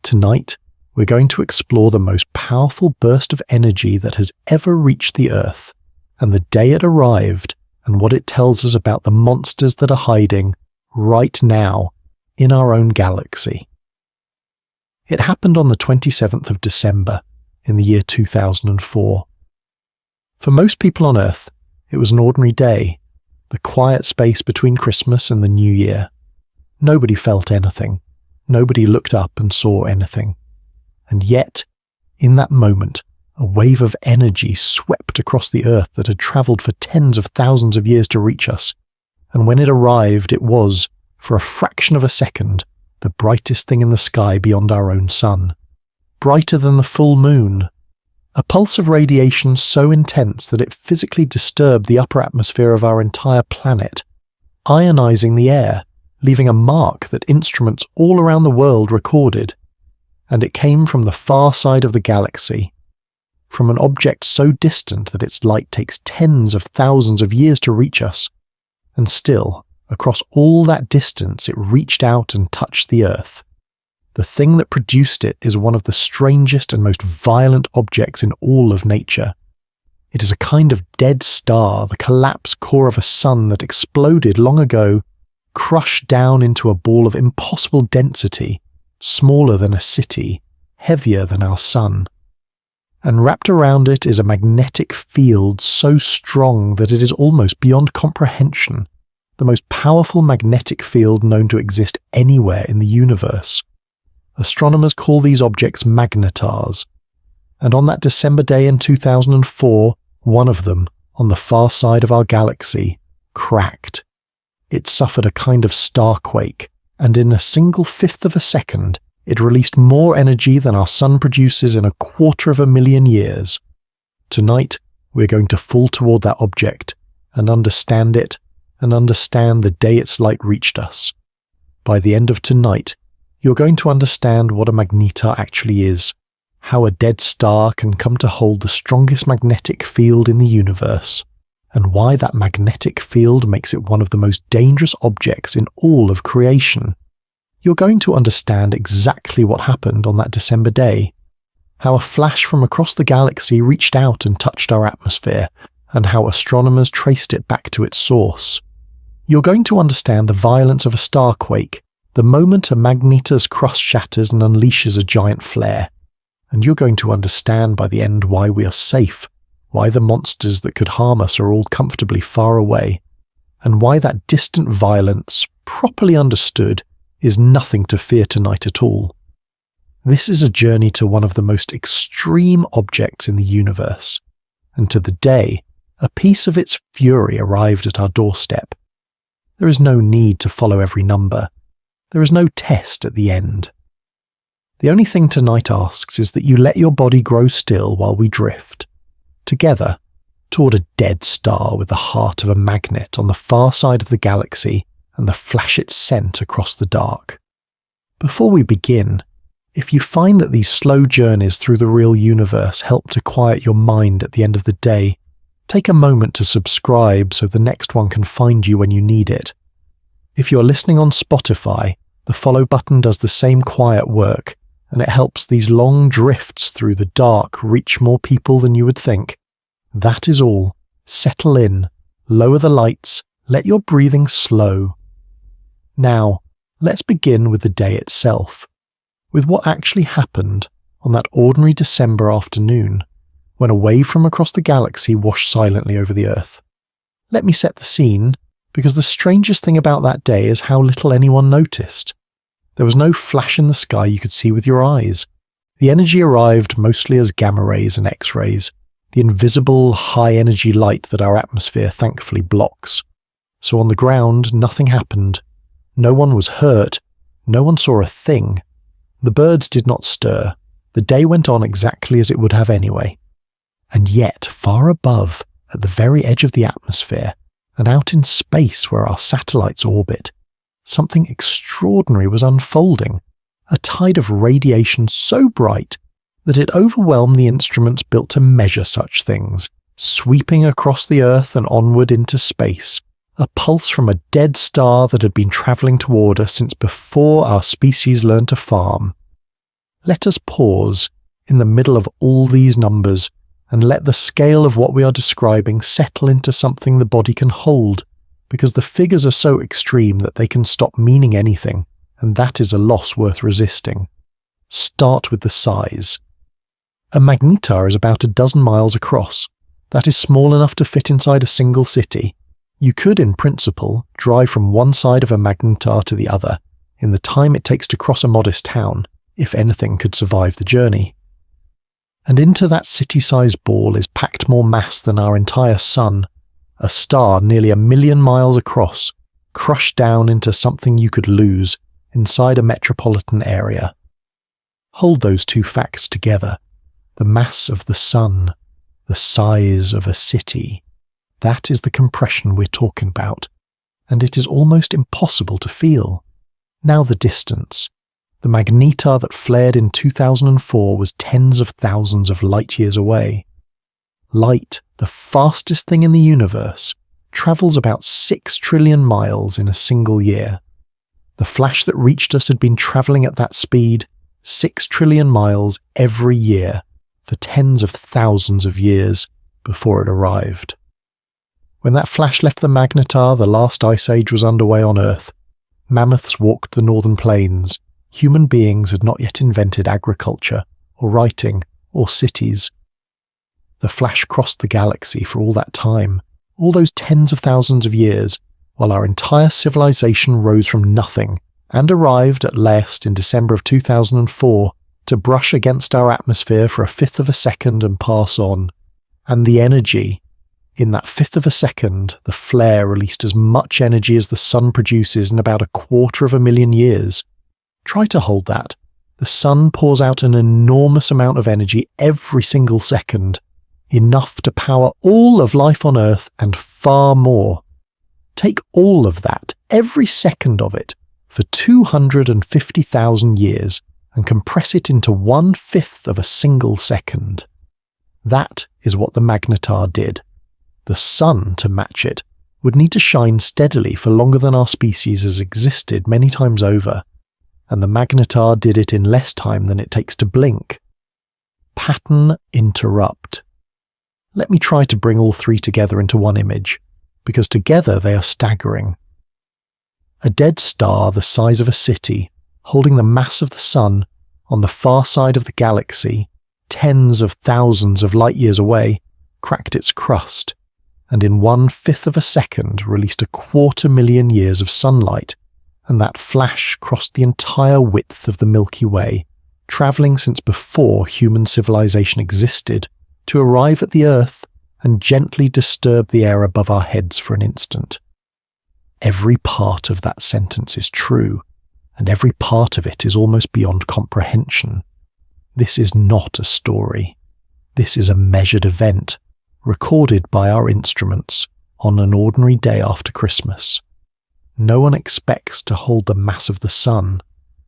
Tonight, we're going to explore the most powerful burst of energy that has ever reached the Earth, and the day it arrived, and what it tells us about the monsters that are hiding, right now, in our own galaxy. It happened on the 27th of December, in the year 2004. For most people on Earth, it was an ordinary day, the quiet space between Christmas and the New Year. Nobody felt anything. Nobody looked up and saw anything. And yet, in that moment, a wave of energy swept across the Earth that had travelled for tens of thousands of years to reach us, and when it arrived, it was, for a fraction of a second, the brightest thing in the sky beyond our own sun. Brighter than the full moon. A pulse of radiation so intense that it physically disturbed the upper atmosphere of our entire planet, ionizing the air, leaving a mark that instruments all around the world recorded. And it came from the far side of the galaxy, from an object so distant that its light takes tens of thousands of years to reach us, and still, across all that distance, it reached out and touched the Earth. The thing that produced it is one of the strangest and most violent objects in all of nature. It is a kind of dead star, the collapsed core of a sun that exploded long ago, crushed down into a ball of impossible density, smaller than a city, heavier than our sun. And wrapped around it is a magnetic field so strong that it is almost beyond comprehension, the most powerful magnetic field known to exist anywhere in the universe. Astronomers call these objects magnetars, and on that December day in 2004, one of them, on the far side of our galaxy, cracked. It suffered a kind of starquake, and in a single fifth of a second, it released more energy than our sun produces in 250,000 years. Tonight, we're going to fall toward that object, and understand it, and understand the day its light reached us. By the end of tonight, you're going to understand what a magnetar actually is, how a dead star can come to hold the strongest magnetic field in the universe, and why that magnetic field makes it one of the most dangerous objects in all of creation. You're going to understand exactly what happened on that December day, how a flash from across the galaxy reached out and touched our atmosphere, and how astronomers traced it back to its source. You're going to understand the violence of a starquake, the moment a magnetar's crust shatters and unleashes a giant flare. And you're going to understand by the end why we are safe, why the monsters that could harm us are all comfortably far away, and why that distant violence, properly understood, is nothing to fear tonight at all. This is a journey to one of the most extreme objects in the universe, and to the day, a piece of its fury arrived at our doorstep. There is no need to follow every number. There is no test at the end. The only thing tonight asks is that you let your body grow still while we drift, together, toward a dead star with the heart of a magnet on the far side of the galaxy and the flash it sent across the dark. Before we begin, if you find that these slow journeys through the real universe help to quiet your mind at the end of the day, take a moment to subscribe so the next one can find you when you need it. If you're listening on Spotify, the follow button does the same quiet work, and it helps these long drifts through the dark reach more people than you would think. That is all. Settle in, lower the lights, let your breathing slow. Now, let's begin with the day itself, with what actually happened on that ordinary December afternoon, when a wave from across the galaxy washed silently over the Earth. Let me set the scene, because the strangest thing about that day is how little anyone noticed. There was no flash in the sky you could see with your eyes. The energy arrived mostly as gamma rays and X-rays, the invisible high-energy light that our atmosphere thankfully blocks. So on the ground, nothing happened. No one was hurt. No one saw a thing. The birds did not stir. The day went on exactly as it would have anyway. And yet, far above, at the very edge of the atmosphere, and out in space where our satellites orbit, something extraordinary was unfolding, a tide of radiation so bright that it overwhelmed the instruments built to measure such things, sweeping across the Earth and onward into space, a pulse from a dead star that had been travelling toward us since before our species learned to farm. Let us pause in the middle of all these numbers and let the scale of what we are describing settle into something the body can hold, because the figures are so extreme that they can stop meaning anything, and that is a loss worth resisting. Start with the size. A magnetar is about 12 miles across. That is small enough to fit inside a single city. You could, in principle, drive from one side of a magnetar to the other in the time it takes to cross a modest town, if anything could survive the journey. And into that city-sized ball is packed more mass than our entire sun, a star nearly 1,000,000 miles across, crushed down into something you could lose inside a metropolitan area. Hold those two facts together. The mass of the sun, the size of a city. That is the compression we're talking about, and it is almost impossible to feel. Now the distance. The magnetar that flared in 2004 was tens of thousands of light years away. Light, the fastest thing in the universe, travels about 6 trillion miles in a single year. The flash that reached us had been travelling at that speed, 6 trillion miles every year, for tens of thousands of years before it arrived. When that flash left the magnetar, the last ice age was underway on Earth. Mammoths walked the northern plains. Human beings had not yet invented agriculture, or writing, or cities. The flash crossed the galaxy for all that time, all those tens of thousands of years, while our entire civilization rose from nothing and arrived at last in December of 2004 to brush against our atmosphere for 1/5 of a second and pass on. And the energy, in that 1/5 of a second, the flare released as much energy as the sun produces in about 250,000 years. Try to hold that. The sun pours out an enormous amount of energy every single second, enough to power all of life on Earth and far more. Take all of that, every second of it, for 250,000 years and compress it into 1/5 of a single second. That is what the magnetar did. The sun, to match it, would need to shine steadily for longer than our species has existed many times over, and the magnetar did it in less time than it takes to blink. Pattern interrupt. Let me try to bring all three together into one image, because together they are staggering. A dead star the size of a city, holding the mass of the sun, on the far side of the galaxy, tens of thousands of light years away, cracked its crust, and in 1/5 of a second released 250,000 years of sunlight, and that flash crossed the entire width of the Milky Way, travelling since before human civilization existed, to arrive at the Earth and gently disturb the air above our heads for an instant. Every part of that sentence is true, and every part of it is almost beyond comprehension. This is not a story. This is a measured event, recorded by our instruments on an ordinary day after Christmas. No one expects to hold the mass of the sun,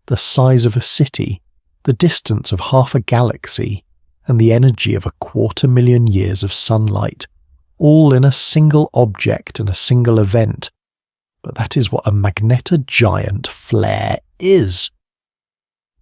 the size of a city, the distance of half a galaxy, and the energy of 250,000 years of sunlight, all in a single object and a single event. But that is what a magnetar giant flare is.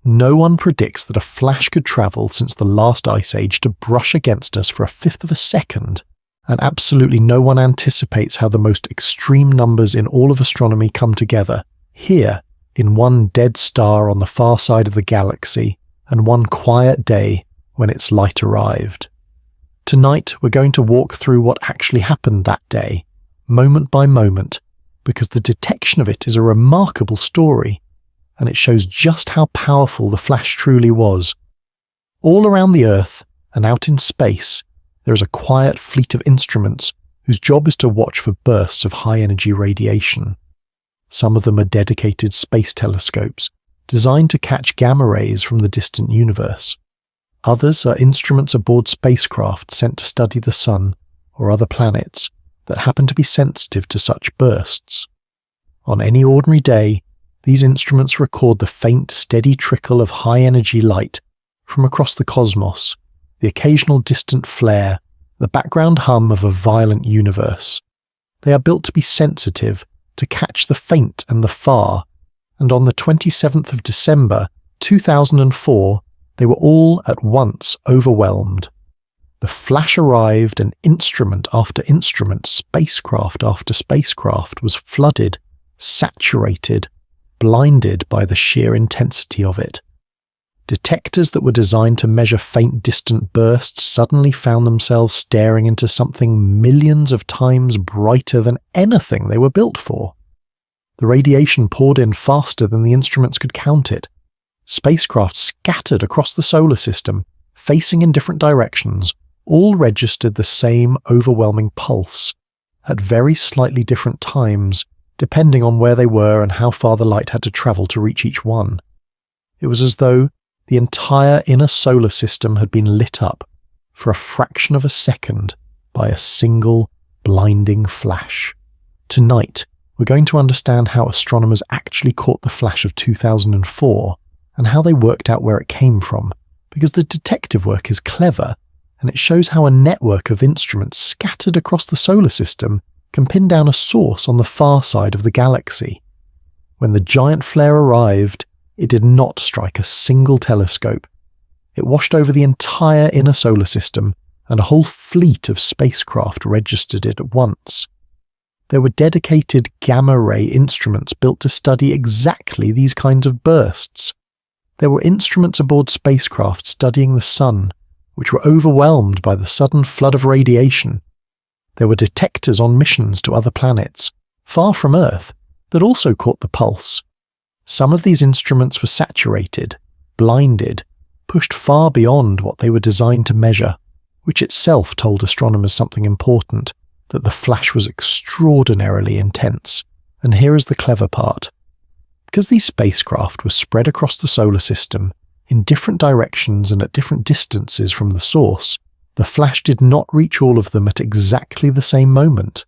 No one predicts that a flash could travel since the last ice age to brush against us for 1/5 of a second, and absolutely no one anticipates how the most extreme numbers in all of astronomy come together, here, in one dead star on the far side of the galaxy, and one quiet day when its light arrived. Tonight we're going to walk through what actually happened that day, moment by moment, because the detection of it is a remarkable story, and it shows just how powerful the flash truly was. All around the Earth and out in space, there is a quiet fleet of instruments whose job is to watch for bursts of high-energy radiation. Some of them are dedicated space telescopes, designed to catch gamma rays from the distant universe. Others are instruments aboard spacecraft sent to study the Sun or other planets that happen to be sensitive to such bursts. On any ordinary day, these instruments record the faint, steady trickle of high-energy light from across the cosmos, the occasional distant flare, the background hum of a violent universe. They are built to be sensitive, to catch the faint and the far, and on the 27th of December, 2004, They were all at once overwhelmed. The flash arrived, and instrument after instrument, spacecraft after spacecraft was flooded, saturated, blinded by the sheer intensity of it. Detectors that were designed to measure faint distant bursts suddenly found themselves staring into something millions of times brighter than anything they were built for. The radiation poured in faster than the instruments could count it. Spacecraft scattered across the solar system, facing in different directions, all registered the same overwhelming pulse, at very slightly different times, depending on where they were and how far the light had to travel to reach each one. It was as though the entire inner solar system had been lit up for a fraction of a second by a single blinding flash. Tonight, we're going to understand how astronomers actually caught the flash of 2004 and how they worked out where it came from, because the detective work is clever and it shows how a network of instruments scattered across the solar system can pin down a source on the far side of the galaxy. When the giant flare arrived, it did not strike a single telescope. It washed over the entire inner solar system, and a whole fleet of spacecraft registered it at once. There were dedicated gamma-ray instruments built to study exactly these kinds of bursts. There were instruments aboard spacecraft studying the sun, which were overwhelmed by the sudden flood of radiation. There were detectors on missions to other planets, far from Earth, that also caught the pulse. Some of these instruments were saturated, blinded, pushed far beyond what they were designed to measure, which itself told astronomers something important, that the flash was extraordinarily intense. And here is the clever part. Because these spacecraft were spread across the solar system, in different directions and at different distances from the source, the flash did not reach all of them at exactly the same moment.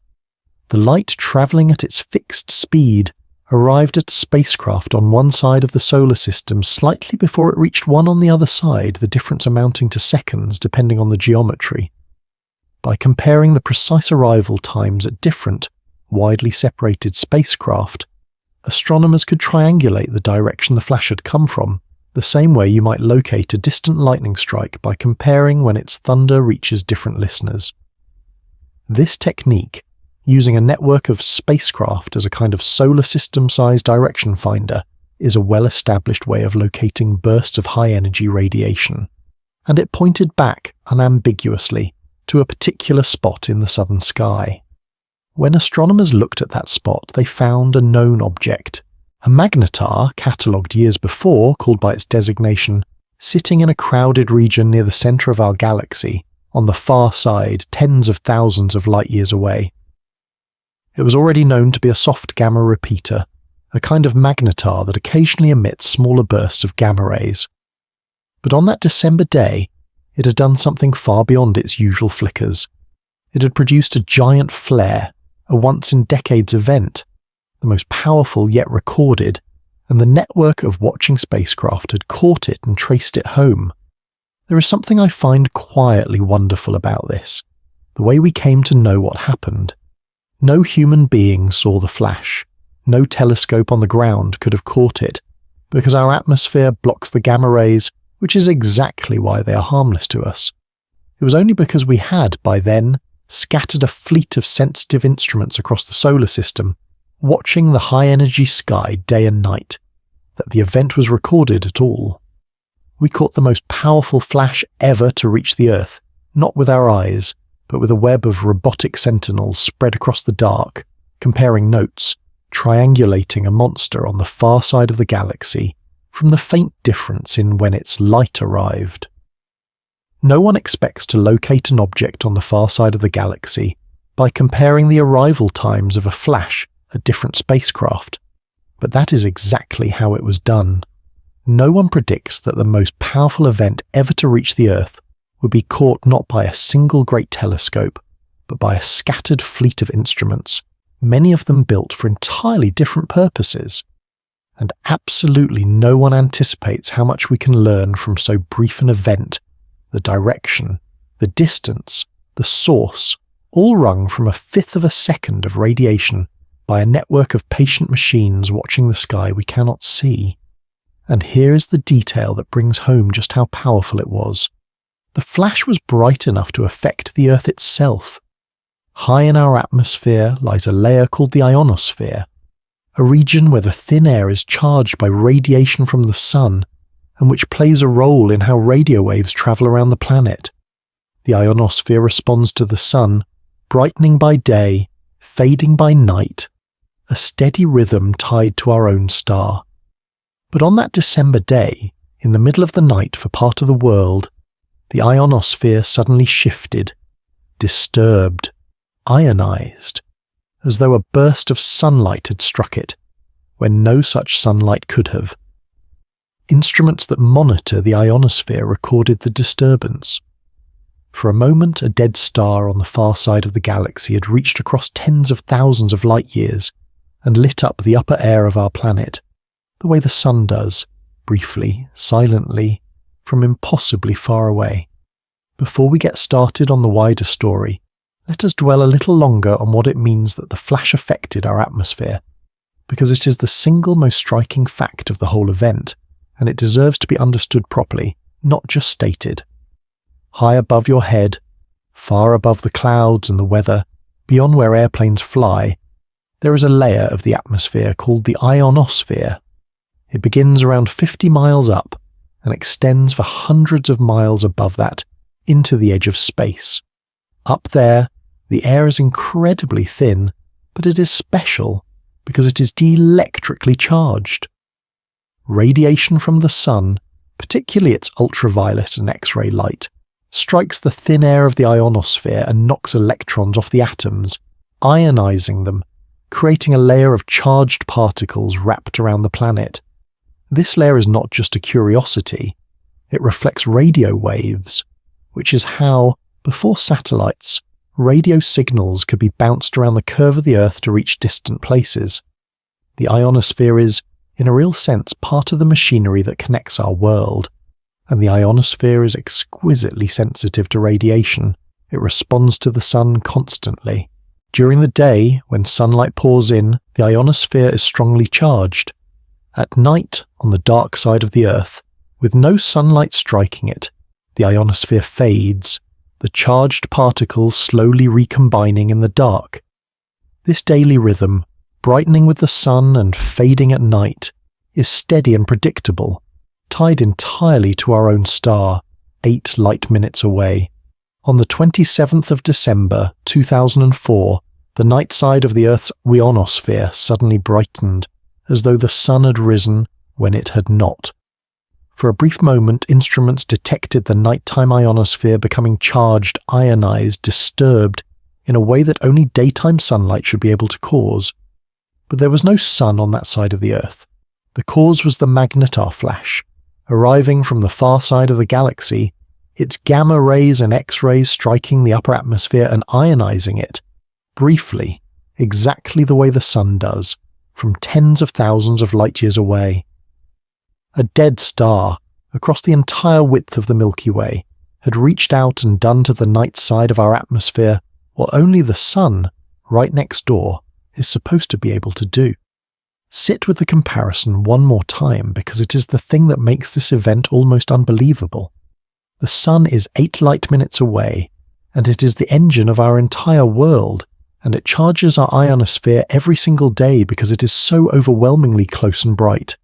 The light travelling at its fixed speed arrived at spacecraft on one side of the solar system slightly before it reached one on the other side, the difference amounting to seconds depending on the geometry. By comparing the precise arrival times at different, widely separated spacecraft, astronomers could triangulate the direction the flash had come from, the same way you might locate a distant lightning strike by comparing when its thunder reaches different listeners. This technique, using a network of spacecraft as a kind of solar system-sized direction finder, is a well-established way of locating bursts of high-energy radiation, and it pointed back unambiguously to a particular spot in the southern sky. When astronomers looked at that spot, they found a known object, a magnetar catalogued years before, called by its designation, sitting in a crowded region near the centre of our galaxy, on the far side, tens of thousands of light-years away. It was already known to be a soft gamma repeater, a kind of magnetar that occasionally emits smaller bursts of gamma rays. But on that December day, it had done something far beyond its usual flickers. It had produced a giant flare, a once-in-decades event, the most powerful yet recorded, and the network of watching spacecraft had caught it and traced it home. There is something I find quietly wonderful about this, the way we came to know what happened. No human being saw the flash. No telescope on the ground could have caught it, because our atmosphere blocks the gamma rays, which is exactly why they are harmless to us. It was only because we had, by then, scattered a fleet of sensitive instruments across the solar system, watching the high-energy sky day and night, that the event was recorded at all. We caught the most powerful flash ever to reach the Earth, not with our eyes, but with a web of robotic sentinels spread across the dark, comparing notes, triangulating a monster on the far side of the galaxy from the faint difference in when its light arrived. No one expects to locate an object on the far side of the galaxy by comparing the arrival times of a flash at different spacecraft, but that is exactly how it was done. No one predicts that the most powerful event ever to reach the Earth would be caught not by a single great telescope, but by a scattered fleet of instruments, many of them built for entirely different purposes. And absolutely no one anticipates how much we can learn from so brief an event, the direction, the distance, the source, all wrung from a fifth of a second of radiation by a network of patient machines watching the sky we cannot see. And here is the detail that brings home just how powerful it was. The flash was bright enough to affect the Earth itself. High in our atmosphere lies a layer called the ionosphere, a region where the thin air is charged by radiation from the sun, and which plays a role in how radio waves travel around the planet. The ionosphere responds to the sun, brightening by day, fading by night, a steady rhythm tied to our own star. But on that December day, in the middle of the night for part of the world, the ionosphere suddenly shifted, disturbed, ionized, as though a burst of sunlight had struck it, when no such sunlight could have. Instruments that monitor the ionosphere recorded the disturbance. For a moment, a dead star on the far side of the galaxy had reached across tens of thousands of light years and lit up the upper air of our planet, the way the sun does, briefly, silently, from impossibly far away. Before we get started on the wider story, let us dwell a little longer on what it means that the flash affected our atmosphere, because it is the single most striking fact of the whole event, and it deserves to be understood properly, not just stated. High above your head, far above the clouds and the weather, beyond where airplanes fly, there is a layer of the atmosphere called the ionosphere. It begins around 50 miles up and extends for hundreds of miles above that into the edge of space. Up there, the air is incredibly thin, but it is special because it is de-electrically charged. Radiation from the sun, particularly its ultraviolet and X-ray light, strikes the thin air of the ionosphere and knocks electrons off the atoms, ionizing them, creating a layer of charged particles wrapped around the planet. This layer is not just a curiosity, it reflects radio waves, which is how, before satellites, radio signals could be bounced around the curve of the Earth to reach distant places. The ionosphere is, in a real sense, part of the machinery that connects our world, and the ionosphere is exquisitely sensitive to radiation. It responds to the sun constantly. During the day, when sunlight pours in, the ionosphere is strongly charged. At night, on the dark side of the Earth, with no sunlight striking it, the ionosphere fades, the charged particles slowly recombining in the dark. This daily rhythm, brightening with the sun and fading at night, is steady and predictable, tied entirely to our own star, 8 light minutes away. On the 27th of December 2004, the night side of the Earth's ionosphere suddenly brightened, as though the sun had risen when it had not. For a brief moment, instruments detected the nighttime ionosphere becoming charged, ionized, disturbed, in a way that only daytime sunlight should be able to cause. But there was no sun on that side of the Earth. The cause was the magnetar flash, arriving from the far side of the galaxy, its gamma rays and X-rays striking the upper atmosphere and ionizing it, briefly, exactly the way the sun does, from tens of thousands of light years away. A dead star, across the entire width of the Milky Way, had reached out and done to the night side of our atmosphere what only the sun, right next door, is supposed to be able to do. Sit with the comparison one more time because it is the thing that makes this event almost unbelievable. The sun is 8 light minutes away, and it is the engine of our entire world, and it charges our ionosphere every single day because it is so overwhelmingly close and bright.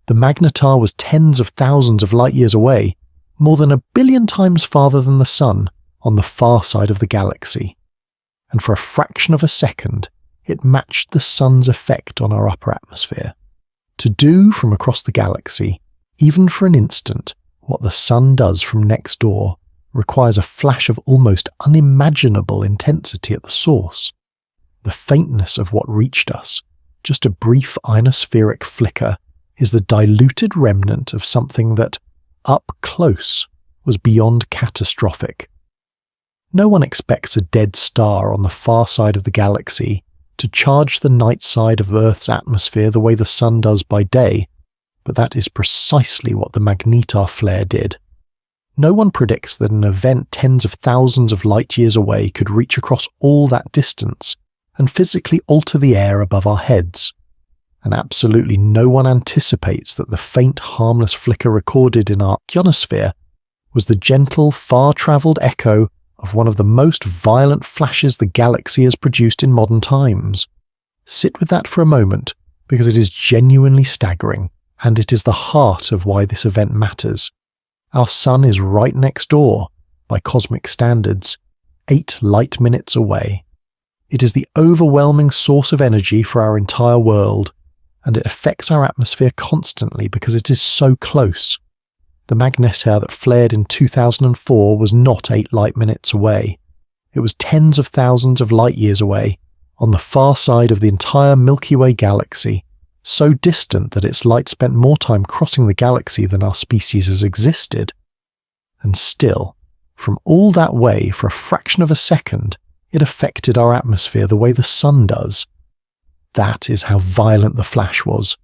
The magnetar was tens of thousands of light years away, more than 1 billion times farther than the sun, on the far side of the galaxy. And for a fraction of a second, it matched the sun's effect on our upper atmosphere. To do from across the galaxy, even for an instant, what the sun does from next door, requires a flash of almost unimaginable intensity at the source. The faintness of what reached us, just a brief ionospheric flicker, is the diluted remnant of something that, up close, was beyond catastrophic. No one expects a dead star on the far side of the galaxy to charge the night side of Earth's atmosphere the way the sun does by day, but that is precisely what the magnetar flare did. No one predicts that an event tens of thousands of light years away could reach across all that distance and physically alter the air above our heads. and absolutely no one anticipates that the faint, harmless flicker recorded in our ionosphere was the gentle, far-travelled echo of one of the most violent flashes the galaxy has produced in modern times. Sit with that for a moment, because it is genuinely staggering, and it is the heart of why this event matters. Our sun is right next door, by cosmic standards, 8 light minutes away. It is the overwhelming source of energy for our entire world, and it affects our atmosphere constantly because it is so close. The magnetar that flared in 2004 was not 8 light minutes away. It was tens of thousands of light years away, on the far side of the entire Milky Way galaxy, so distant that its light spent more time crossing the galaxy than our species has existed. And still, from all that way for a fraction of a second, it affected our atmosphere the way the sun does. That is how violent the flash was.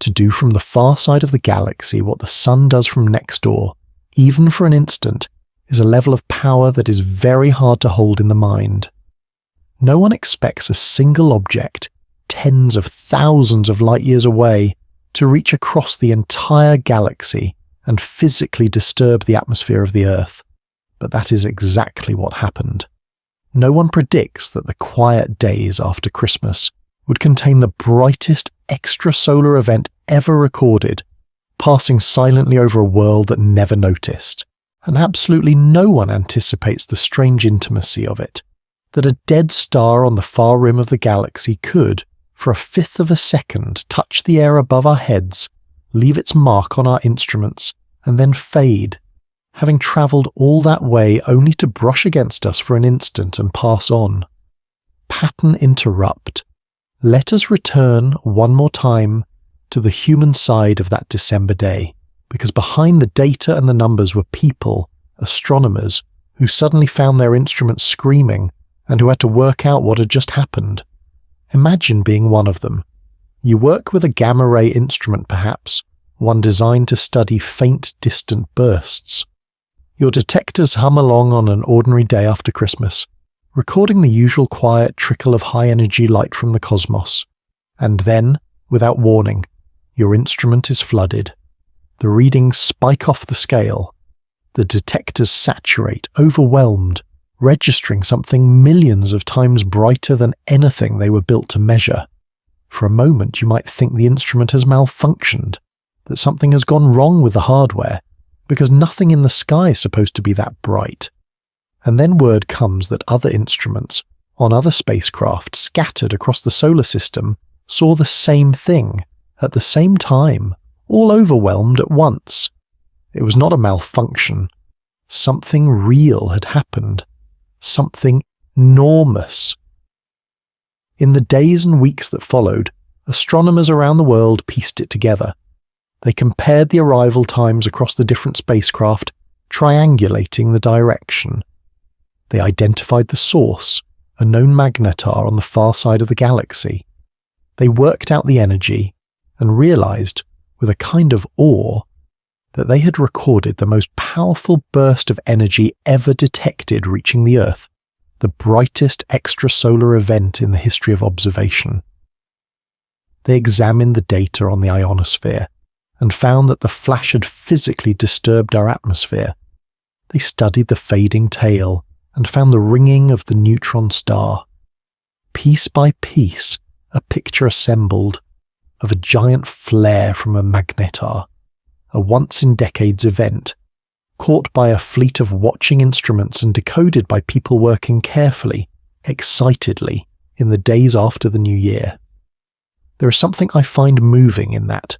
To do from the far side of the galaxy what the sun does from next door, even for an instant, is a level of power that is very hard to hold in the mind. No one expects a single object, tens of thousands of light years away, to reach across the entire galaxy and physically disturb the atmosphere of the Earth. But that is exactly what happened. No one predicts that the quiet days after Christmas would contain the brightest extrasolar event ever recorded, passing silently over a world that never noticed. And absolutely no one anticipates the strange intimacy of it, that a dead star on the far rim of the galaxy could, for a fifth of a second, touch the air above our heads, leave its mark on our instruments, and then fade, having travelled all that way only to brush against us for an instant and pass on. Pattern interrupt. Let us return one more time to the human side of that December day, because behind the data and the numbers were people, astronomers, who suddenly found their instruments screaming and who had to work out what had just happened. Imagine being one of them. You work with a gamma-ray instrument perhaps, one designed to study faint, distant bursts. Your detectors hum along on an ordinary day after Christmas, recording the usual quiet trickle of high-energy light from the cosmos. And then, without warning, your instrument is flooded. The readings spike off the scale. The detectors saturate, overwhelmed, registering something millions of times brighter than anything they were built to measure. For a moment you might think the instrument has malfunctioned, that something has gone wrong with the hardware, because nothing in the sky is supposed to be that bright. And then word comes that other instruments, on other spacecraft scattered across the solar system, saw the same thing, at the same time, all overwhelmed at once. It was not a malfunction. Something real had happened. Something enormous. In the days and weeks that followed, astronomers around the world pieced it together. They compared the arrival times across the different spacecraft, triangulating the direction. They identified the source, a known magnetar on the far side of the galaxy. They worked out the energy and realized, with a kind of awe, that they had recorded the most powerful burst of energy ever detected reaching the Earth, the brightest extrasolar event in the history of observation. They examined the data on the ionosphere and found that the flash had physically disturbed our atmosphere. They studied the fading tail and found the ringing of the neutron star. Piece by piece, a picture assembled of a giant flare from a magnetar, a once-in-decades event, caught by a fleet of watching instruments and decoded by people working carefully, excitedly, in the days after the new year. There is something I find moving in that,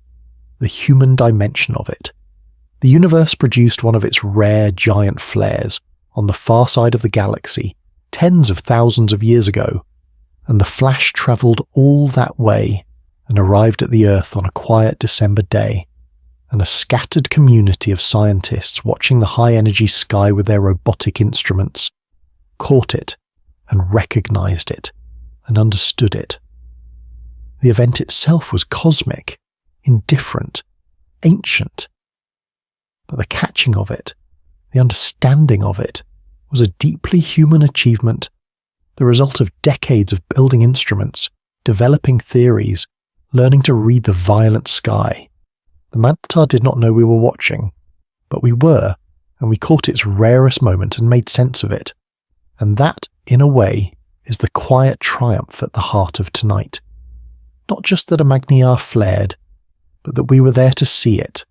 the human dimension of it. The universe produced one of its rare giant flares on the far side of the galaxy tens of thousands of years ago, and the flash travelled all that way and arrived at the Earth on a quiet December day, and a scattered community of scientists watching the high-energy sky with their robotic instruments caught it and recognized it and understood it. The event itself was cosmic, indifferent, ancient, but the catching of it, the understanding of it, was a deeply human achievement, the result of decades of building instruments, developing theories, learning to read the violent sky. The magnetar did not know we were watching, but we were, and we caught its rarest moment and made sense of it. And that, in a way, is the quiet triumph at the heart of tonight. Not just that a magnetar flared, but that we were there to see it,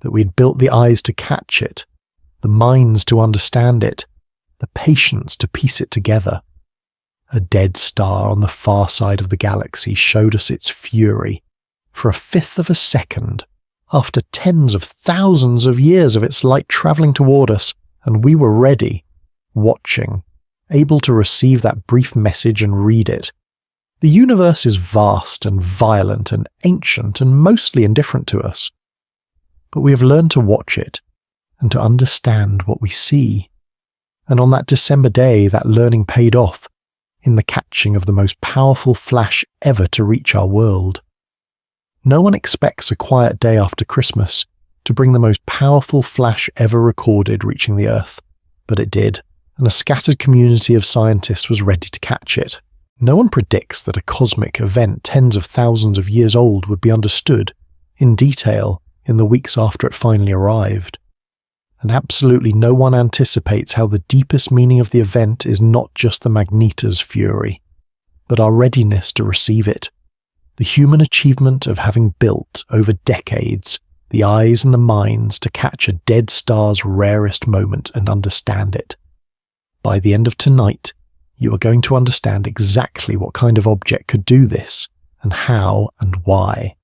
that we had built the eyes to catch it, the minds to understand it, the patience to piece it together. A dead star on the far side of the galaxy showed us its fury for a fifth of a second, after tens of thousands of years of its light travelling toward us, and we were ready, watching, able to receive that brief message and read it. The universe is vast and violent and ancient and mostly indifferent to us, but we have learned to watch it and to understand what we see. And on that December day, that learning paid off in the catching of the most powerful flash ever to reach our world. No one expects a quiet day after Christmas to bring the most powerful flash ever recorded reaching the Earth, but it did, and a scattered community of scientists was ready to catch it. No one predicts that a cosmic event tens of thousands of years old would be understood in detail in the weeks after it finally arrived. And absolutely no one anticipates how the deepest meaning of the event is not just the magnetar's fury, but our readiness to receive it. The human achievement of having built, over decades, the eyes and the minds to catch a dead star's rarest moment and understand it. By the end of tonight, you are going to understand exactly what kind of object could do this, and how and why.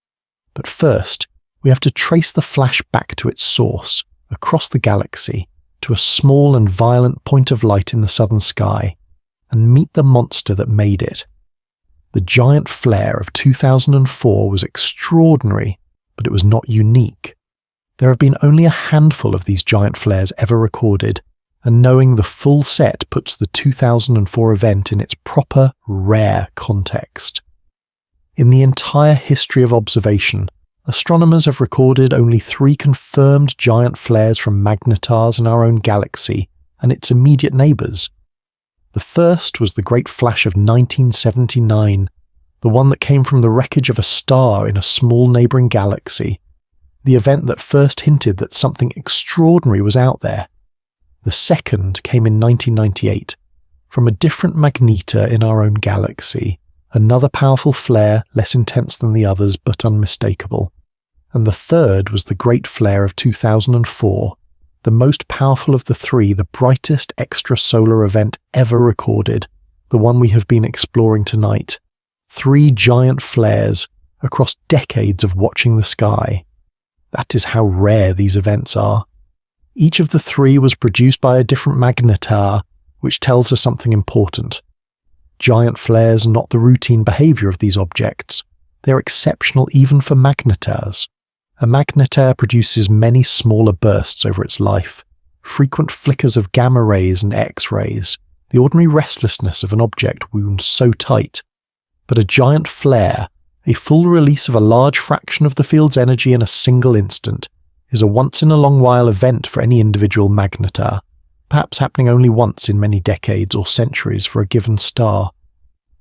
But first, we have to trace the flash back to its source, across the galaxy, to a small and violent point of light in the southern sky, and meet the monster that made it. The giant flare of 2004 was extraordinary, but it was not unique. There have been only a handful of these giant flares ever recorded, and knowing the full set puts the 2004 event in its proper, rare context. In the entire history of observation, astronomers have recorded only 3 confirmed giant flares from magnetars in our own galaxy and its immediate neighbours. The first was the Great Flash of 1979, the one that came from the wreckage of a star in a small neighbouring galaxy, the event that first hinted that something extraordinary was out there. The second came in 1998, from a different magnetar in our own galaxy, another powerful flare, less intense than the others but unmistakable. And the third was the Great Flare of 2004, the most powerful of the 3, the brightest extrasolar event ever recorded, the one we have been exploring tonight. 3 giant flares across decades of watching the sky. That is how rare these events are. Each of the 3 was produced by a different magnetar, which tells us something important. Giant flares are not the routine behaviour of these objects. They are exceptional even for magnetars. A magnetar produces many smaller bursts over its life, frequent flickers of gamma rays and X-rays, the ordinary restlessness of an object wound so tight. But a giant flare, a full release of a large fraction of the field's energy in a single instant, is a once-in-a-long-while event for any individual magnetar, perhaps happening only once in many decades or centuries for a given star.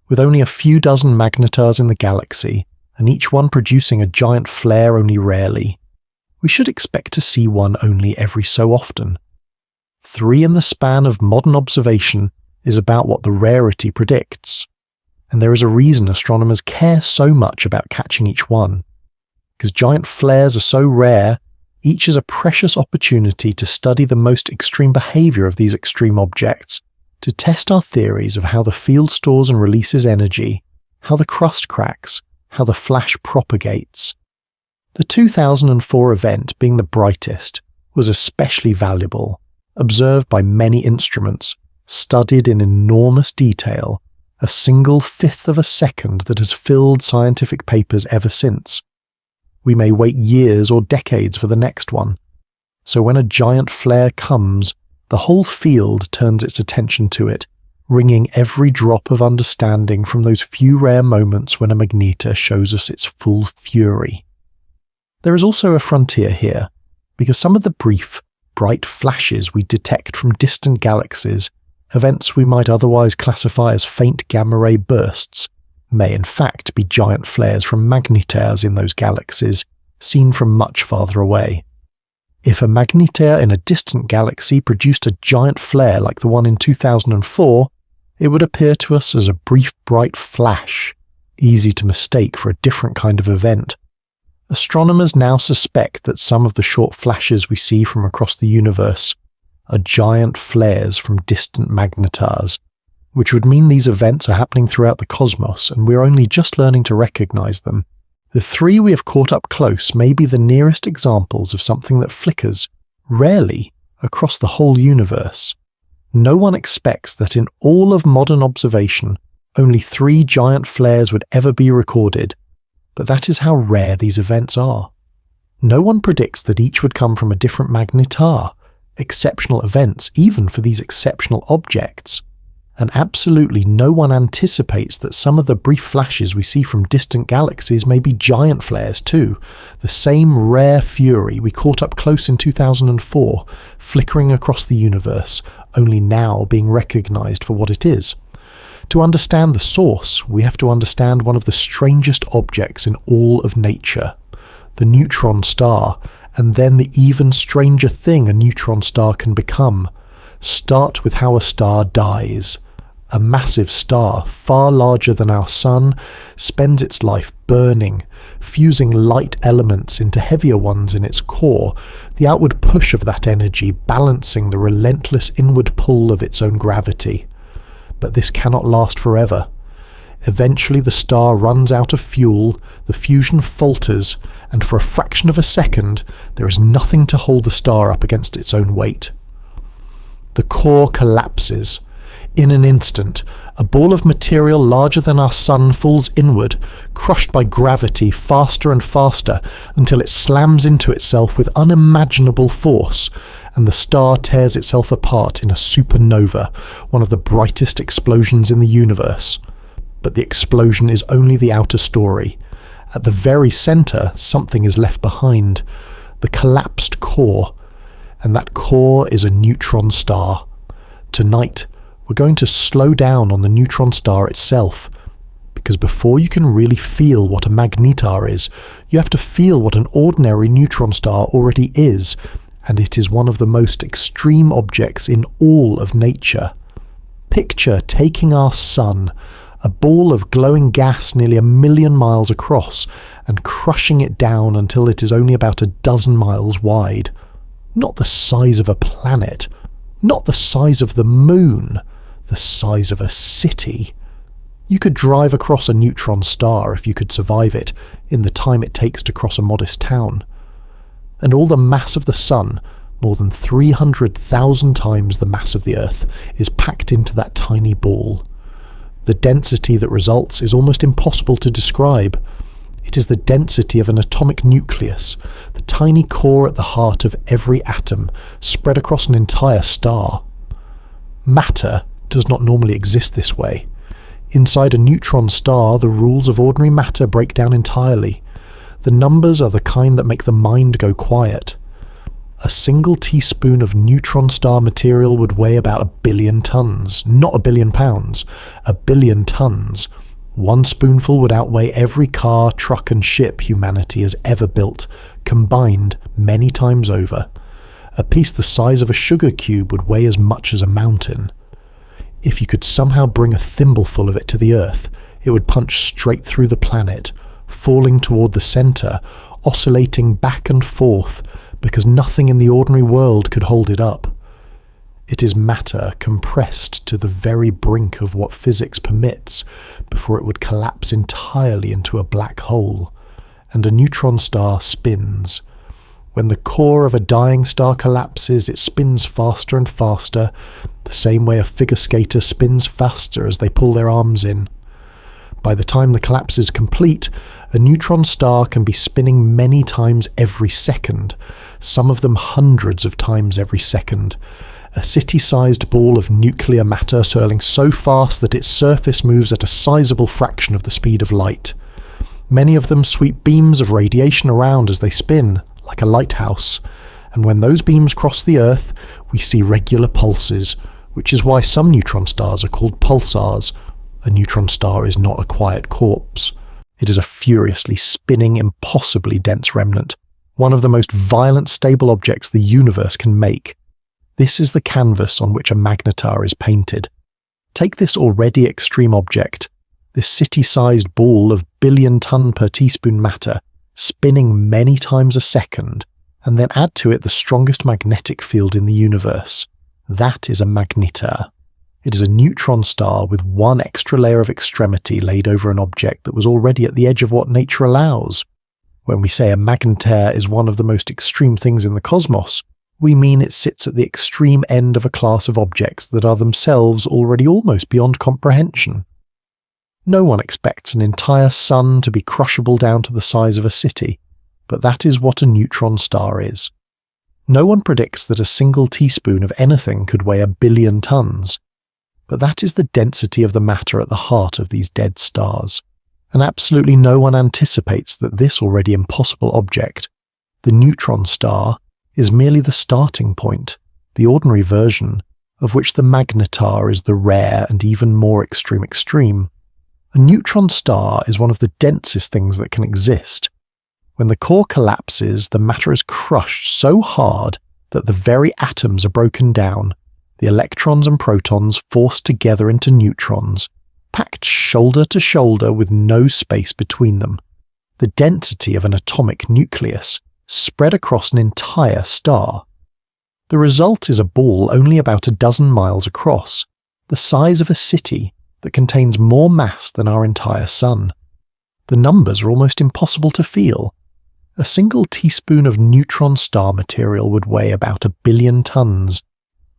With only a few dozen magnetars in the galaxy, and each one producing a giant flare only rarely, we should expect to see one only every so often. 3 in the span of modern observation is about what the rarity predicts. And there is a reason astronomers care so much about catching each one. Because giant flares are so rare, each is a precious opportunity to study the most extreme behaviour of these extreme objects, to test our theories of how the field stores and releases energy, how the crust cracks, how the flash propagates. The 2004 event, being the brightest, was especially valuable, observed by many instruments, studied in enormous detail, a single fifth of a second that has filled scientific papers ever since. We may wait years or decades for the next one. So when a giant flare comes, the whole field turns its attention to it, wringing every drop of understanding from those few rare moments when a magnetar shows us its full fury. There is also a frontier here, because some of the brief, bright flashes we detect from distant galaxies, events we might otherwise classify as faint gamma-ray bursts, may in fact be giant flares from magnetars in those galaxies, seen from much farther away. If a magnetar in a distant galaxy produced a giant flare like the one in 2004, it would appear to us as a brief bright flash, easy to mistake for a different kind of event. Astronomers now suspect that some of the short flashes we see from across the universe are giant flares from distant magnetars, which would mean these events are happening throughout the cosmos and we're only just learning to recognize them. The three we have caught up close may be the nearest examples of something that flickers, rarely, across the whole universe. No one expects that in all of modern observation, only 3 giant flares would ever be recorded, but that is how rare these events are. No one predicts that each would come from a different magnetar, exceptional events even for these exceptional objects. And absolutely no one anticipates that some of the brief flashes we see from distant galaxies may be giant flares too, the same rare fury we caught up close in 2004, flickering across the universe, only now being recognized for what it is. To understand the source, we have to understand one of the strangest objects in all of nature, the neutron star, and then the even stranger thing a neutron star can become. Start with how a star dies. A massive star, far larger than our sun, spends its life burning, fusing light elements into heavier ones in its core, the outward push of that energy balancing the relentless inward pull of its own gravity. But this cannot last forever. Eventually the star runs out of fuel, the fusion falters, and for a fraction of a second there is nothing to hold the star up against its own weight. The core collapses. In an instant, a ball of material larger than our sun falls inward, crushed by gravity faster and faster until it slams into itself with unimaginable force, and the star tears itself apart in a supernova, one of the brightest explosions in the universe. But the explosion is only the outer story. At the very center, something is left behind, the collapsed core, and that core is a neutron star. Tonight, we're going to slow down on the neutron star itself, because before you can really feel what a magnetar is, you have to feel what an ordinary neutron star already is, and it is one of the most extreme objects in all of nature. Picture taking our sun, a ball of glowing gas nearly 1 million miles across, and crushing it down until it is only about 12 miles wide. Not the size of a planet, not the size of the moon, the size of a city. You could drive across a neutron star if you could survive it in the time it takes to cross a modest town. And all the mass of the sun, more than 300,000 times the mass of the Earth, is packed into that tiny ball. The density that results is almost impossible to describe. It is the density of an atomic nucleus, the tiny core at the heart of every atom, spread across an entire star. Matter does not normally exist this way. Inside a neutron star, the rules of ordinary matter break down entirely. The numbers are the kind that make the mind go quiet. A single teaspoon of neutron star material would weigh about 1 billion tons, not 1 billion pounds, 1 billion tons. 1 spoonful would outweigh every car, truck and ship humanity has ever built, combined many times over. A piece the size of a sugar cube would weigh as much as a mountain. If you could somehow bring a thimbleful of it to the Earth, it would punch straight through the planet, falling toward the center, oscillating back and forth, because nothing in the ordinary world could hold it up. It is matter compressed to the very brink of what physics permits before it would collapse entirely into a black hole, and a neutron star spins. When the core of a dying star collapses, it spins faster and faster, the same way a figure skater spins faster as they pull their arms in. By the time the collapse is complete, a neutron star can be spinning many times every second, some of them hundreds of times every second. A city-sized ball of nuclear matter swirling so fast that its surface moves at a sizable fraction of the speed of light. Many of them sweep beams of radiation around as they spin, like a lighthouse, and when those beams cross the Earth, we see regular pulses, which is why some neutron stars are called pulsars, A neutron star is not a quiet corpse. It is a furiously spinning, impossibly dense remnant, one of the most violent stable objects the universe can make. This is the canvas on which a magnetar is painted. Take this already extreme object, this city-sized ball of billion-ton per teaspoon matter, spinning many times a second, and then add to it the strongest magnetic field in the universe. That is a magnetar. It is a neutron star with one extra layer of extremity laid over an object that was already at the edge of what nature allows. When we say a magnetar is one of the most extreme things in the cosmos, we mean it sits at the extreme end of a class of objects that are themselves already almost beyond comprehension. No one expects an entire sun to be crushable down to the size of a city, but that is what a neutron star is. No one predicts that a single teaspoon of anything could weigh 1 billion tons. But that is the density of the matter at the heart of these dead stars, and absolutely no one anticipates that this already impossible object, the neutron star, is merely the starting point, the ordinary version, of which the magnetar is the rare and even more extreme. A neutron star is one of the densest things that can exist. When the core collapses, the matter is crushed so hard that the very atoms are broken down, the electrons and protons forced together into neutrons, packed shoulder to shoulder with no space between them. The density of an atomic nucleus spread across an entire star. The result is a ball only about 12 miles across, the size of a city that contains more mass than our entire sun. The numbers are almost impossible to feel. A single teaspoon of neutron star material would weigh about 1 billion tons.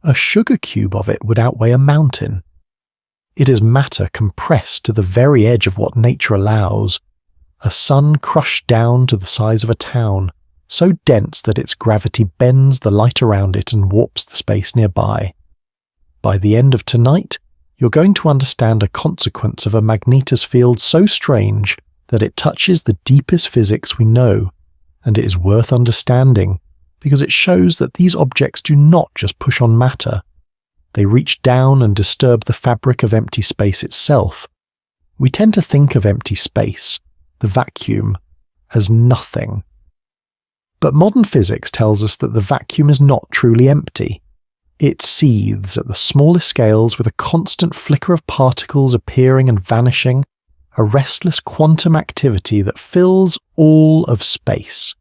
A sugar cube of it would outweigh a mountain. It is matter compressed to the very edge of what nature allows, a sun crushed down to the size of a town, so dense that its gravity bends the light around it and warps the space nearby. By the end of tonight, you're going to understand a consequence of a magnetar's field so strange that it touches the deepest physics we know, and it is worth understanding, because it shows that these objects do not just push on matter. They reach down and disturb the fabric of empty space itself. We tend to think of empty space, the vacuum, as nothing. But modern physics tells us that the vacuum is not truly empty. It seethes at the smallest scales with a constant flicker of particles appearing and vanishing, a restless quantum activity that fills all of space.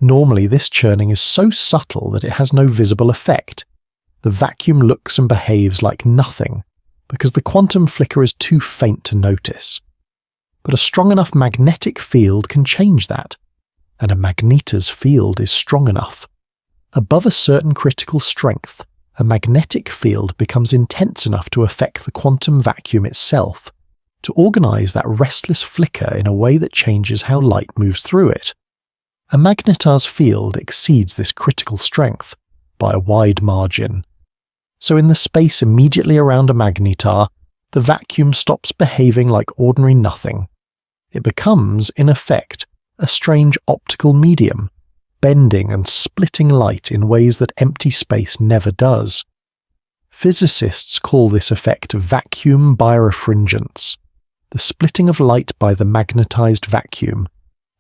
Normally, this churning is so subtle that it has no visible effect. The vacuum looks and behaves like nothing, because the quantum flicker is too faint to notice. But a strong enough magnetic field can change that, and a magnetar's field is strong enough. Above a certain critical strength, a magnetic field becomes intense enough to affect the quantum vacuum itself, to organize that restless flicker in a way that changes how light moves through it. A magnetar's field exceeds this critical strength by a wide margin. So in the space immediately around a magnetar, the vacuum stops behaving like ordinary nothing. It becomes, in effect, a strange optical medium, bending and splitting light in ways that empty space never does. Physicists call this effect vacuum birefringence, the splitting of light by the magnetized vacuum,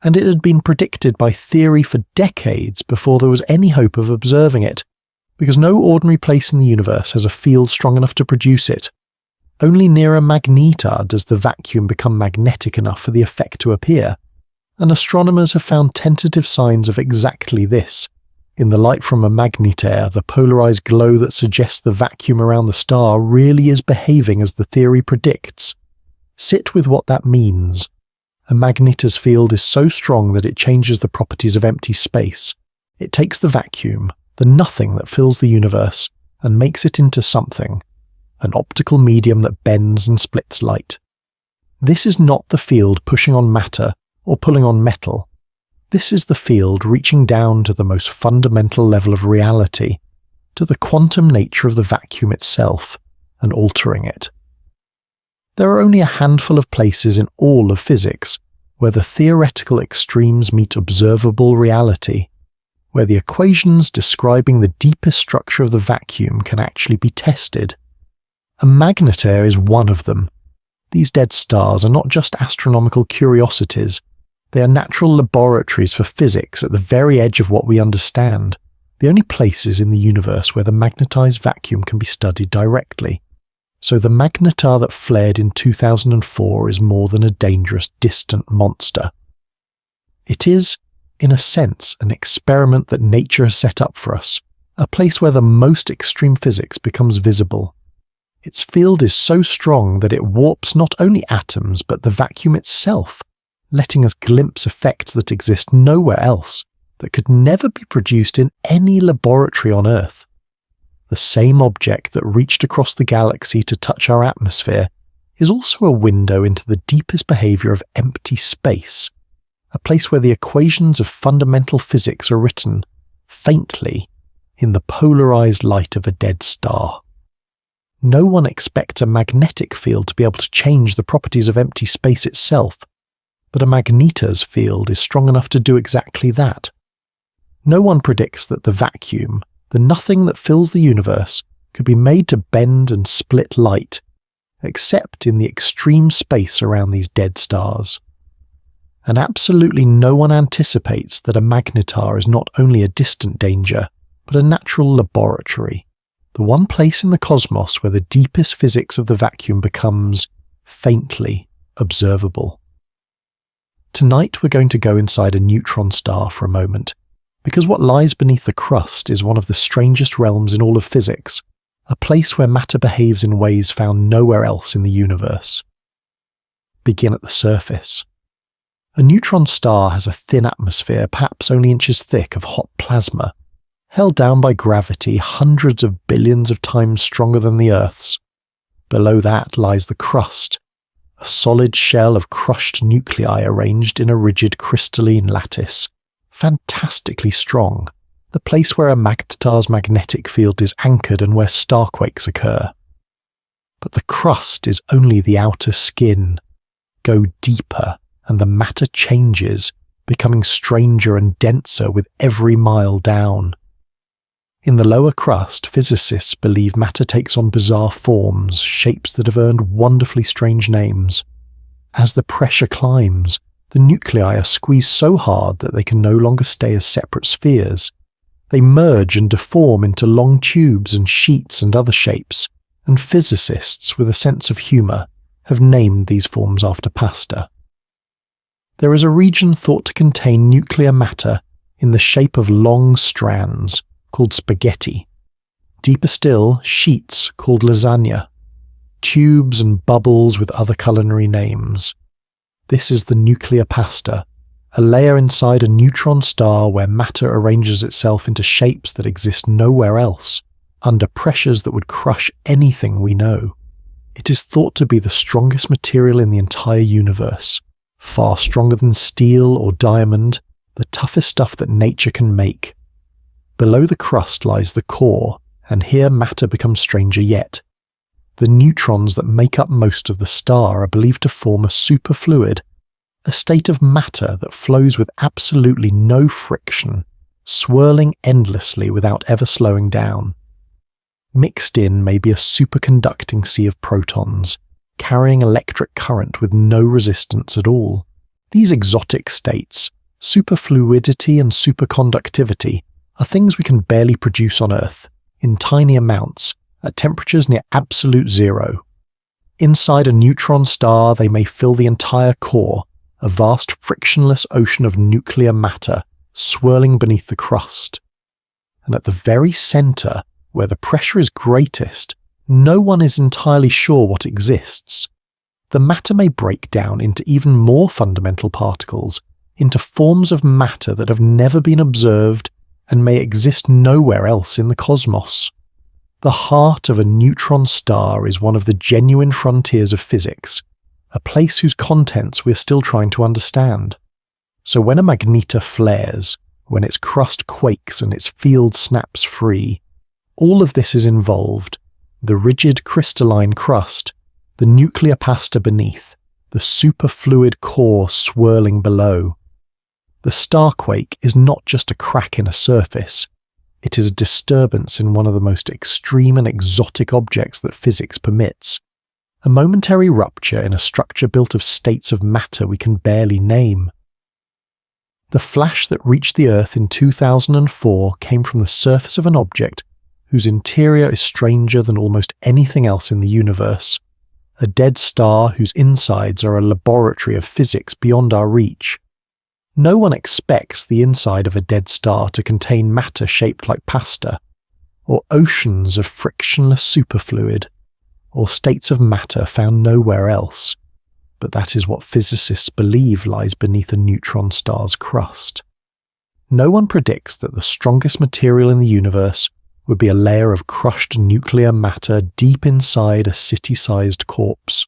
and it had been predicted by theory for decades before there was any hope of observing it, because no ordinary place in the universe has a field strong enough to produce it. Only near a magnetar does the vacuum become magnetic enough for the effect to appear, and astronomers have found tentative signs of exactly this. In the light from a magnetar, the polarized glow that suggests the vacuum around the star really is behaving as the theory predicts. Sit with what that means. A magnetar's field is so strong that it changes the properties of empty space. It takes the vacuum, the nothing that fills the universe, and makes it into something, an optical medium that bends and splits light. This is not the field pushing on matter or pulling on metal. This is the field reaching down to the most fundamental level of reality, to the quantum nature of the vacuum itself, and altering it. There are only a handful of places in all of physics where the theoretical extremes meet observable reality, where the equations describing the deepest structure of the vacuum can actually be tested. A magnetar is one of them. These dead stars are not just astronomical curiosities, they are natural laboratories for physics at the very edge of what we understand, the only places in the universe where the magnetized vacuum can be studied directly. So the magnetar that flared in 2004 is more than a dangerous, distant monster. It is, in a sense, an experiment that nature has set up for us, a place where the most extreme physics becomes visible. Its field is so strong that it warps not only atoms but the vacuum itself, letting us glimpse effects that exist nowhere else, that could never be produced in any laboratory on Earth. The same object that reached across the galaxy to touch our atmosphere is also a window into the deepest behavior of empty space, a place where the equations of fundamental physics are written, faintly, in the polarized light of a dead star. No one expects a magnetic field to be able to change the properties of empty space itself, but a magnetar's field is strong enough to do exactly that. No one predicts that the vacuum, the nothing that fills the universe, could be made to bend and split light, except in the extreme space around these dead stars. And absolutely no one anticipates that a magnetar is not only a distant danger, but a natural laboratory, the one place in the cosmos where the deepest physics of the vacuum becomes, faintly, observable. Tonight we're going to go inside a neutron star for a moment, because what lies beneath the crust is one of the strangest realms in all of physics, a place where matter behaves in ways found nowhere else in the universe. Begin at the surface. A neutron star has a thin atmosphere, perhaps only inches thick, of hot plasma, held down by gravity hundreds of billions of times stronger than the Earth's. Below that lies the crust, a solid shell of crushed nuclei arranged in a rigid crystalline lattice, fantastically strong, the place where a magnetar's magnetic field is anchored and where starquakes occur. But the crust is only the outer skin. Go deeper, and the matter changes, becoming stranger and denser with every mile down. In the lower crust, physicists believe matter takes on bizarre forms, shapes that have earned wonderfully strange names. As the pressure climbs, the nuclei are squeezed so hard that they can no longer stay as separate spheres. They merge and deform into long tubes and sheets and other shapes, and physicists with a sense of humour have named these forms after pasta. There is a region thought to contain nuclear matter in the shape of long strands, called spaghetti. Deeper still, sheets called lasagna. Tubes and bubbles with other culinary names. This is the nuclear pasta, a layer inside a neutron star where matter arranges itself into shapes that exist nowhere else, under pressures that would crush anything we know. It is thought to be the strongest material in the entire universe, far stronger than steel or diamond, the toughest stuff that nature can make. Below the crust lies the core, and here matter becomes stranger yet. The neutrons that make up most of the star are believed to form a superfluid, a state of matter that flows with absolutely no friction, swirling endlessly without ever slowing down. Mixed in may be a superconducting sea of protons, carrying electric current with no resistance at all. These exotic states, superfluidity and superconductivity, are things we can barely produce on Earth, in tiny amounts, at temperatures near absolute zero. Inside a neutron star, they may fill the entire core, a vast frictionless ocean of nuclear matter swirling beneath the crust. And at the very center, where the pressure is greatest, no one is entirely sure what exists. The matter may break down into even more fundamental particles, into forms of matter that have never been observed and may exist nowhere else in the cosmos. The heart of a neutron star is one of the genuine frontiers of physics, a place whose contents we are still trying to understand. So when a magnetar flares, when its crust quakes and its field snaps free, all of this is involved: the rigid crystalline crust, the nuclear pasta beneath, the superfluid core swirling below. The starquake is not just a crack in a surface, it is a disturbance in one of the most extreme and exotic objects that physics permits, a momentary rupture in a structure built of states of matter we can barely name. The flash that reached the Earth in 2004 came from the surface of an object whose interior is stranger than almost anything else in the universe, a dead star whose insides are a laboratory of physics beyond our reach. No one expects the inside of a dead star to contain matter shaped like pasta, or oceans of frictionless superfluid, or states of matter found nowhere else. But that is what physicists believe lies beneath a neutron star's crust. No one predicts that the strongest material in the universe would be a layer of crushed nuclear matter deep inside a city-sized corpse.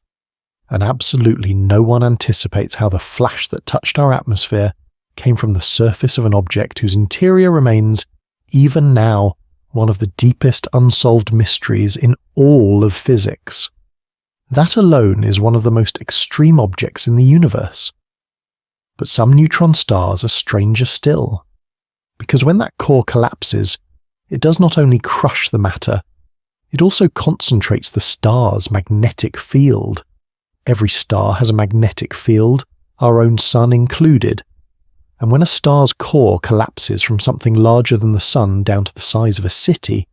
And absolutely no one anticipates how the flash that touched our atmosphere came from the surface of an object whose interior remains, even now, one of the deepest unsolved mysteries in all of physics. That alone is one of the most extreme objects in the universe. But some neutron stars are stranger still, because when that core collapses, it does not only crush the matter, it also concentrates the star's magnetic field. Every star has a magnetic field, our own sun included, and when a star's core collapses from something larger than the sun down to the size of a city,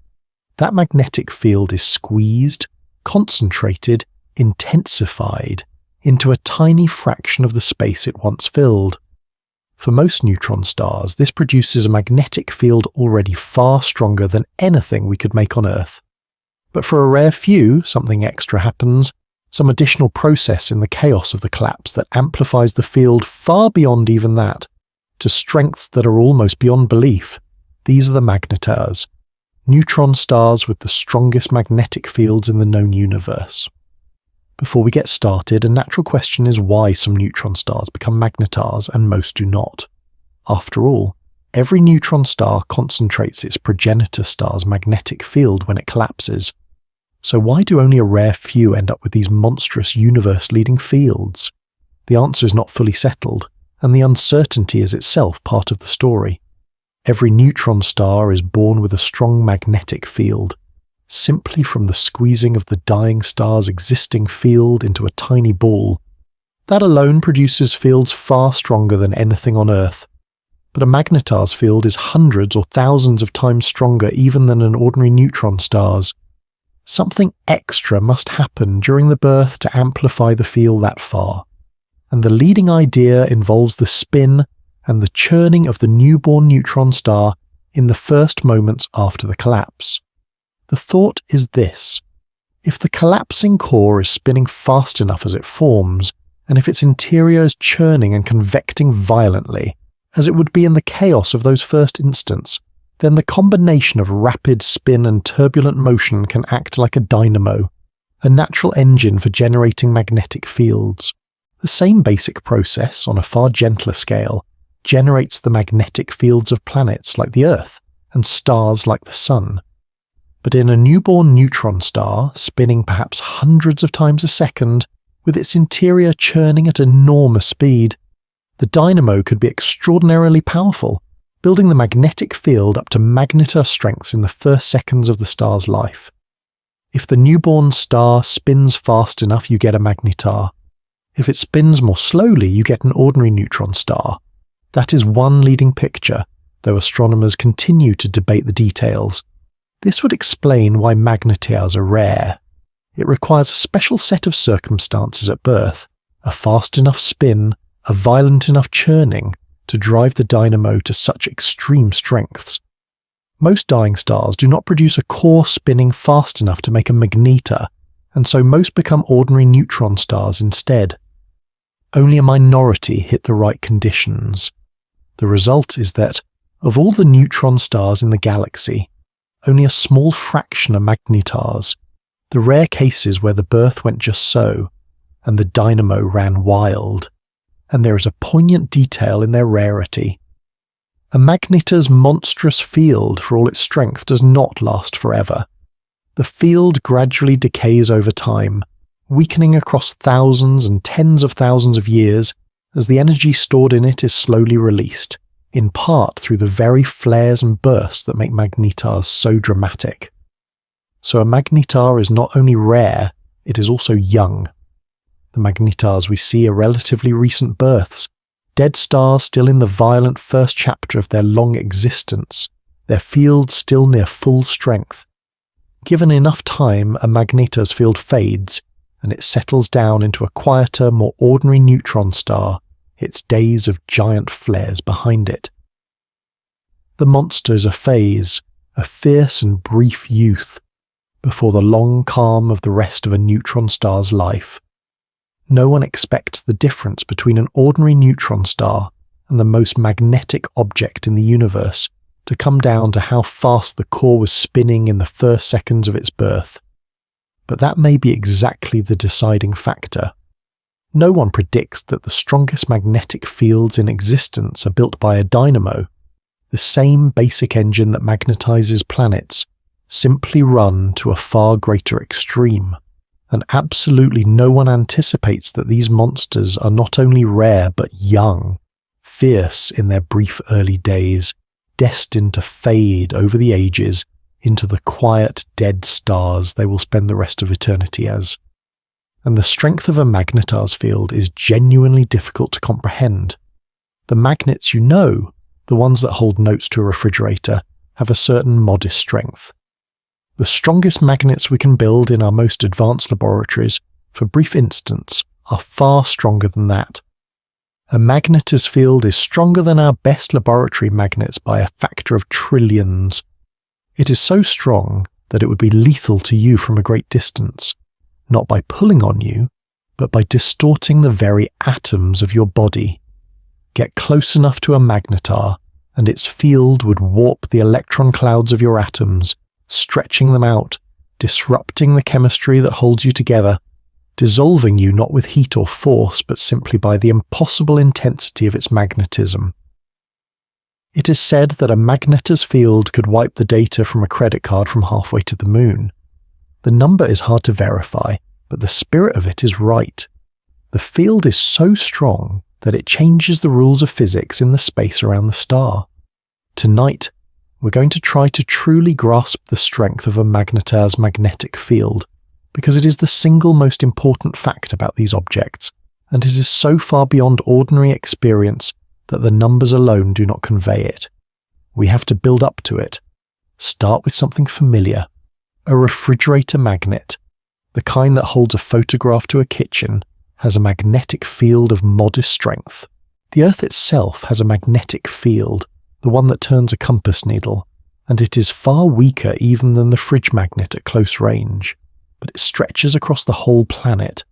that magnetic field is squeezed, concentrated, intensified into a tiny fraction of the space it once filled. For most neutron stars, this produces a magnetic field already far stronger than anything we could make on Earth. But for a rare few, something extra happens, some additional process in the chaos of the collapse that amplifies the field far beyond even that, to strengths that are almost beyond belief. These are the magnetars, neutron stars with the strongest magnetic fields in the known universe. Before we get started, a natural question is why some neutron stars become magnetars and most do not. After all, every neutron star concentrates its progenitor star's magnetic field when it collapses. So why do only a rare few end up with these monstrous universe-leading fields? The answer is not fully settled, and the uncertainty is itself part of the story. Every neutron star is born with a strong magnetic field, simply from the squeezing of the dying star's existing field into a tiny ball. That alone produces fields far stronger than anything on Earth. But a magnetar's field is hundreds or thousands of times stronger even than an ordinary neutron star's. Something extra must happen during the birth to amplify the field that far. And the leading idea involves the spin and the churning of the newborn neutron star in the first moments after the collapse. The thought is this: if the collapsing core is spinning fast enough as it forms, and if its interior is churning and convecting violently, as it would be in the chaos of those first instants, then the combination of rapid spin and turbulent motion can act like a dynamo, a natural engine for generating magnetic fields. The same basic process, on a far gentler scale, generates the magnetic fields of planets like the Earth and stars like the Sun. But in a newborn neutron star, spinning perhaps hundreds of times a second, with its interior churning at enormous speed, the dynamo could be extraordinarily powerful, building the magnetic field up to magnetar strengths in the first seconds of the star's life. If the newborn star spins fast enough, you get a magnetar. If it spins more slowly, you get an ordinary neutron star. That is one leading picture, though astronomers continue to debate the details. This would explain why magnetars are rare. It requires a special set of circumstances at birth, a fast enough spin, a violent enough churning, to drive the dynamo to such extreme strengths. Most dying stars do not produce a core spinning fast enough to make a magnetar, and so most become ordinary neutron stars instead. Only a minority hit the right conditions. The result is that, of all the neutron stars in the galaxy, only a small fraction are magnetars, the rare cases where the birth went just so, and the dynamo ran wild. And there is a poignant detail in their rarity. A magnetar's monstrous field, for all its strength, does not last forever. The field gradually decays over time, weakening across thousands and tens of thousands of years as the energy stored in it is slowly released, in part through the very flares and bursts that make magnetars so dramatic. So a magnetar is not only rare, it is also young. The magnetars we see are relatively recent births, dead stars still in the violent first chapter of their long existence, their field still near full strength. Given enough time, a magnetar's field fades, and it settles down into a quieter, more ordinary neutron star, its days of giant flares behind it. The monster is a phase, a fierce and brief youth, before the long calm of the rest of a neutron star's life. No one expects the difference between an ordinary neutron star and the most magnetic object in the universe to come down to how fast the core was spinning in the first seconds of its birth. But that may be exactly the deciding factor. No one predicts that the strongest magnetic fields in existence are built by a dynamo, the same basic engine that magnetizes planets, simply run to a far greater extreme. And absolutely no one anticipates that these monsters are not only rare but young, fierce in their brief early days, destined to fade over the ages into the quiet dead stars they will spend the rest of eternity as. And the strength of a magnetar's field is genuinely difficult to comprehend. The magnets you know, the ones that hold notes to a refrigerator, have a certain modest strength. The strongest magnets we can build in our most advanced laboratories, for brief instants, are far stronger than that. A magnetar's field is stronger than our best laboratory magnets by a factor of trillions. It is so strong that it would be lethal to you from a great distance, not by pulling on you, but by distorting the very atoms of your body. Get close enough to a magnetar, and its field would warp the electron clouds of your atoms, stretching them out, disrupting the chemistry that holds you together, dissolving you not with heat or force, but simply by the impossible intensity of its magnetism. It is said that a magnetar's field could wipe the data from a credit card from halfway to the moon. The number is hard to verify, but the spirit of it is right. The field is so strong that it changes the rules of physics in the space around the star. Tonight, we're going to try to truly grasp the strength of a magnetar's magnetic field, because it is the single most important fact about these objects, and it is so far beyond ordinary experience that the numbers alone do not convey it. We have to build up to it. Start with something familiar, a refrigerator magnet. The kind that holds a photograph to a kitchen has a magnetic field of modest strength. The Earth itself has a magnetic field, the one that turns a compass needle, and it is far weaker even than the fridge magnet at close range, but it stretches across the whole planet.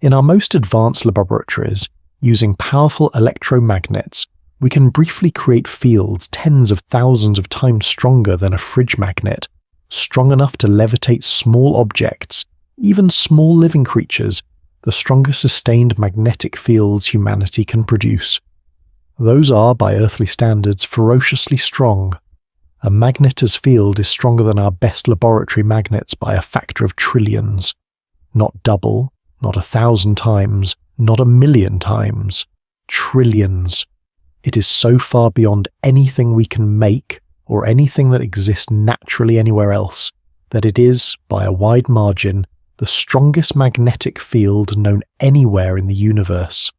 In our most advanced laboratories, using powerful electromagnets, we can briefly create fields tens of thousands of times stronger than a fridge magnet, strong enough to levitate small objects, even small living creatures, the strongest sustained magnetic fields humanity can produce. Those are, by earthly standards, ferociously strong. A magnetar's field is stronger than our best laboratory magnets by a factor of trillions. Not double, not 1,000 times, not 1,000,000 times. Trillions. It is so far beyond anything we can make or anything that exists naturally anywhere else that it is, by a wide margin, the strongest magnetic field known anywhere in the universe.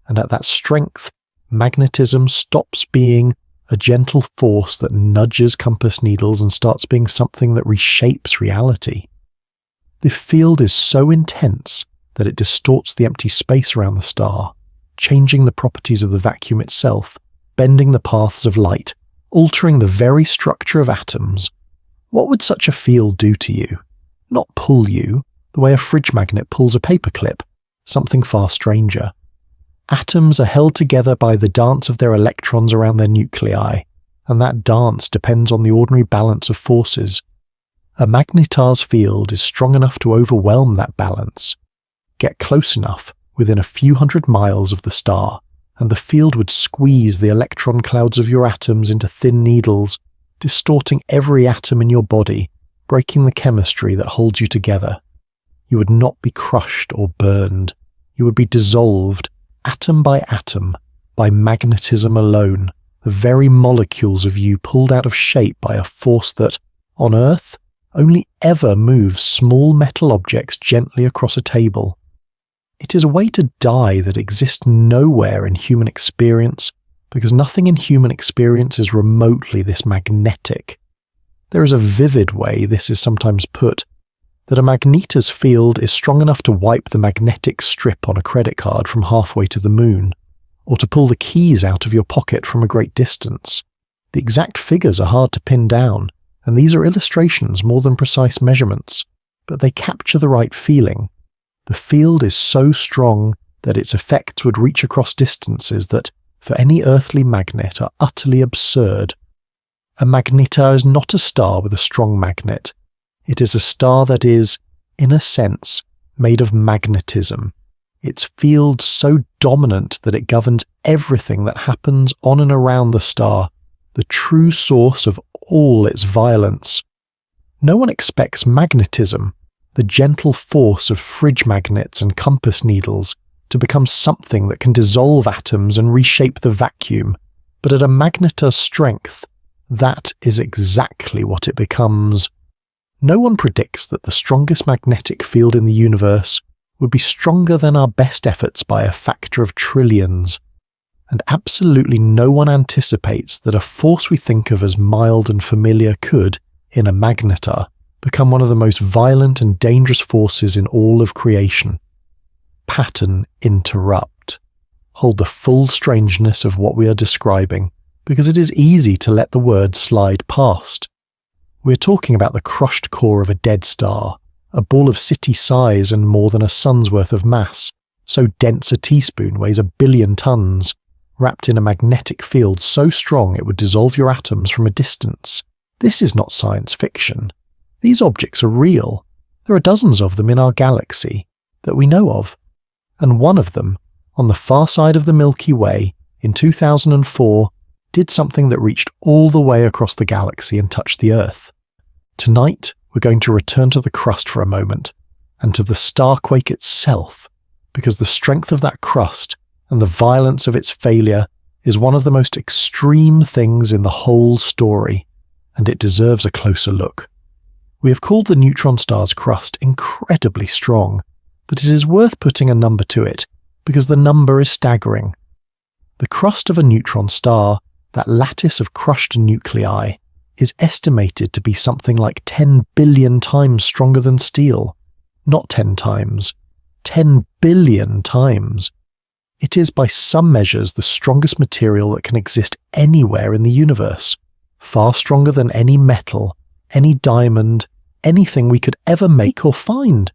And at that strength, magnetism stops being a gentle force that nudges compass needles and starts being something that reshapes reality. The field is so intense that it distorts the empty space around the star, changing the properties of the vacuum itself, bending the paths of light, altering the very structure of atoms. What would such a field do to you? Not pull you, the way a fridge magnet pulls a paperclip, something far stranger. Atoms are held together by the dance of their electrons around their nuclei, and that dance depends on the ordinary balance of forces. A magnetar's field is strong enough to overwhelm that balance. Get close enough, within a few hundred miles of the star, and the field would squeeze the electron clouds of your atoms into thin needles, distorting every atom in your body, breaking the chemistry that holds you together. You would not be crushed or burned. You would be dissolved, atom by atom, by magnetism alone, the very molecules of you pulled out of shape by a force that, on Earth, only ever moves small metal objects gently across a table. It is a way to die that exists nowhere in human experience, because nothing in human experience is remotely this magnetic. There is a vivid way this is sometimes put, that a magnetar's field is strong enough to wipe the magnetic strip on a credit card from halfway to the moon, or to pull the keys out of your pocket from a great distance. The exact figures are hard to pin down, and these are illustrations more than precise measurements, but they capture the right feeling. The field is so strong that its effects would reach across distances that, for any earthly magnet, are utterly absurd. A magnetar is not a star with a strong magnet. It is a star that is, in a sense, made of magnetism. Its field so dominant that it governs everything that happens on and around the star, the true source of all its violence. No one expects magnetism, the gentle force of fridge magnets and compass needles, to become something that can dissolve atoms and reshape the vacuum, but at a magnetar's strength, that is exactly what it becomes. No one predicts that the strongest magnetic field in the universe would be stronger than our best efforts by a factor of trillions, and absolutely no one anticipates that a force we think of as mild and familiar could, in a magnetar, become one of the most violent and dangerous forces in all of creation. Pattern interrupt. Hold the full strangeness of what we are describing, because it is easy to let the word slide past. We're talking about the crushed core of a dead star, a ball of city size and more than a sun's worth of mass, so dense a teaspoon weighs 1 billion tons, wrapped in a magnetic field so strong it would dissolve your atoms from a distance. This is not science fiction. These objects are real. There are dozens of them in our galaxy that we know of, and one of them, on the far side of the Milky Way, in 2004, did something that reached all the way across the galaxy and touched the Earth. Tonight, we're going to return to the crust for a moment, and to the starquake itself, because the strength of that crust and the violence of its failure is one of the most extreme things in the whole story, and it deserves a closer look. We have called the neutron star's crust incredibly strong, but it is worth putting a number to it, because the number is staggering. The crust of a neutron star, that lattice of crushed nuclei, is estimated to be something like 10 billion times stronger than steel. Not 10 times, 10 billion times. It is by some measures the strongest material that can exist anywhere in the universe, far stronger than any metal, any diamond, anything we could ever make or find.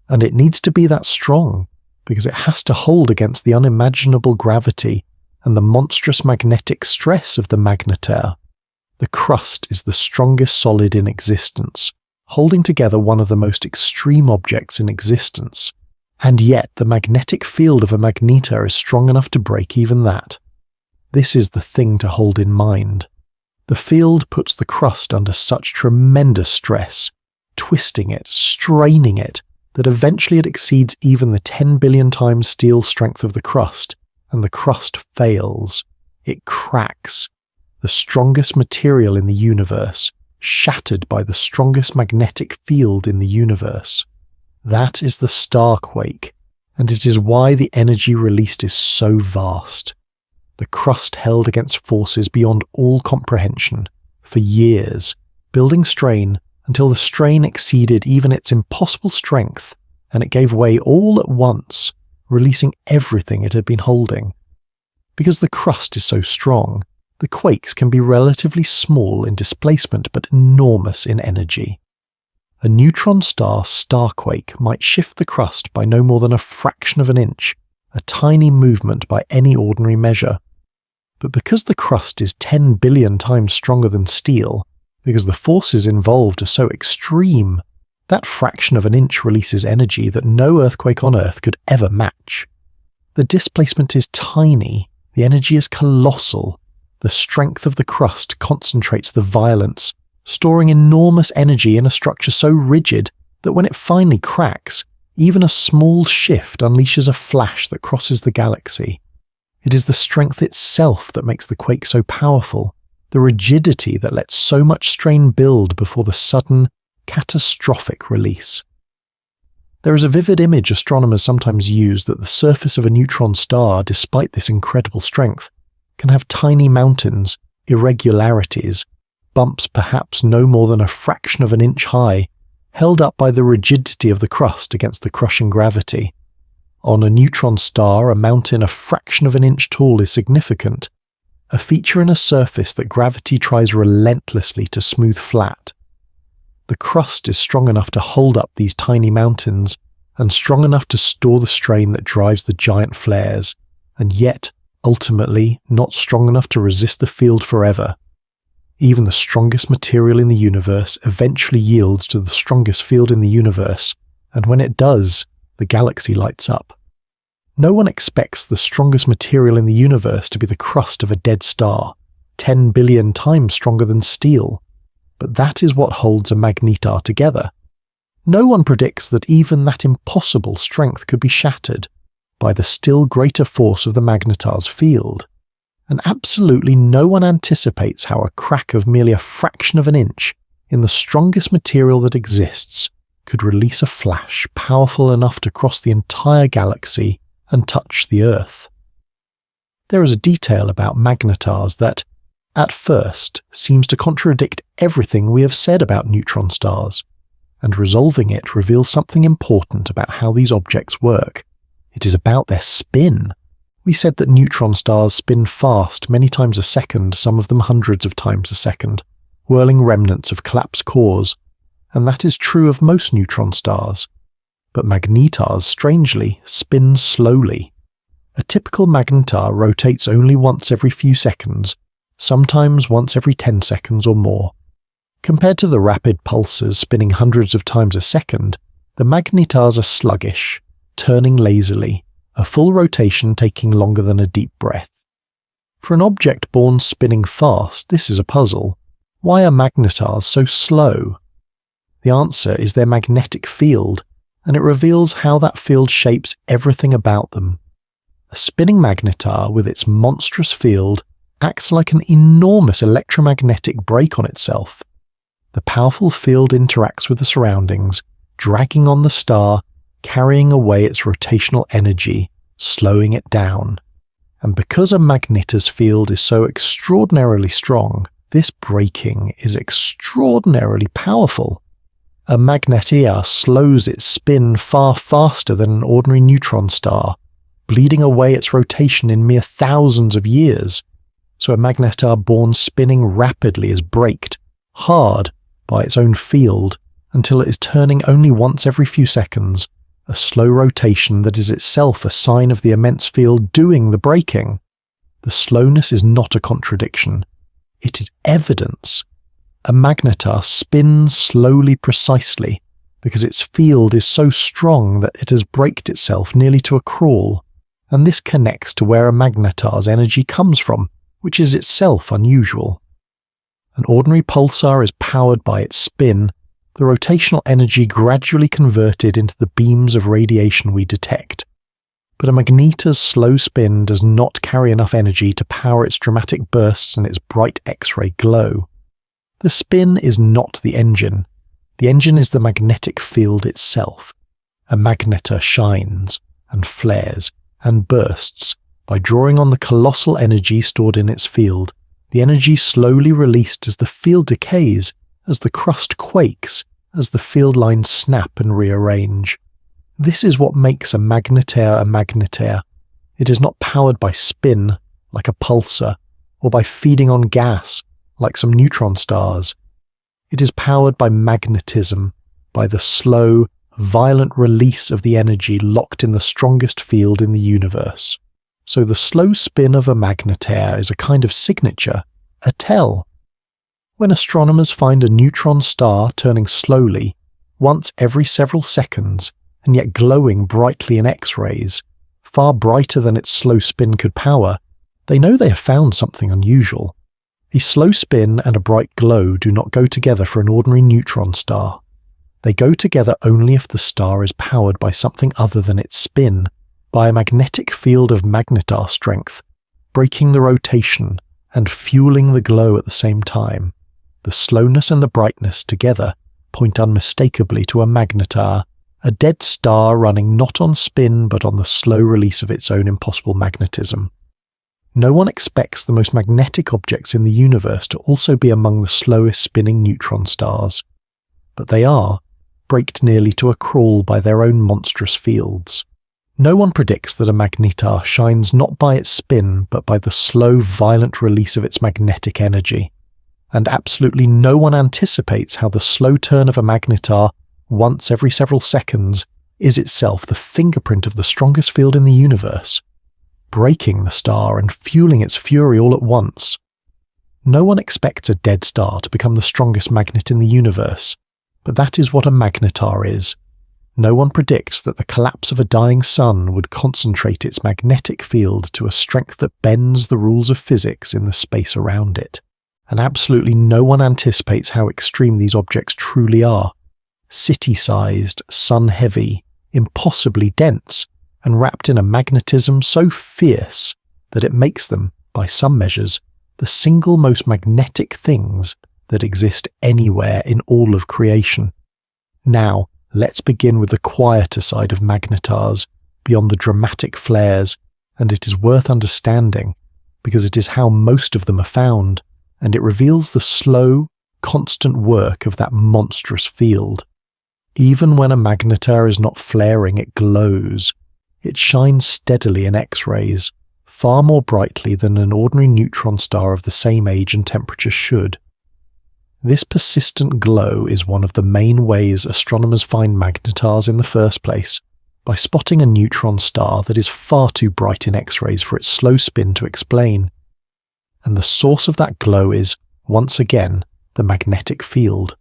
And it needs to be that strong, because it has to hold against the unimaginable gravity and the monstrous magnetic stress of the magnetar. The crust is the strongest solid in existence, holding together one of the most extreme objects in existence. And yet the magnetic field of a magnetar is strong enough to break even that. This is the thing to hold in mind. The field puts the crust under such tremendous stress, twisting it, straining it, that eventually it exceeds even the 10 billion times steel strength of the crust, and the crust fails. It cracks. The strongest material in the universe, shattered by the strongest magnetic field in the universe. That is the starquake, and it is why the energy released is so vast. The crust held against forces beyond all comprehension, for years, building strain until the strain exceeded even its impossible strength, and it gave way all at once, releasing everything it had been holding. Because the crust is so strong, the quakes can be relatively small in displacement but enormous in energy. A neutron star starquake might shift the crust by no more than a fraction of an inch, a tiny movement by any ordinary measure. But because the crust is 10 billion times stronger than steel, because the forces involved are so extreme, that fraction of an inch releases energy that no earthquake on Earth could ever match. The displacement is tiny, the energy is colossal. The strength of the crust concentrates the violence, storing enormous energy in a structure so rigid that when it finally cracks, even a small shift unleashes a flash that crosses the galaxy. It is the strength itself that makes the quake so powerful, the rigidity that lets so much strain build before the sudden, catastrophic release. There is a vivid image astronomers sometimes use that the surface of a neutron star, despite this incredible strength, can have tiny mountains, irregularities, bumps perhaps no more than a fraction of an inch high, held up by the rigidity of the crust against the crushing gravity. On a neutron star, a mountain a fraction of an inch tall is significant, a feature in a surface that gravity tries relentlessly to smooth flat. The crust is strong enough to hold up these tiny mountains, and strong enough to store the strain that drives the giant flares, and yet, ultimately, not strong enough to resist the field forever. Even the strongest material in the universe eventually yields to the strongest field in the universe, and when it does, the galaxy lights up. No one expects the strongest material in the universe to be the crust of a dead star, 10 billion times stronger than steel, but that is what holds a magnetar together. No one predicts that even that impossible strength could be shattered by the still greater force of the magnetar's field, and absolutely no one anticipates how a crack of merely a fraction of an inch in the strongest material that exists could release a flash powerful enough to cross the entire galaxy and touch the Earth. There is a detail about magnetars that, at first, seems to contradict everything we have said about neutron stars, and resolving it reveals something important about how these objects work. It is about their spin. We said that neutron stars spin fast, many times a second, some of them hundreds of times a second, whirling remnants of collapsed cores, and that is true of most neutron stars. But magnetars, strangely, spin slowly. A typical magnetar rotates only once every few seconds, sometimes once every 10 seconds or more. Compared to the rapid pulsars spinning hundreds of times a second, the magnetars are sluggish, turning lazily, a full rotation taking longer than a deep breath. For an object born spinning fast, this is a puzzle. Why are magnetars so slow? The answer is their magnetic field, and it reveals how that field shapes everything about them. A spinning magnetar with its monstrous field acts like an enormous electromagnetic brake on itself. The powerful field interacts with the surroundings, dragging on the star, carrying away its rotational energy, slowing it down. And because a magnetar's field is so extraordinarily strong, this braking is extraordinarily powerful. A magnetar slows its spin far faster than an ordinary neutron star, bleeding away its rotation in mere thousands of years. So a magnetar born spinning rapidly is braked, hard, by its own field, until it is turning only once every few seconds, a slow rotation that is itself a sign of the immense field doing the braking. The slowness is not a contradiction. It is evidence. A magnetar spins slowly precisely because its field is so strong that it has braked itself nearly to a crawl, and this connects to where a magnetar's energy comes from, which is itself unusual. An ordinary pulsar is powered by its spin, the rotational energy gradually converted into the beams of radiation we detect. But a magnetar's slow spin does not carry enough energy to power its dramatic bursts and its bright X-ray glow. The spin is not the engine. The engine is the magnetic field itself. A magnetar shines, and flares, and bursts by drawing on the colossal energy stored in its field, the energy slowly released as the field decays, as the crust quakes, as the field lines snap and rearrange. This is what makes a magnetar a magnetar. It is not powered by spin, like a pulsar, or by feeding on gas, like some neutron stars. It is powered by magnetism, by the slow, violent release of the energy locked in the strongest field in the universe. So the slow spin of a magnetar is a kind of signature, a tell. When astronomers find a neutron star turning slowly, once every several seconds, and yet glowing brightly in X-rays, far brighter than its slow spin could power, they know they have found something unusual. A slow spin and a bright glow do not go together for an ordinary neutron star. They go together only if the star is powered by something other than its spin, by a magnetic field of magnetar strength, breaking the rotation and fueling the glow at the same time. The slowness and the brightness together point unmistakably to a magnetar, a dead star running not on spin but on the slow release of its own impossible magnetism. No one expects the most magnetic objects in the universe to also be among the slowest spinning neutron stars, but they are, braked nearly to a crawl by their own monstrous fields. No one predicts that a magnetar shines not by its spin but by the slow, violent release of its magnetic energy, and absolutely no one anticipates how the slow turn of a magnetar once every several seconds is itself the fingerprint of the strongest field in the universe, breaking the star and fueling its fury all at once. No one expects a dead star to become the strongest magnet in the universe, but that is what a magnetar is. No one predicts that the collapse of a dying sun would concentrate its magnetic field to a strength that bends the rules of physics in the space around it. And absolutely no one anticipates how extreme these objects truly are. City-sized, sun-heavy, impossibly dense, and wrapped in a magnetism so fierce that it makes them, by some measures, the single most magnetic things that exist anywhere in all of creation. Now, let's begin with the quieter side of magnetars, beyond the dramatic flares, and it is worth understanding, because it is how most of them are found, and it reveals the slow, constant work of that monstrous field. Even when a magnetar is not flaring, it glows. It shines steadily in X-rays, far more brightly than an ordinary neutron star of the same age and temperature should. This persistent glow is one of the main ways astronomers find magnetars in the first place, by spotting a neutron star that is far too bright in X-rays for its slow spin to explain. And the source of that glow is, once again, the magnetic field.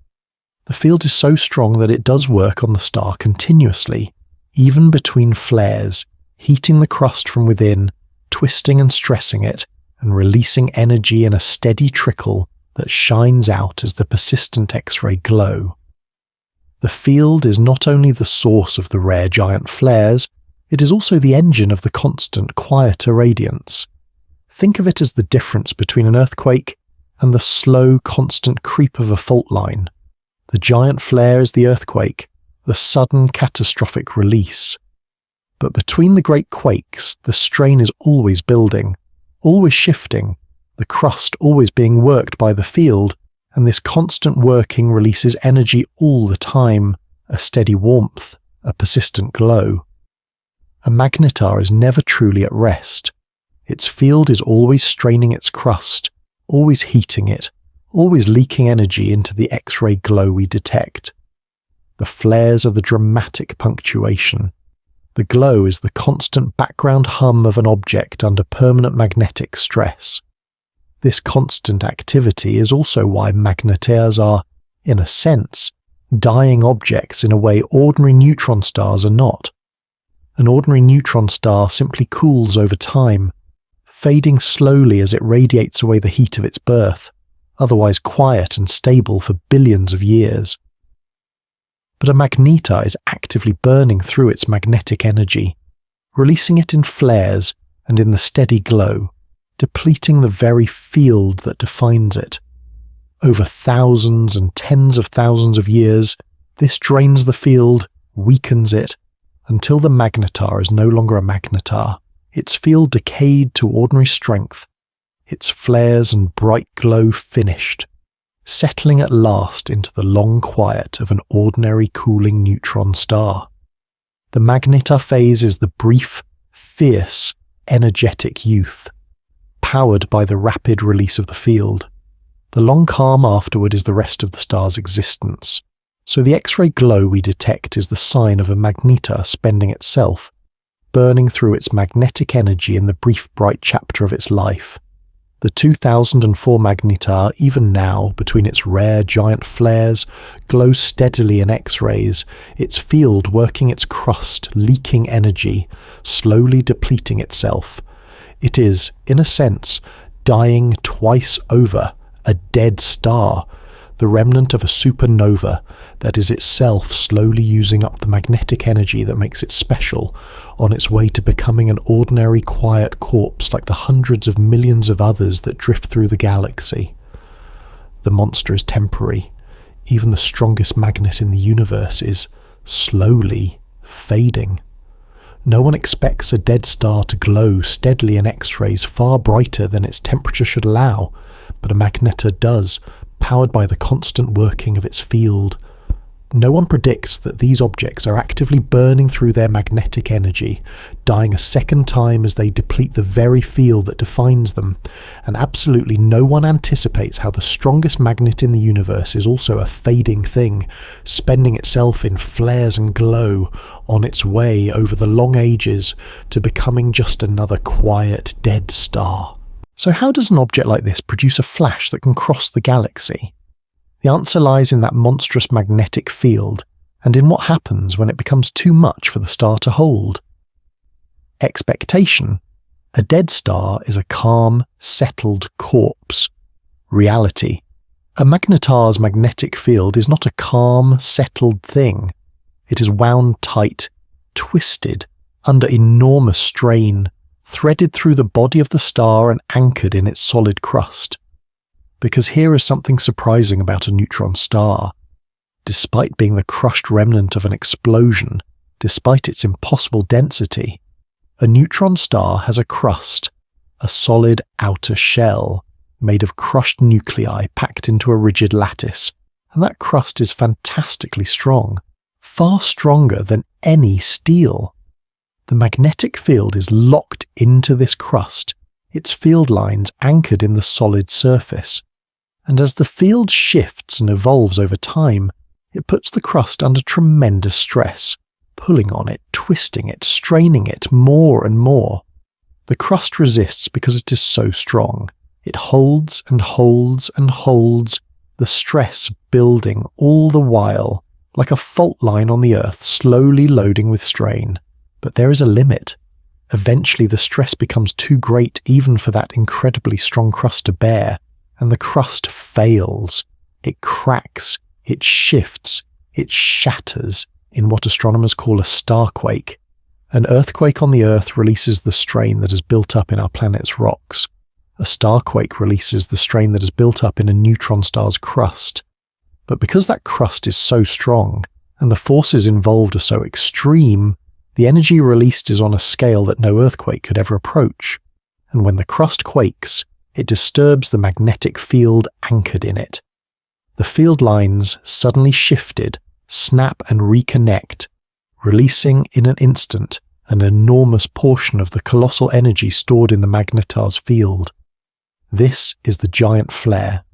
The field is so strong that it does work on the star continuously, even between flares, heating the crust from within, twisting and stressing it, and releasing energy in a steady trickle that shines out as the persistent X-ray glow. The field is not only the source of the rare giant flares, it is also the engine of the constant, quieter radiance. Think of it as the difference between an earthquake and the slow, constant creep of a fault line. The giant flare is the earthquake, the sudden, catastrophic release. But between the great quakes, the strain is always building, always shifting, the crust always being worked by the field, and this constant working releases energy all the time, a steady warmth, a persistent glow. A magnetar is never truly at rest. Its field is always straining its crust, always heating it, always leaking energy into the X-ray glow we detect. The flares are the dramatic punctuation. The glow is the constant background hum of an object under permanent magnetic stress. This constant activity is also why magnetars are, in a sense, dying objects in a way ordinary neutron stars are not. An ordinary neutron star simply cools over time, fading slowly as it radiates away the heat of its birth, otherwise quiet and stable for billions of years. But a magnetar is actively burning through its magnetic energy, releasing it in flares and in the steady glow, depleting the very field that defines it. Over thousands and tens of thousands of years, this drains the field, weakens it, until the magnetar is no longer a magnetar, its field decayed to ordinary strength, its flares and bright glow finished, settling at last into the long quiet of an ordinary cooling neutron star. The magnetar phase is the brief, fierce, energetic youth, powered by the rapid release of the field. The long calm afterward is the rest of the star's existence. So the X-ray glow we detect is the sign of a magnetar spending itself, burning through its magnetic energy in the brief bright chapter of its life. The 2004 magnetar, even now, between its rare giant flares, glows steadily in X-rays, its field working its crust, leaking energy, slowly depleting itself. It is, in a sense, dying twice over, a dead star, the remnant of a supernova that is itself slowly using up the magnetic energy that makes it special, on its way to becoming an ordinary quiet corpse like the hundreds of millions of others that drift through the galaxy. The monster is temporary. even the strongest magnet in the universe is slowly fading. No one expects a dead star to glow steadily in X-rays far brighter than its temperature should allow, but a magnetar does, powered by the constant working of its field. No one predicts that these objects are actively burning through their magnetic energy, dying a second time as they deplete the very field that defines them, and absolutely no one anticipates how the strongest magnet in the universe is also a fading thing, spending itself in flares and glow on its way over the long ages to becoming just another quiet dead star. So how does an object like this produce a flash that can cross the galaxy? The answer lies in that monstrous magnetic field, and in what happens when it becomes too much for the star to hold. Expectation. A dead star is a calm, settled corpse. Reality. A magnetar's magnetic field is not a calm, settled thing. It is wound tight, twisted, under enormous strain, threaded through the body of the star and anchored in its solid crust. Because here is something surprising about a neutron star. Despite being the crushed remnant of an explosion, despite its impossible density, a neutron star has a crust, a solid outer shell, made of crushed nuclei packed into a rigid lattice, and that crust is fantastically strong, far stronger than any steel. The magnetic field is locked into this crust, its field lines anchored in the solid surface. And as the field shifts and evolves over time, it puts the crust under tremendous stress, pulling on it, twisting it, straining it more and more. The crust resists because it is so strong. It holds and holds and holds, the stress building all the while, like a fault line on the Earth slowly loading with strain. But there is a limit. Eventually the stress becomes too great even for that incredibly strong crust to bear, and the crust fails. It cracks, it shifts, it shatters in what astronomers call a starquake. An earthquake on the Earth releases the strain that is built up in our planet's rocks. A starquake releases the strain that is built up in a neutron star's crust. But because that crust is so strong, and the forces involved are so extreme, the energy released is on a scale that no earthquake could ever approach. And when the crust quakes, it disturbs the magnetic field anchored in it. The field lines, suddenly shifted, snap and reconnect, releasing in an instant an enormous portion of the colossal energy stored in the magnetar's field. This is the giant flare.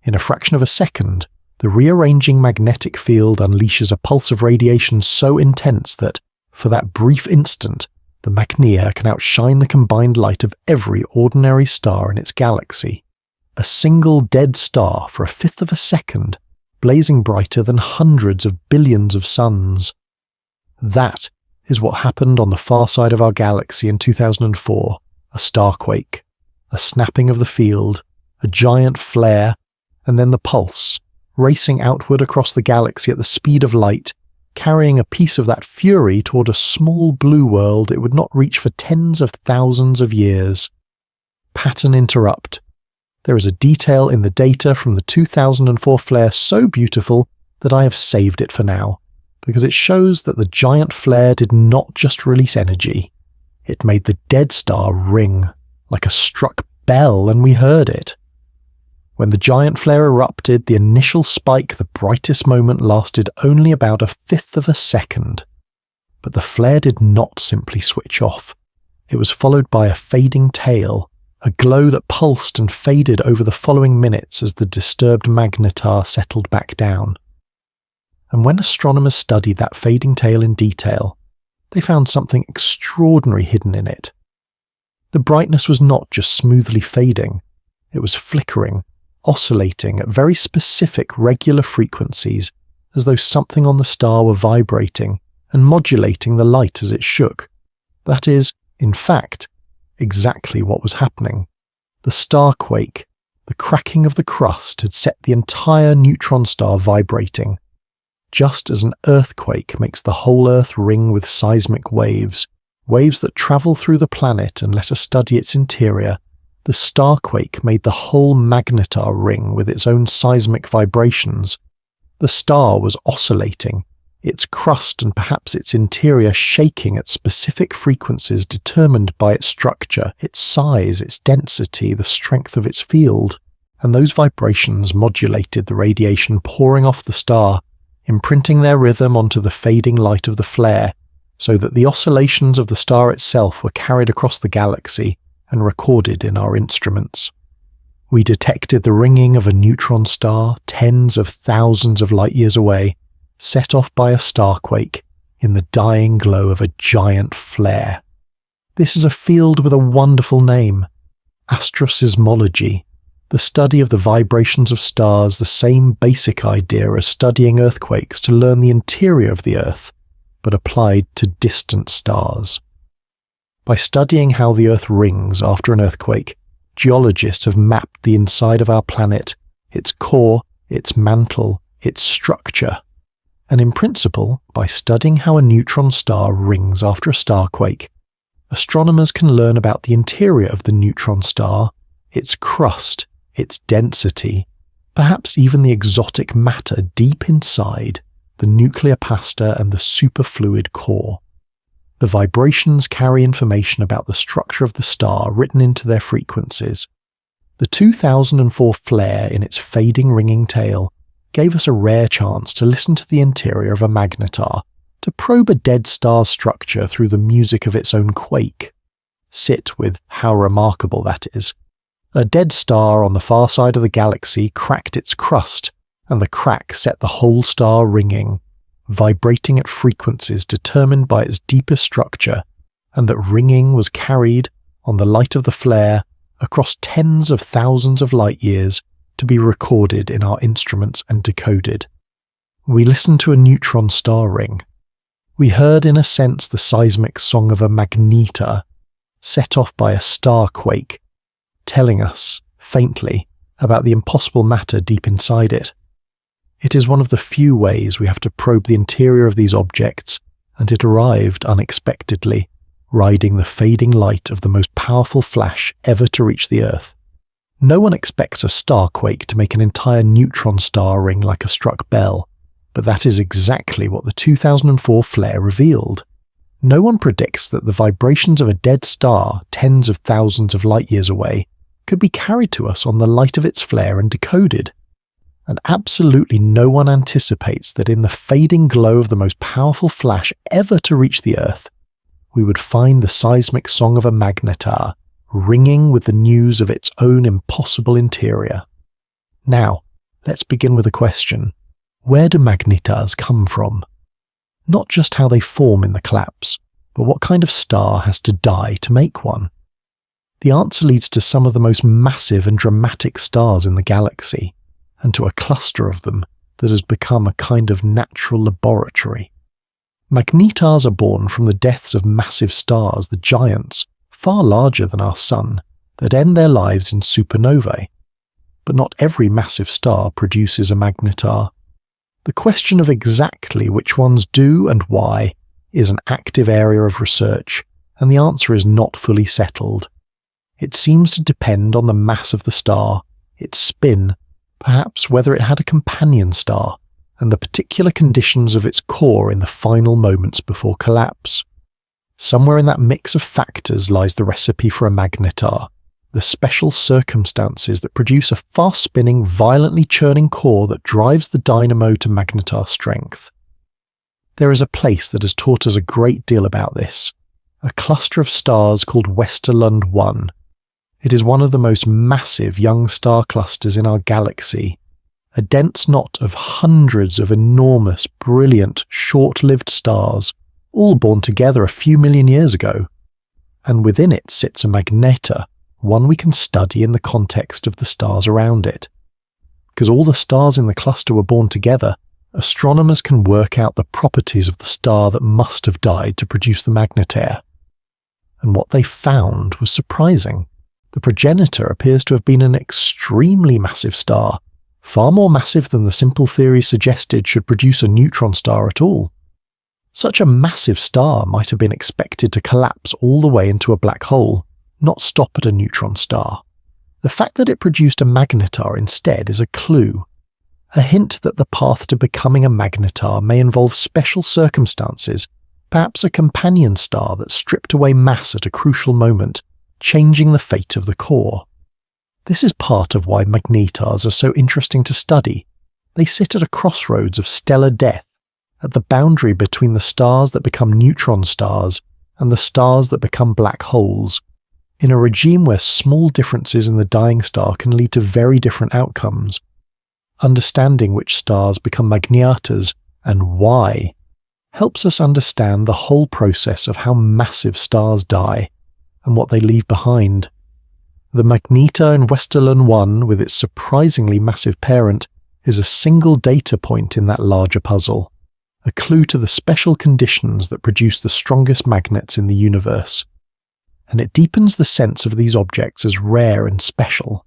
In a fraction of a second, the rearranging magnetic field unleashes a pulse of radiation so intense that, for that brief instant, the magnetar can outshine the combined light of every ordinary star in its galaxy. A single dead star for a fifth of a second, blazing brighter than hundreds of billions of suns. That is what happened on the far side of our galaxy in 2004, a starquake, a snapping of the field, a giant flare, and then the pulse, racing outward across the galaxy at the speed of light, carrying a piece of that fury toward a small blue world it would not reach for tens of thousands of years. Pattern interrupt. There is a detail in the data from the 2004 flare so beautiful that I have saved it for now, because it shows that the giant flare did not just release energy. It made the dead star ring, like a struck bell, and we heard it. When the giant flare erupted, the initial spike, the brightest moment, lasted only about a fifth of a second. But the flare did not simply switch off. It was followed by a fading tail, a glow that pulsed and faded over the following minutes as the disturbed magnetar settled back down. And when astronomers studied that fading tail in detail, they found something extraordinary hidden in it. The brightness was not just smoothly fading, it was flickering, oscillating at very specific regular frequencies, as though something on the star were vibrating and modulating the light as it shook. That is, in fact, exactly what was happening. The starquake, the cracking of the crust, had set the entire neutron star vibrating. Just as an earthquake makes the whole Earth ring with seismic waves, waves that travel through the planet and let us study its interior, the starquake made the whole magnetar ring with its own seismic vibrations, The star was oscillating, its crust and perhaps its interior shaking at specific frequencies determined by its structure, its size, its density, the strength of its field, and those vibrations modulated the radiation pouring off the star, imprinting their rhythm onto the fading light of the flare, so that the oscillations of the star itself were carried across the galaxy and recorded in our instruments. We detected the ringing of a neutron star tens of thousands of light years away, set off by a starquake in the dying glow of a giant flare. This is a field with a wonderful name, astroseismology, the study of the vibrations of stars, the same basic idea as studying earthquakes to learn the interior of the Earth, but applied to distant stars. By studying how the Earth rings after an earthquake, geologists have mapped the inside of our planet, its core, its mantle, its structure. And in principle, by studying how a neutron star rings after a starquake, astronomers can learn about the interior of the neutron star, its crust, its density, perhaps even the exotic matter deep inside, the nuclear pasta and the superfluid core. The vibrations carry information about the structure of the star written into their frequencies. The 2004 flare in its fading ringing tail gave us a rare chance to listen to the interior of a magnetar, to probe a dead star's structure through the music of its own quake. Sit with how remarkable that is. A dead star on the far side of the galaxy cracked its crust, and the crack set the whole star ringing, vibrating at frequencies determined by its deepest structure, and that ringing was carried, on the light of the flare, across tens of thousands of light years to be recorded in our instruments and decoded. We listened to a neutron star ring. We heard in a sense the seismic song of a magnetar, set off by a starquake, telling us, faintly, about the impossible matter deep inside it. It is one of the few ways we have to probe the interior of these objects, and it arrived unexpectedly, riding the fading light of the most powerful flash ever to reach the Earth. No one expects a starquake to make an entire neutron star ring like a struck bell, but that is exactly what the 2004 flare revealed. No one predicts that the vibrations of a dead star tens of thousands of light years away could be carried to us on the light of its flare and decoded. And absolutely no one anticipates that in the fading glow of the most powerful flash ever to reach the Earth, we would find the seismic song of a magnetar ringing with the news of its own impossible interior. Now, let's begin with a question. Where do magnetars come from? Not just how they form in the collapse, but what kind of star has to die to make one? The answer leads to some of the most massive and dramatic stars in the galaxy, and to a cluster of them that has become a kind of natural laboratory. Magnetars are born from the deaths of massive stars, the giants, far larger than our Sun, that end their lives in supernovae. But not every massive star produces a magnetar. The question of exactly which ones do and why is an active area of research, and the answer is not fully settled. It seems to depend on the mass of the star, its spin, perhaps whether it had a companion star, and the particular conditions of its core in the final moments before collapse. Somewhere in that mix of factors lies the recipe for a magnetar, the special circumstances that produce a fast-spinning, violently churning core that drives the dynamo to magnetar strength. There is a place that has taught us a great deal about this, a cluster of stars called Westerlund 1. It is one of the most massive young star clusters in our galaxy, a dense knot of hundreds of enormous, brilliant, short-lived stars, all born together a few million years ago. And within it sits a magnetar, one we can study in the context of the stars around it. Because all the stars in the cluster were born together, astronomers can work out the properties of the star that must have died to produce the magnetar. And what they found was surprising. The progenitor appears to have been an extremely massive star, far more massive than the simple theory suggested should produce a neutron star at all. Such a massive star might have been expected to collapse all the way into a black hole, not stop at a neutron star. The fact that it produced a magnetar instead is a clue. a hint that the path to becoming a magnetar may involve special circumstances, perhaps a companion star that stripped away mass at a crucial moment, changing the fate of the core. This is part of why magnetars are so interesting to study. They sit at a crossroads of stellar death, at the boundary between the stars that become neutron stars and the stars that become black holes, in a regime where small differences in the dying star can lead to very different outcomes. Understanding which stars become magnetars and why helps us understand the whole process of how massive stars die and what they leave behind. The magnetar in Westerlund 1, with its surprisingly massive parent, is a single data point in that larger puzzle, a clue to the special conditions that produce the strongest magnets in the universe. And it deepens the sense of these objects as rare and special.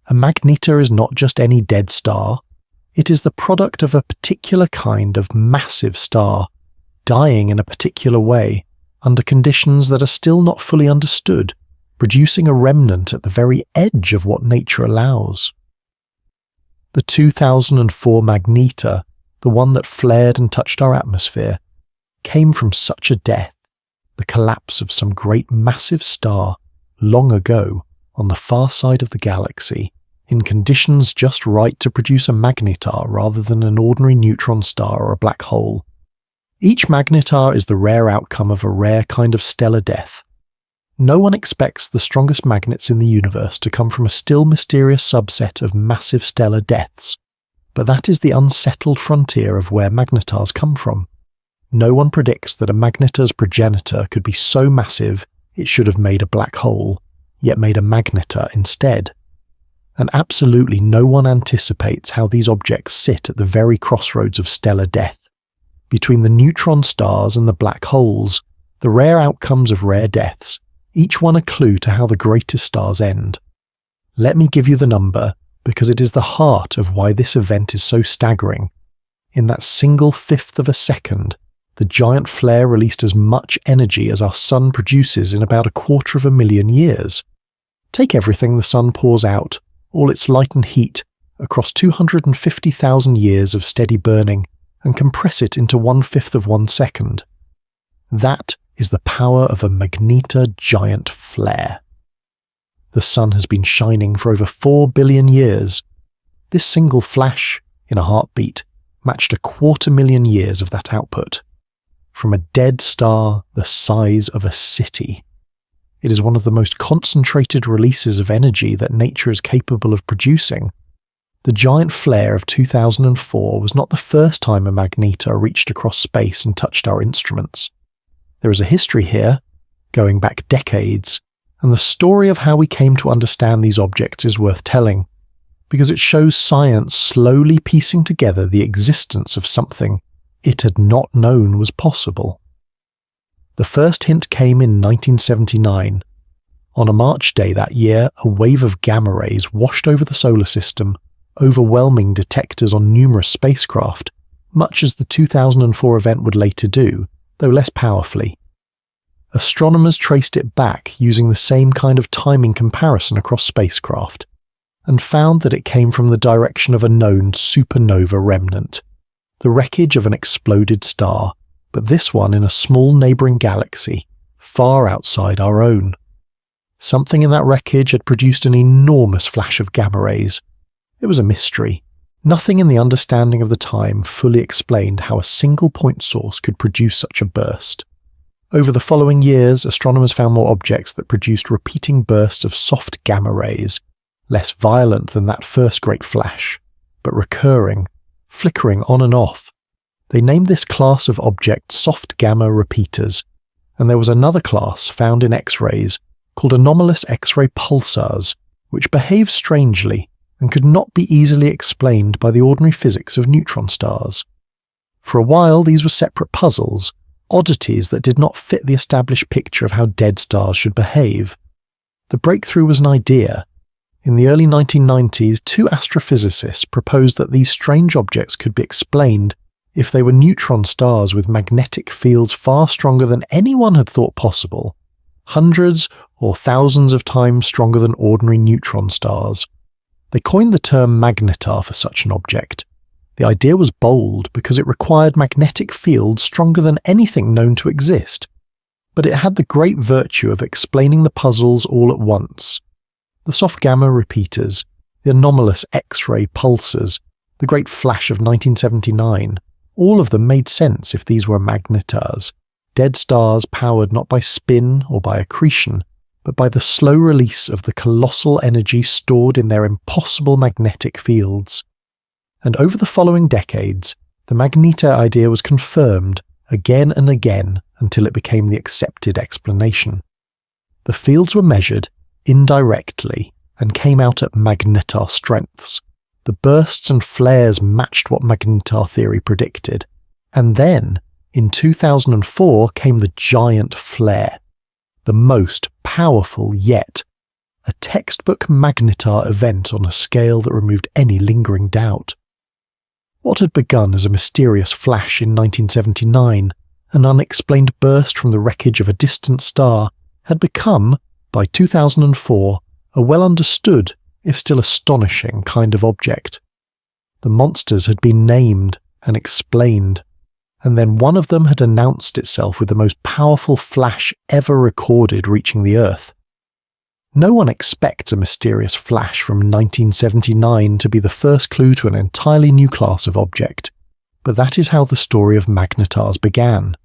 A magnetar is not just any dead star, it is the product of a particular kind of massive star, dying in a particular way, under conditions that are still not fully understood, producing a remnant at the very edge of what nature allows. The 2004 magnetar, the one that flared and touched our atmosphere, came from such a death, the collapse of some great massive star long ago on the far side of the galaxy, in conditions just right to produce a magnetar rather than an ordinary neutron star or a black hole. Each magnetar is the rare outcome of a rare kind of stellar death. No one expects the strongest magnets in the universe to come from a still mysterious subset of massive stellar deaths, but that is the unsettled frontier of where magnetars come from. No one predicts that a magnetar's progenitor could be so massive it should have made a black hole, yet made a magnetar instead. And absolutely no one anticipates how these objects sit at the very crossroads of stellar death. Between the neutron stars and the black holes, the rare outcomes of rare deaths, each one a clue to how the greatest stars end. Let me give you the number, because it is the heart of why this event is so staggering. In that single fifth of a second, the giant flare released as much energy as our sun produces in about 250,000 years. Take everything the sun pours out, all its light and heat, across 250,000 years of steady burning, and compress it into 1/5 of 1 second. That is the power of a magnetar giant flare. The sun has been shining for over 4 billion years. This single flash, in a heartbeat, matched 250,000 years of that output. From a dead star the size of a city. It is one of the most concentrated releases of energy that nature is capable of producing. The giant flare of 2004 was not the first time a magnetar reached across space and touched our instruments. There is a history here, going back decades, and the story of how we came to understand these objects is worth telling, because it shows science slowly piecing together the existence of something it had not known was possible. The first hint came in 1979. On a March day that year, a wave of gamma rays washed over the solar system, overwhelming detectors on numerous spacecraft, much as the 2004 event would later do, though less powerfully. Astronomers traced it back using the same kind of timing comparison across spacecraft, and found that it came from the direction of a known supernova remnant, the wreckage of an exploded star, but this one in a small neighbouring galaxy, far outside our own. Something in that wreckage had produced an enormous flash of gamma rays. It was a mystery. Nothing in the understanding of the time fully explained how a single point source could produce such a burst. Over the following years, astronomers found more objects that produced repeating bursts of soft gamma rays, less violent than that first great flash, but recurring, flickering on and off. They named this class of objects soft gamma repeaters, and there was another class found in X-rays called anomalous X-ray pulsars, which behaved strangely and could not be easily explained by the ordinary physics of neutron stars. For a while these were separate puzzles, oddities that did not fit the established picture of how dead stars should behave. The breakthrough was an idea. In the early 1990s, 2 astrophysicists proposed that these strange objects could be explained if they were neutron stars with magnetic fields far stronger than anyone had thought possible, hundreds or thousands of times stronger than ordinary neutron stars. They coined the term magnetar for such an object. The idea was bold because it required magnetic fields stronger than anything known to exist, but it had the great virtue of explaining the puzzles all at once. The soft gamma repeaters, the anomalous X-ray pulsars, the great flash of 1979, all of them made sense if these were magnetars, dead stars powered not by spin or by accretion, but by the slow release of the colossal energy stored in their impossible magnetic fields. And over the following decades, the magnetar idea was confirmed again and again until it became the accepted explanation. The fields were measured indirectly and came out at magnetar strengths. The bursts and flares matched what magnetar theory predicted. And then, in 2004, came the giant flare, the most powerful yet, a textbook magnetar event on a scale that removed any lingering doubt. What had begun as a mysterious flash in 1979, an unexplained burst from the wreckage of a distant star, had become, by 2004, a well-understood, if still astonishing, kind of object. The monsters had been named and explained, and then one of them had announced itself with the most powerful flash ever recorded reaching the Earth. No one expects a mysterious flash from 1979 to be the first clue to an entirely new class of object, but that is how the story of magnetars began.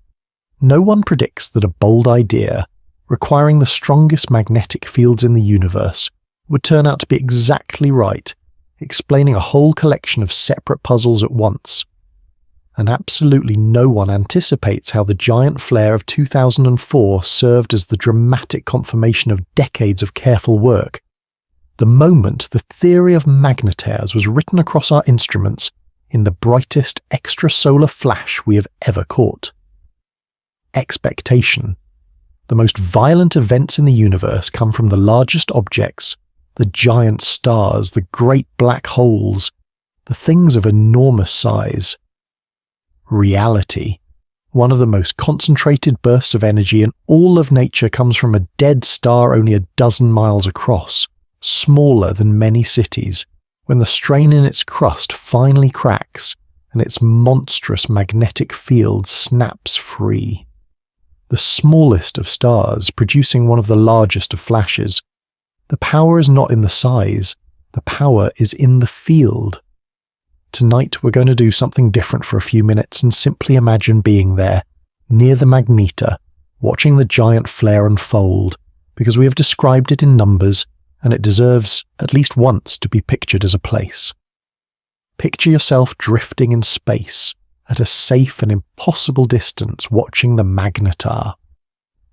No one predicts that a bold idea, requiring the strongest magnetic fields in the universe, would turn out to be exactly right, explaining a whole collection of separate puzzles at once. And absolutely no one anticipates how the giant flare of 2004 served as the dramatic confirmation of decades of careful work. The moment the theory of magnetars was written across our instruments in the brightest extrasolar flash we have ever caught. Expectation. The most violent events in the universe come from the largest objects, the giant stars, the great black holes, the things of enormous size. Reality. One of the most concentrated bursts of energy in all of nature comes from a dead star only a dozen miles across, smaller than many cities, when the strain in its crust finally cracks and its monstrous magnetic field snaps free. The smallest of stars producing one of the largest of flashes. The power is not in the size, the power is in the field. Tonight we're going to do something different for a few minutes and simply imagine being there, near the magnetar, watching the giant flare unfold, because we have described it in numbers and it deserves at least once to be pictured as a place. Picture yourself drifting in space, at a safe and impossible distance watching the magnetar.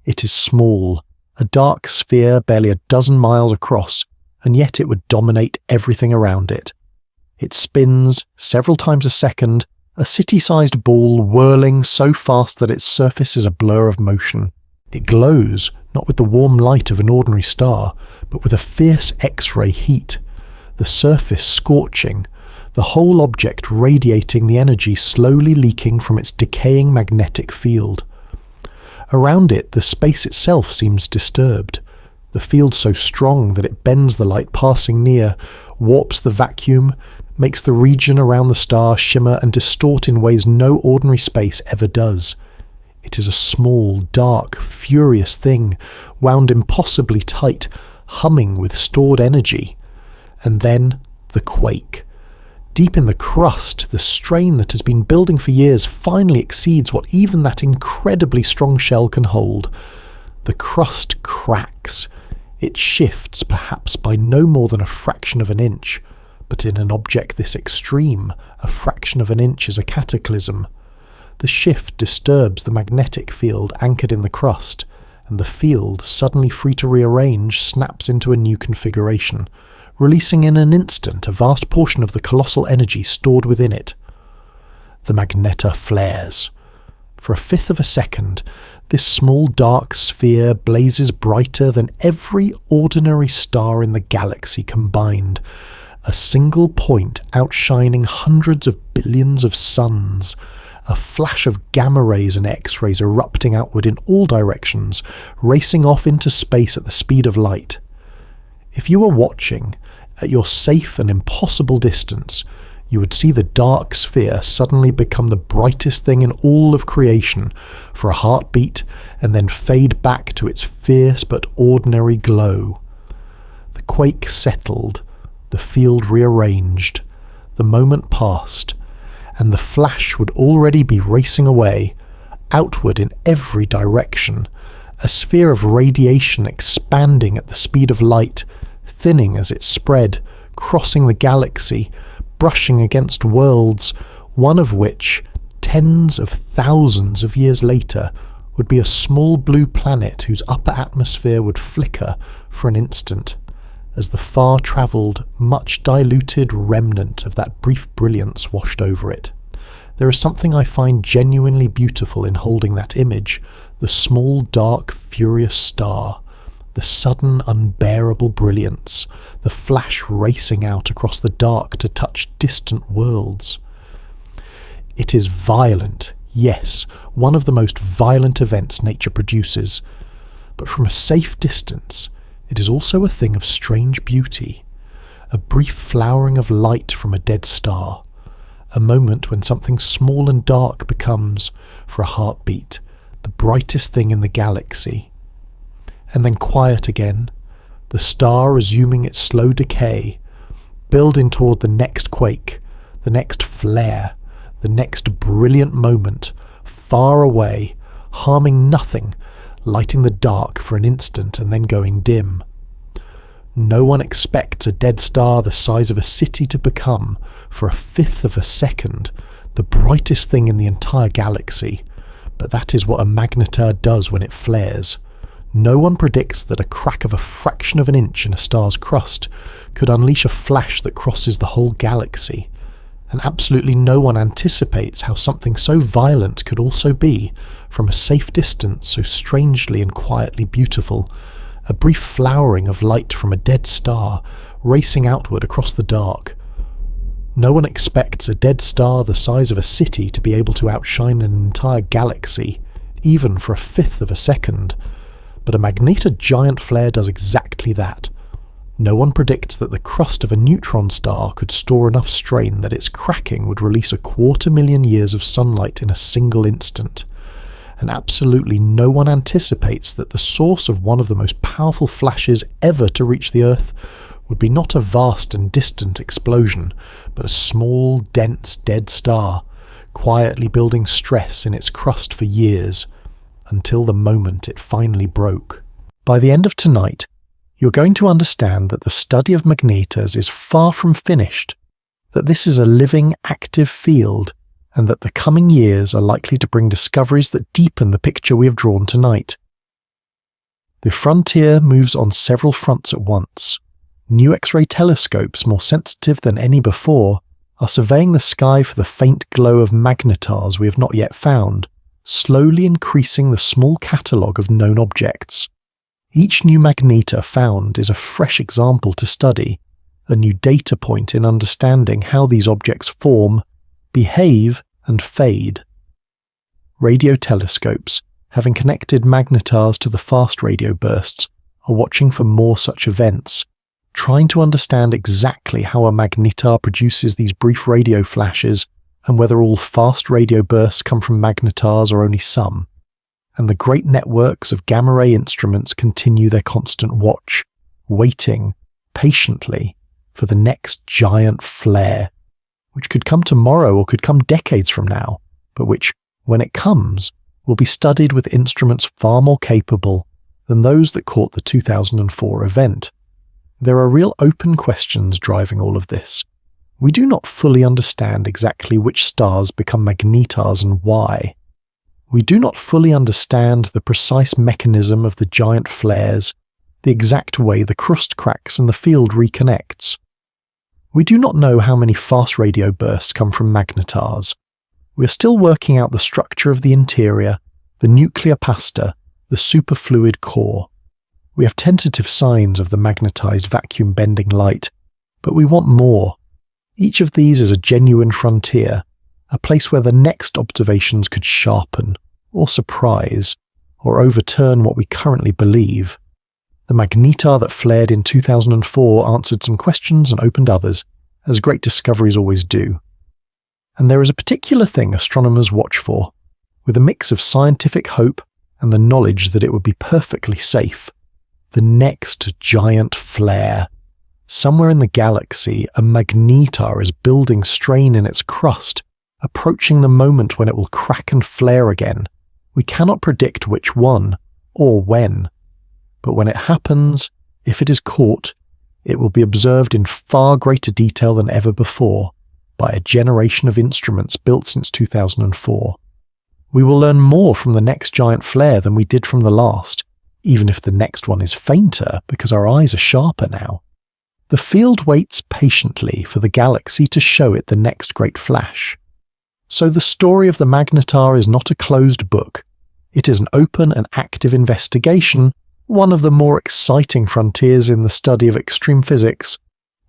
It is small, a dark sphere barely a dozen miles across, and yet it would dominate everything around it. It spins several times a second, a city-sized ball whirling so fast that its surface is a blur of motion. It glows, not with the warm light of an ordinary star, but with a fierce X-ray heat, the surface scorching, the whole object radiating the energy slowly leaking from its decaying magnetic field. Around it, the space itself seems disturbed, the field so strong that it bends the light passing near, warps the vacuum, makes the region around the star shimmer and distort in ways no ordinary space ever does. It is a small, dark, furious thing, wound impossibly tight, humming with stored energy. And then the quake. Deep in the crust, the strain that has been building for years finally exceeds what even that incredibly strong shell can hold. The crust cracks. It shifts perhaps by no more than a fraction of an inch. But in an object this extreme, a fraction of an inch is a cataclysm. The shift disturbs the magnetic field anchored in the crust, and the field, suddenly free to rearrange, snaps into a new configuration, releasing in an instant a vast portion of the colossal energy stored within it. The magnetar flares. For a fifth of a second, this small dark sphere blazes brighter than every ordinary star in the galaxy combined, a single point outshining hundreds of billions of suns, a flash of gamma rays and X-rays erupting outward in all directions, racing off into space at the speed of light. If you were watching, At your safe and impossible distance, you would see the dark sphere suddenly become the brightest thing in all of creation for a heartbeat and then fade back to its fierce but ordinary glow. The quake settled, the field rearranged, the moment passed, and the flash would already be racing away, outward in every direction, a sphere of radiation expanding at the speed of light, thinning as it spread, crossing the galaxy, brushing against worlds, one of which, tens of thousands of years later, would be a small blue planet whose upper atmosphere would flicker for an instant, as the far-travelled, much-diluted remnant of that brief brilliance washed over it. There is something I find genuinely beautiful in holding that image, the small, dark, furious star, the sudden, unbearable brilliance, the flash racing out across the dark to touch distant worlds. It is violent, yes, one of the most violent events nature produces, but from a safe distance, it is also a thing of strange beauty, a brief flowering of light from a dead star, a moment when something small and dark becomes, for a heartbeat, the brightest thing in the galaxy. And then quiet again, the star resuming its slow decay, building toward the next quake, the next flare, the next brilliant moment, far away, harming nothing, lighting the dark for an instant and then going dim. No one expects a dead star the size of a city to become, for a fifth of a second, the brightest thing in the entire galaxy, but that is what a magnetar does when it flares. No one predicts that a crack of a fraction of an inch in a star's crust could unleash a flash that crosses the whole galaxy, and absolutely no one anticipates how something so violent could also be, from a safe distance so strangely and quietly beautiful, a brief flowering of light from a dead star racing outward across the dark. No one expects a dead star the size of a city to be able to outshine an entire galaxy, even for a fifth of a second, but a magnetar giant flare does exactly that. No one predicts that the crust of a neutron star could store enough strain that its cracking would release 250,000 years of sunlight in a single instant. And absolutely no one anticipates that the source of one of the most powerful flashes ever to reach the Earth would be not a vast and distant explosion, but a small, dense, dead star, quietly building stress in its crust for years, until the moment it finally broke. By the end of tonight, you're going to understand that the study of magnetars is far from finished, that this is a living, active field, and that the coming years are likely to bring discoveries that deepen the picture we have drawn tonight. The frontier moves on several fronts at once. New X-ray telescopes, more sensitive than any before, are surveying the sky for the faint glow of magnetars we have not yet found, slowly increasing the small catalogue of known objects. Each new magnetar found is a fresh example to study, a new data point in understanding how these objects form, behave, and fade. Radio telescopes, having connected magnetars to the fast radio bursts, are watching for more such events, trying to understand exactly how a magnetar produces these brief radio flashes and whether all fast radio bursts come from magnetars or only some. And the great networks of gamma-ray instruments continue their constant watch, waiting, patiently, for the next giant flare, which could come tomorrow or could come decades from now, but which, when it comes, will be studied with instruments far more capable than those that caught the 2004 event. There are real open questions driving all of this. We do not fully understand exactly which stars become magnetars and why. We do not fully understand the precise mechanism of the giant flares, the exact way the crust cracks and the field reconnects. We do not know how many fast radio bursts come from magnetars. We are still working out the structure of the interior, the nuclear pasta, the superfluid core. We have tentative signs of the magnetized vacuum-bending light, but we want more. Each of these is a genuine frontier, a place where the next observations could sharpen, or surprise, or overturn what we currently believe. The magnetar that flared in 2004 answered some questions and opened others, as great discoveries always do. And there is a particular thing astronomers watch for, with a mix of scientific hope and the knowledge that it would be perfectly safe. The next giant flare. Somewhere in the galaxy, a magnetar is building strain in its crust, approaching the moment when it will crack and flare again. We cannot predict which one, or when. But when it happens, if it is caught, it will be observed in far greater detail than ever before by a generation of instruments built since 2004. We will learn more from the next giant flare than we did from the last, even if the next one is fainter because our eyes are sharper now. The field waits patiently for the galaxy to show it the next great flash. So the story of the magnetar is not a closed book. It is an open and active investigation, one of the more exciting frontiers in the study of extreme physics,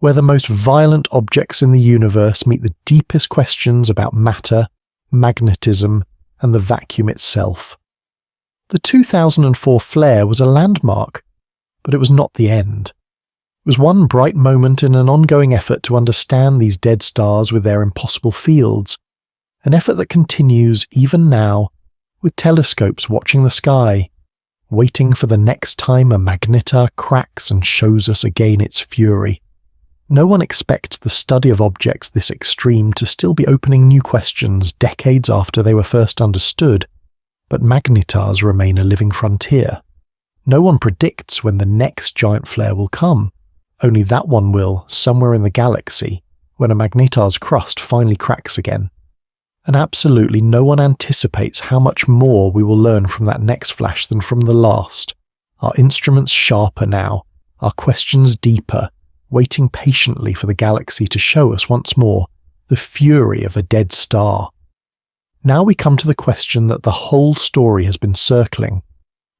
where the most violent objects in the universe meet the deepest questions about matter, magnetism, and the vacuum itself. The 2004 flare was a landmark, but it was not the end. It was one bright moment in an ongoing effort to understand these dead stars with their impossible fields, an effort that continues even now, with telescopes watching the sky, waiting for the next time a magnetar cracks and shows us again its fury. No one expects the study of objects this extreme to still be opening new questions decades after they were first understood, but magnetars remain a living frontier. No one predicts when the next giant flare will come. Only that one will, somewhere in the galaxy, when a magnetar's crust finally cracks again. And absolutely no one anticipates how much more we will learn from that next flash than from the last. Our instruments sharper now, our questions deeper, waiting patiently for the galaxy to show us once more the fury of a dead star. Now we come to the question that the whole story has been circling.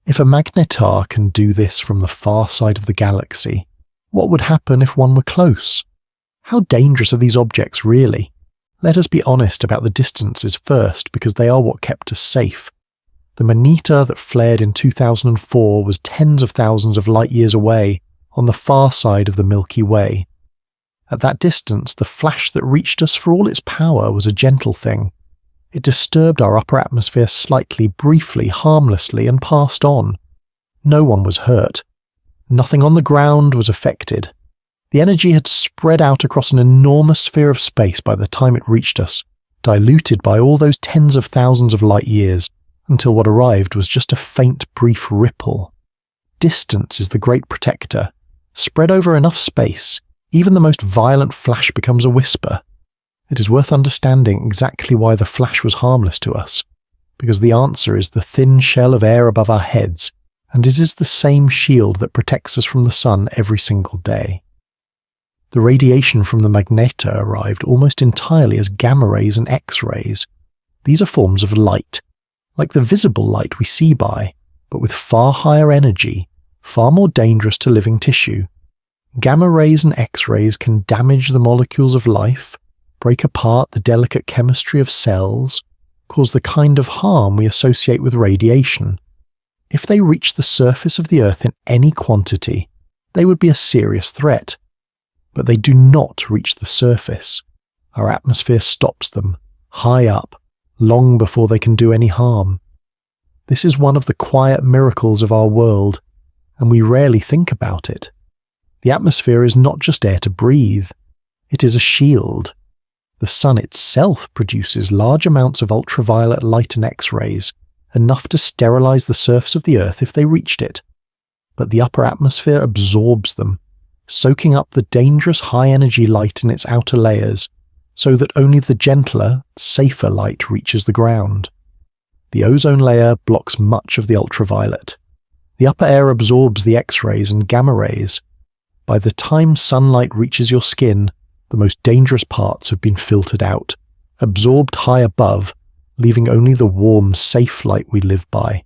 If a magnetar can do this from the far side of the galaxy, what would happen if one were close? How dangerous are these objects really? Let us be honest about the distances first, because they are what kept us safe. The magnetar that flared in 2004 was tens of thousands of light years away, on the far side of the Milky Way. At that distance, the flash that reached us for all its power was a gentle thing. It disturbed our upper atmosphere slightly, briefly, harmlessly, and passed on. No one was hurt. Nothing on the ground was affected. The energy had spread out across an enormous sphere of space by the time it reached us, diluted by all those tens of thousands of light years, until what arrived was just a faint, brief ripple. Distance is the great protector. Spread over enough space, even the most violent flash becomes a whisper. It is worth understanding exactly why the flash was harmless to us, because the answer is the thin shell of air above our heads, and it is the same shield that protects us from the sun every single day. The radiation from the magnetar arrived almost entirely as gamma rays and X-rays. These are forms of light, like the visible light we see by, but with far higher energy, far more dangerous to living tissue. Gamma rays and X-rays can damage the molecules of life, break apart the delicate chemistry of cells, cause the kind of harm we associate with radiation. If they reach the surface of the Earth in any quantity, they would be a serious threat. But they do not reach the surface. Our atmosphere stops them, high up, long before they can do any harm. This is one of the quiet miracles of our world, and we rarely think about it. The atmosphere is not just air to breathe, it is a shield. The sun itself produces large amounts of ultraviolet light and X-rays, enough to sterilize the surface of the Earth if they reached it. But the upper atmosphere absorbs them, soaking up the dangerous high-energy light in its outer layers, so that only the gentler, safer light reaches the ground. The ozone layer blocks much of the ultraviolet. The upper air absorbs the X-rays and gamma rays. By the time sunlight reaches your skin, the most dangerous parts have been filtered out, absorbed high above, leaving only the warm, safe light we live by.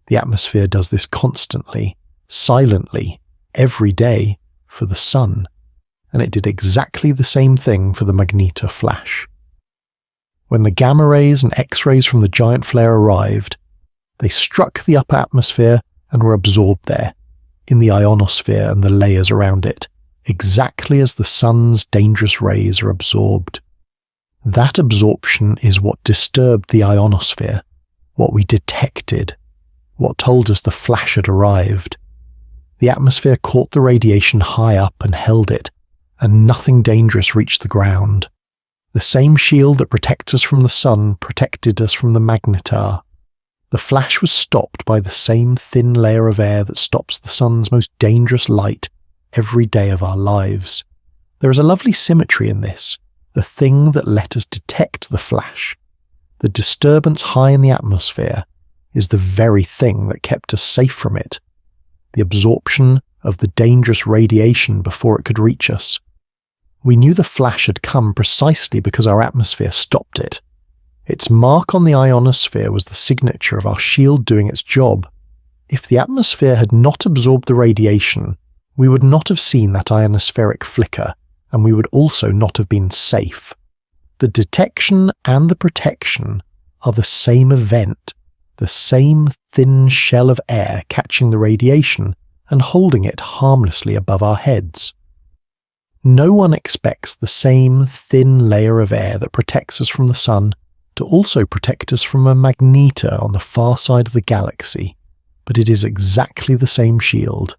The atmosphere does this constantly, silently, every day, for the sun, and it did exactly the same thing for the magnetar flash. When the gamma rays and X-rays from the giant flare arrived, they struck the upper atmosphere and were absorbed there, in the ionosphere and the layers around it, exactly as the sun's dangerous rays are absorbed. That absorption is what disturbed the ionosphere, what we detected, what told us the flash had arrived. The atmosphere caught the radiation high up and held it, and nothing dangerous reached the ground. The same shield that protects us from the sun protected us from the magnetar. The flash was stopped by the same thin layer of air that stops the sun's most dangerous light every day of our lives. There is a lovely symmetry in this. The thing that let us detect the flash, the disturbance high in the atmosphere, is the very thing that kept us safe from it. The absorption of the dangerous radiation before it could reach us. We knew the flash had come precisely because our atmosphere stopped it. Its mark on the ionosphere was the signature of our shield doing its job. If the atmosphere had not absorbed the radiation, we would not have seen that ionospheric flicker, and we would also not have been safe. The detection and the protection are the same event, the same thin shell of air catching the radiation and holding it harmlessly above our heads. No one expects the same thin layer of air that protects us from the sun to also protect us from a magnetar on the far side of the galaxy, but it is exactly the same shield.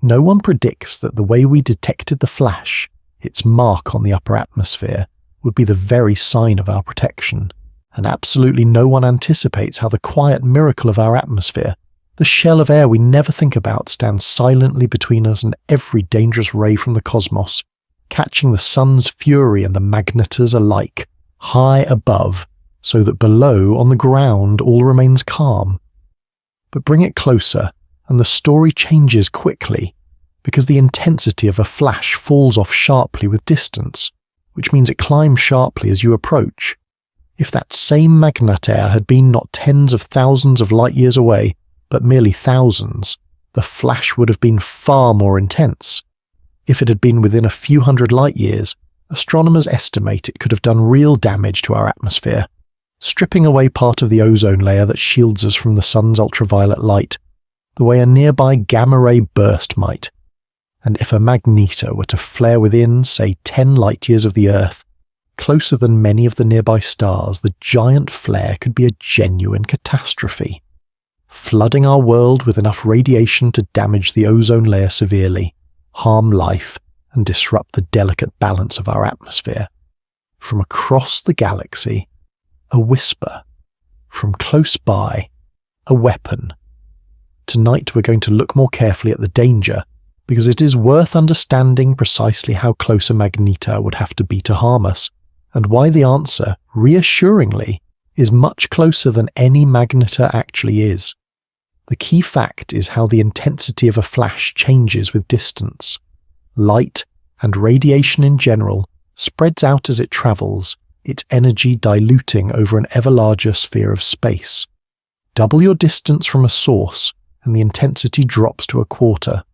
No one predicts that the way we detected the flash, its mark on the upper atmosphere, would be the very sign of our protection, and absolutely no one anticipates how the quiet miracle of our atmosphere, the shell of air we never think about, stands silently between us and every dangerous ray from the cosmos, catching the sun's fury and the magnetars alike, high above, so that below, on the ground, all remains calm. But bring it closer, and the story changes quickly, because the intensity of a flash falls off sharply with distance, which means it climbs sharply as you approach. If that same magnetar had been not tens of thousands of light years away, but merely thousands, the flash would have been far more intense. If it had been within a few hundred light years, astronomers estimate it could have done real damage to our atmosphere, stripping away part of the ozone layer that shields us from the sun's ultraviolet light, the way a nearby gamma-ray burst might. And if a magnetar were to flare within, say, 10 light-years of the Earth, closer than many of the nearby stars, the giant flare could be a genuine catastrophe, flooding our world with enough radiation to damage the ozone layer severely, harm life, and disrupt the delicate balance of our atmosphere. From across the galaxy, a whisper. From close by, a weapon. Tonight we're going to look more carefully at the danger, because it is worth understanding precisely how close a magnetar would have to be to harm us, and why the answer, reassuringly, is much closer than any magnetar actually is. The key fact is how the intensity of a flash changes with distance. Light, and radiation in general, spreads out as it travels, its energy diluting over an ever larger sphere of space. Double your distance from a source, and the intensity drops to a quarter.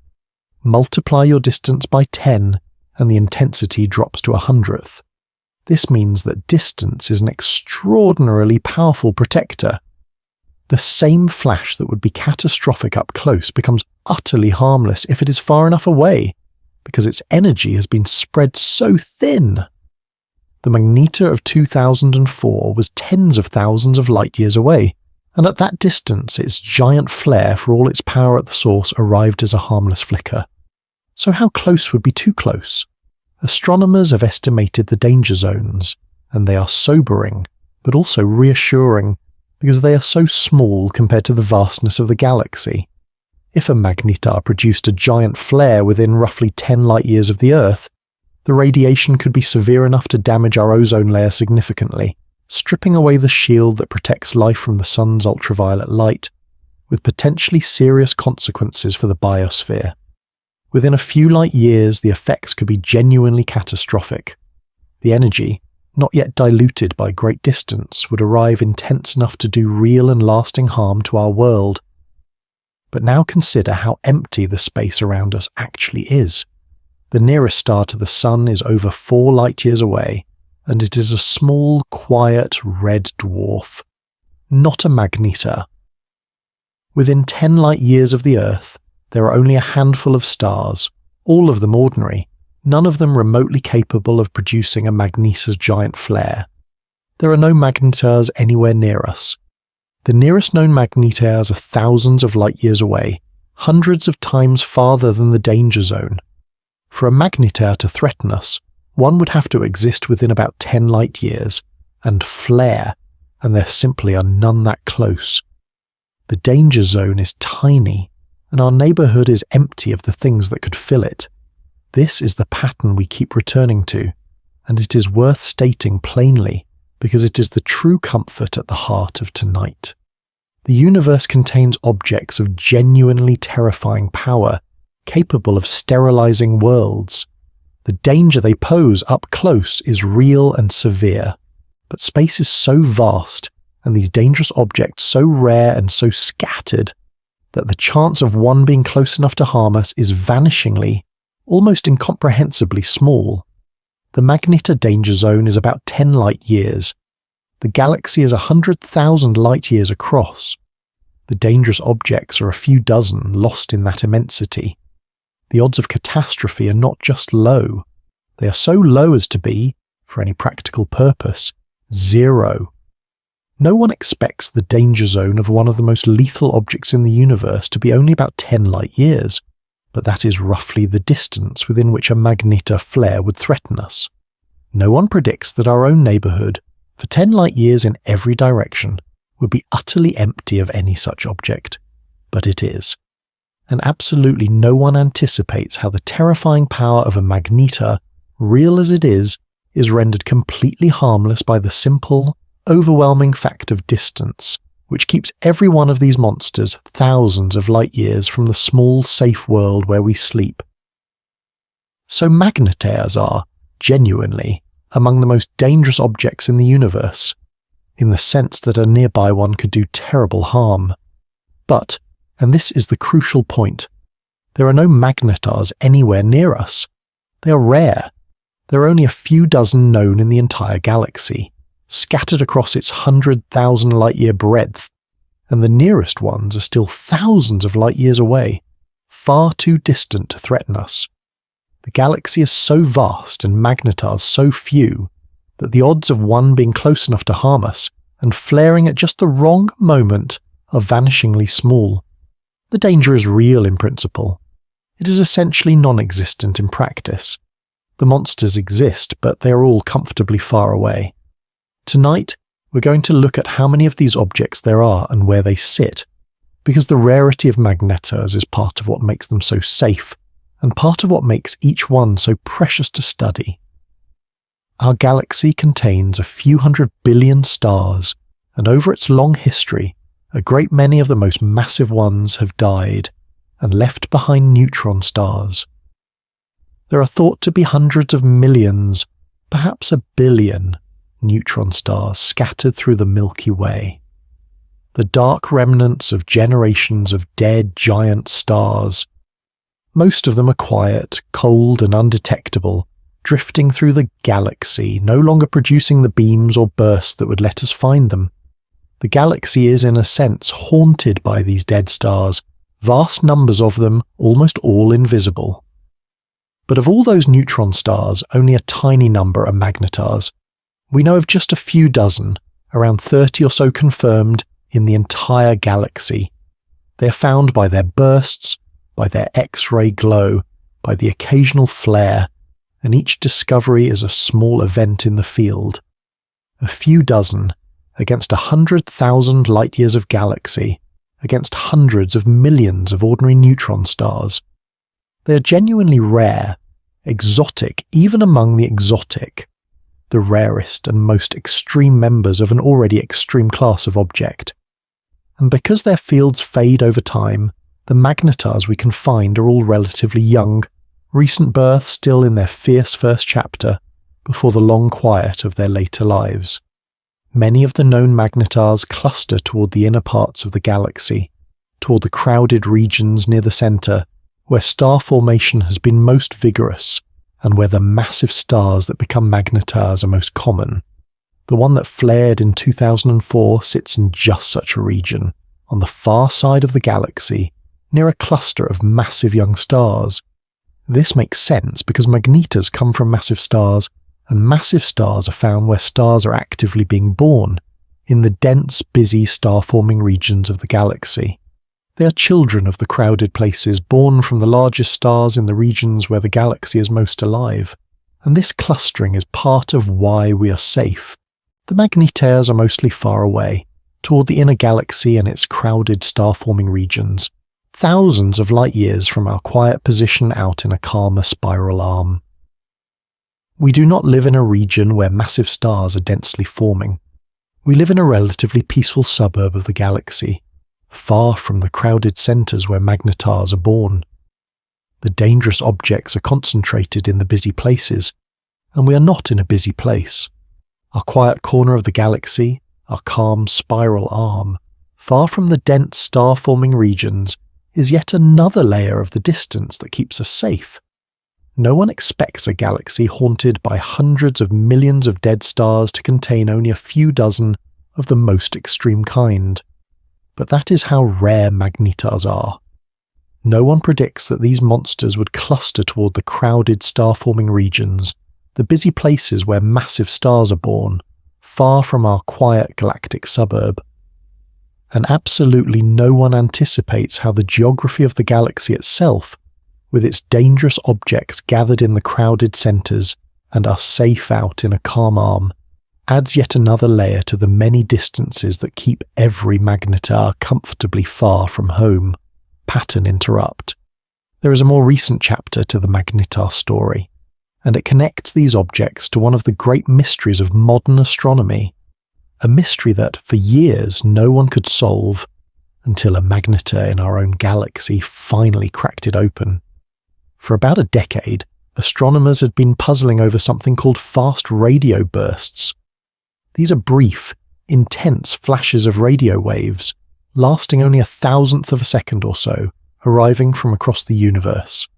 Multiply your distance by 10, and the intensity drops to 100th. This means that distance is an extraordinarily powerful protector. The same flash that would be catastrophic up close becomes utterly harmless if it is far enough away, because its energy has been spread so thin. The magnetar of 2004 was tens of thousands of light years away, and at that distance its giant flare, for all its power at the source, arrived as a harmless flicker. So how close would be too close? Astronomers have estimated the danger zones, and they are sobering, but also reassuring, because they are so small compared to the vastness of the galaxy. If a magnetar produced a giant flare within roughly 10 light years of the Earth, the radiation could be severe enough to damage our ozone layer significantly, stripping away the shield that protects life from the sun's ultraviolet light, with potentially serious consequences for the biosphere. Within a few light years, the effects could be genuinely catastrophic. The energy, not yet diluted by great distance, would arrive intense enough to do real and lasting harm to our world. But now consider how empty the space around us actually is. The nearest star to the sun is over 4 light years away, and it is a small, quiet, red dwarf. Not a magnetar. Within 10 light years of the Earth, There are only a handful of stars, all of them ordinary, none of them remotely capable of producing a magnetar's giant flare. There are no magnetars anywhere near us. The nearest known magnetars are thousands of light years away, hundreds of times farther than the danger zone. For a magnetar to threaten us, one would have to exist within about 10 light years, and flare, and there simply are none that close. The danger zone is tiny, and our neighbourhood is empty of the things that could fill it. This is the pattern we keep returning to, and it is worth stating plainly because it is the true comfort at the heart of tonight. The universe contains objects of genuinely terrifying power, capable of sterilizing worlds. The danger they pose up close is real and severe, but space is so vast, and these dangerous objects so rare and so scattered, that the chance of one being close enough to harm us is vanishingly, almost incomprehensibly small. The magnetar danger zone is about 10 light years. The galaxy is 100,000 light years across. The dangerous objects are a few dozen lost in that immensity. The odds of catastrophe are not just low. They are so low as to be, for any practical purpose, zero. No one expects the danger zone of one of the most lethal objects in the universe to be only about 10 light years, but that is roughly the distance within which a magnetar flare would threaten us. No one predicts that our own neighbourhood, for 10 light years in every direction, would be utterly empty of any such object, but it is. And absolutely no one anticipates how the terrifying power of a magnetar, real as it is rendered completely harmless by the simple, overwhelming fact of distance, which keeps every one of these monsters thousands of light years from the small, safe world where we sleep. So magnetars are, genuinely, among the most dangerous objects in the universe, in the sense that a nearby one could do terrible harm. But, and this is the crucial point, there are no magnetars anywhere near us. They are rare. There are only a few dozen known in the entire galaxy, scattered across its 100,000 light-year breadth, and the nearest ones are still thousands of light years away, far too distant to threaten us. The galaxy is so vast and magnetars so few that the odds of one being close enough to harm us and flaring at just the wrong moment are vanishingly small. The danger is real in principle. It is essentially non-existent in practice. The monsters exist, but they are all comfortably far away. Tonight, we're going to look at how many of these objects there are and where they sit, because the rarity of magnetars is part of what makes them so safe, and part of what makes each one so precious to study. Our galaxy contains a few 100 billion stars, and over its long history, a great many of the most massive ones have died, and left behind neutron stars. There are thought to be hundreds of millions, perhaps a billion, neutron stars scattered through the Milky Way. The dark remnants of generations of dead giant stars. Most of them are quiet, cold and undetectable, drifting through the galaxy, no longer producing the beams or bursts that would let us find them. The galaxy is, in a sense, haunted by these dead stars, vast numbers of them, almost all invisible. But of all those neutron stars, only a tiny number are magnetars. We know of just a few dozen, around 30 or so confirmed, in the entire galaxy. They are found by their bursts, by their X-ray glow, by the occasional flare, and each discovery is a small event in the field. A few dozen, against 100,000 light-years of galaxy, against hundreds of millions of ordinary neutron stars. They are genuinely rare, exotic even among the exotic, the rarest and most extreme members of an already extreme class of object. And because their fields fade over time, the magnetars we can find are all relatively young, recent births still in their fierce first chapter, before the long quiet of their later lives. Many of the known magnetars cluster toward the inner parts of the galaxy, toward the crowded regions near the centre, where star formation has been most vigorous, and where the massive stars that become magnetars are most common. The one that flared in 2004 sits in just such a region, on the far side of the galaxy, near a cluster of massive young stars. This makes sense because magnetars come from massive stars, and massive stars are found where stars are actively being born, in the dense, busy star-forming regions of the galaxy. They are children of the crowded places born from the largest stars in the regions where the galaxy is most alive, and this clustering is part of why we are safe. The magnetars are mostly far away, toward the inner galaxy and its crowded star-forming regions, thousands of light years from our quiet position out in a calmer spiral arm. We do not live in a region where massive stars are densely forming. We live in a relatively peaceful suburb of the galaxy, far from the crowded centers where magnetars are born. The dangerous objects are concentrated in the busy places, and we are not in a busy place. Our quiet corner of the galaxy, our calm spiral arm, far from the dense star-forming regions, is yet another layer of the distance that keeps us safe. No one expects a galaxy haunted by hundreds of millions of dead stars to contain only a few dozen of the most extreme kind. But that is how rare magnetars are. No one predicts that these monsters would cluster toward the crowded star-forming regions, the busy places where massive stars are born, far from our quiet galactic suburb. And absolutely no one anticipates how the geography of the galaxy itself, with its dangerous objects gathered in the crowded centers and us safe out in a calm arm, adds yet another layer to the many distances that keep every magnetar comfortably far from home. Pattern interrupt. There is a more recent chapter to the magnetar story, and it connects these objects to one of the great mysteries of modern astronomy, a mystery that, for years, no one could solve, until a magnetar in our own galaxy finally cracked it open. For about a decade, astronomers had been puzzling over something called fast radio bursts. These are brief, intense flashes of radio waves, lasting only 1,000th of a second or so, arriving from across the universe.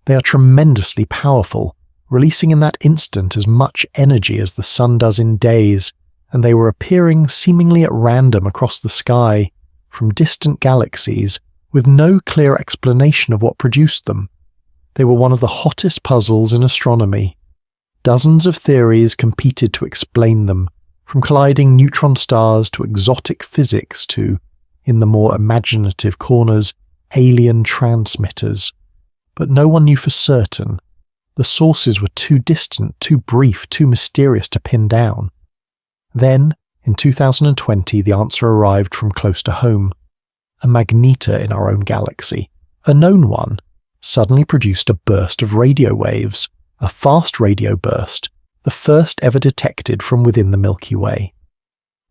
They are tremendously powerful, releasing in that instant as much energy as the sun does in days, and they were appearing seemingly at random across the sky, from distant galaxies, with no clear explanation of what produced them. They were one of the hottest puzzles in astronomy. Dozens of theories competed to explain them, from colliding neutron stars to exotic physics to, in the more imaginative corners, alien transmitters. But no one knew for certain. The sources were too distant, too brief, too mysterious to pin down. Then, in 2020, the answer arrived from close to home. A magnetar in our own galaxy, a known one, suddenly produced a burst of radio waves, a fast radio burst, the first ever detected from within the Milky Way.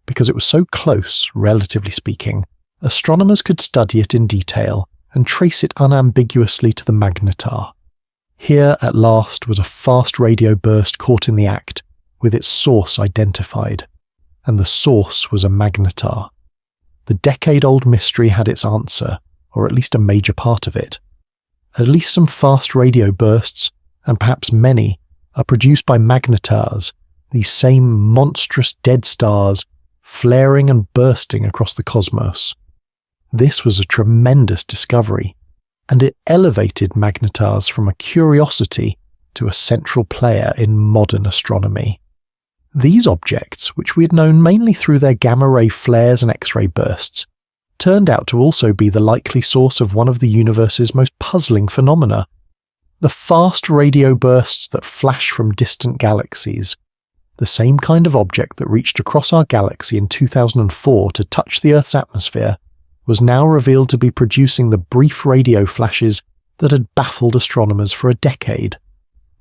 Because it was so close, relatively speaking, astronomers could study it in detail and trace it unambiguously to the magnetar. Here, at last, was a fast radio burst caught in the act, with its source identified. And the source was a magnetar. The decade-old mystery had its answer, or at least a major part of it. At least some fast radio bursts, and perhaps many, are produced by magnetars, these same monstrous dead stars, flaring and bursting across the cosmos. This was a tremendous discovery, and it elevated magnetars from a curiosity to a central player in modern astronomy. These objects, which we had known mainly through their gamma-ray flares and X-ray bursts, turned out to also be the likely source of one of the universe's most puzzling phenomena. The fast radio bursts that flash from distant galaxies, the same kind of object that reached across our galaxy in 2004 to touch the Earth's atmosphere, was now revealed to be producing the brief radio flashes that had baffled astronomers for a decade.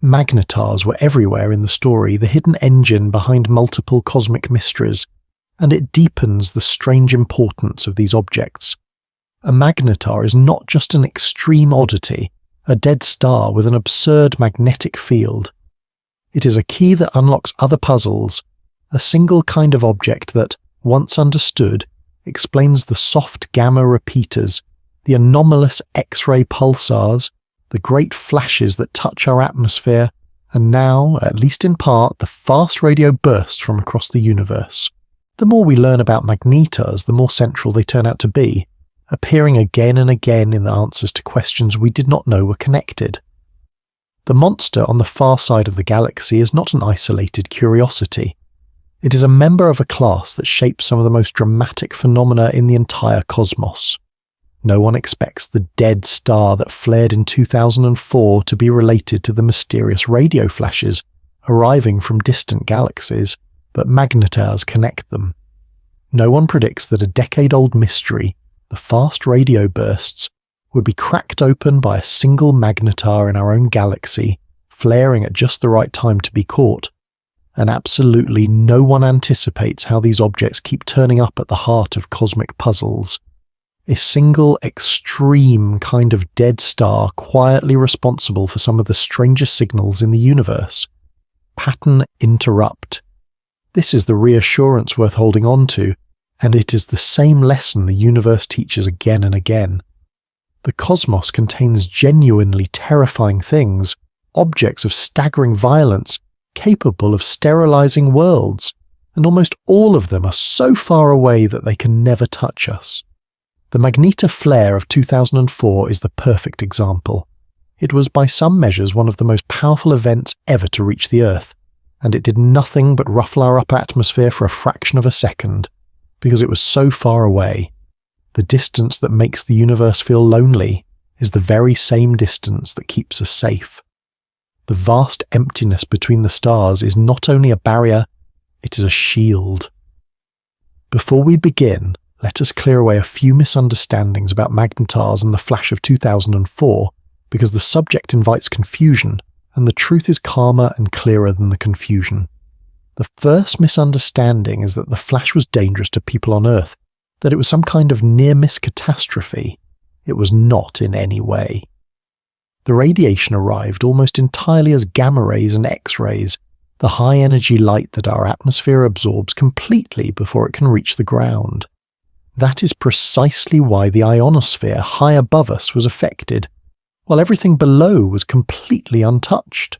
Magnetars were everywhere in the story, the hidden engine behind multiple cosmic mysteries, and it deepens the strange importance of these objects. A magnetar is not just an extreme oddity, a dead star with an absurd magnetic field. It is a key that unlocks other puzzles, a single kind of object that, once understood, explains the soft gamma repeaters, the anomalous X-ray pulsars, the great flashes that touch our atmosphere, and now, at least in part, the fast radio bursts from across the universe. The more we learn about magnetars, the more central they turn out to be, appearing again and again in the answers to questions we did not know were connected. The monster on the far side of the galaxy is not an isolated curiosity. It is a member of a class that shapes some of the most dramatic phenomena in the entire cosmos. No one expects the dead star that flared in 2004 to be related to the mysterious radio flashes arriving from distant galaxies, but magnetars connect them. No one predicts that a decade-old mystery, the fast radio bursts, would be cracked open by a single magnetar in our own galaxy, flaring at just the right time to be caught. And absolutely no one anticipates how these objects keep turning up at the heart of cosmic puzzles. A single extreme kind of dead star quietly responsible for some of the strangest signals in the universe. Pattern interrupt. This is the reassurance worth holding on to, and it is the same lesson the universe teaches again and again. The cosmos contains genuinely terrifying things, objects of staggering violence, capable of sterilizing worlds, and almost all of them are so far away that they can never touch us. The magnetar flare of 2004 is the perfect example. It was by some measures one of the most powerful events ever to reach the Earth, and it did nothing but ruffle our upper atmosphere for a fraction of a second, because it was so far away. The distance that makes the universe feel lonely is the very same distance that keeps us safe. The vast emptiness between the stars is not only a barrier, it is a shield. Before we begin, let us clear away a few misunderstandings about magnetars and the flash of 2004, because the subject invites confusion, and the truth is calmer and clearer than the confusion. The first misunderstanding is that the flash was dangerous to people on Earth, that it was some kind of near-miss catastrophe. It was not in any way. The radiation arrived almost entirely as gamma rays and X-rays, the high-energy light that our atmosphere absorbs completely before it can reach the ground. That is precisely why the ionosphere high above us was affected, while everything below was completely untouched.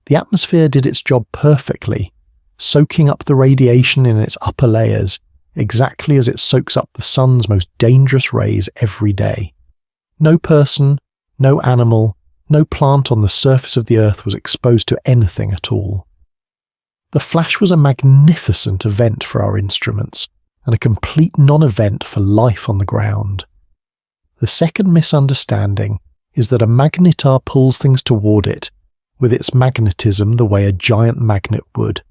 The atmosphere did its job perfectly, soaking up the radiation in its upper layers, exactly as it soaks up the sun's most dangerous rays every day. No person, no animal, no plant on the surface of the Earth was exposed to anything at all. The flash was a magnificent event for our instruments, and a complete non-event for life on the ground. The second misunderstanding is that a magnetar pulls things toward it, with its magnetism the way a giant magnet would,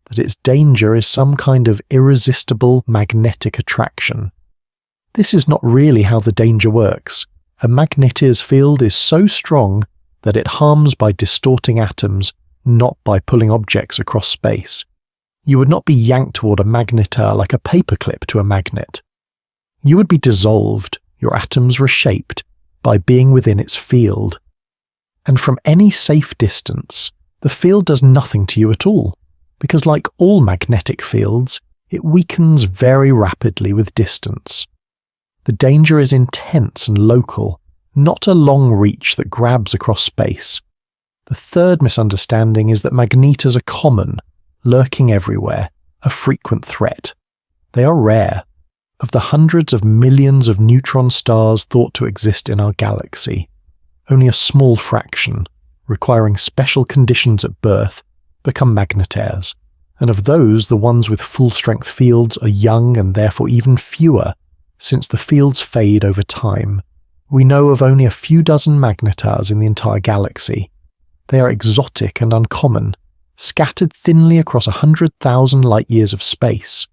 that its danger is some kind of irresistible magnetic attraction. This is not really how the danger works. A magnetar's field is so strong that it harms by distorting atoms, not by pulling objects across space. You would not be yanked toward a magnetar like a paperclip to a magnet. You would be dissolved, your atoms reshaped, by being within its field. And from any safe distance, the field does nothing to you at all, because like all magnetic fields, it weakens very rapidly with distance. The danger is intense and local, not a long reach that grabs across space. The third misunderstanding is that magnetars are common, lurking everywhere, a frequent threat. They are rare. Of the hundreds of millions of neutron stars thought to exist in our galaxy, only a small fraction, requiring special conditions at birth, become magnetars, and of those the ones with full-strength fields are young and therefore even fewer, since the fields fade over time. We know of only a few dozen magnetars in the entire galaxy. They are exotic and uncommon, scattered thinly across 100,000 light-years of space.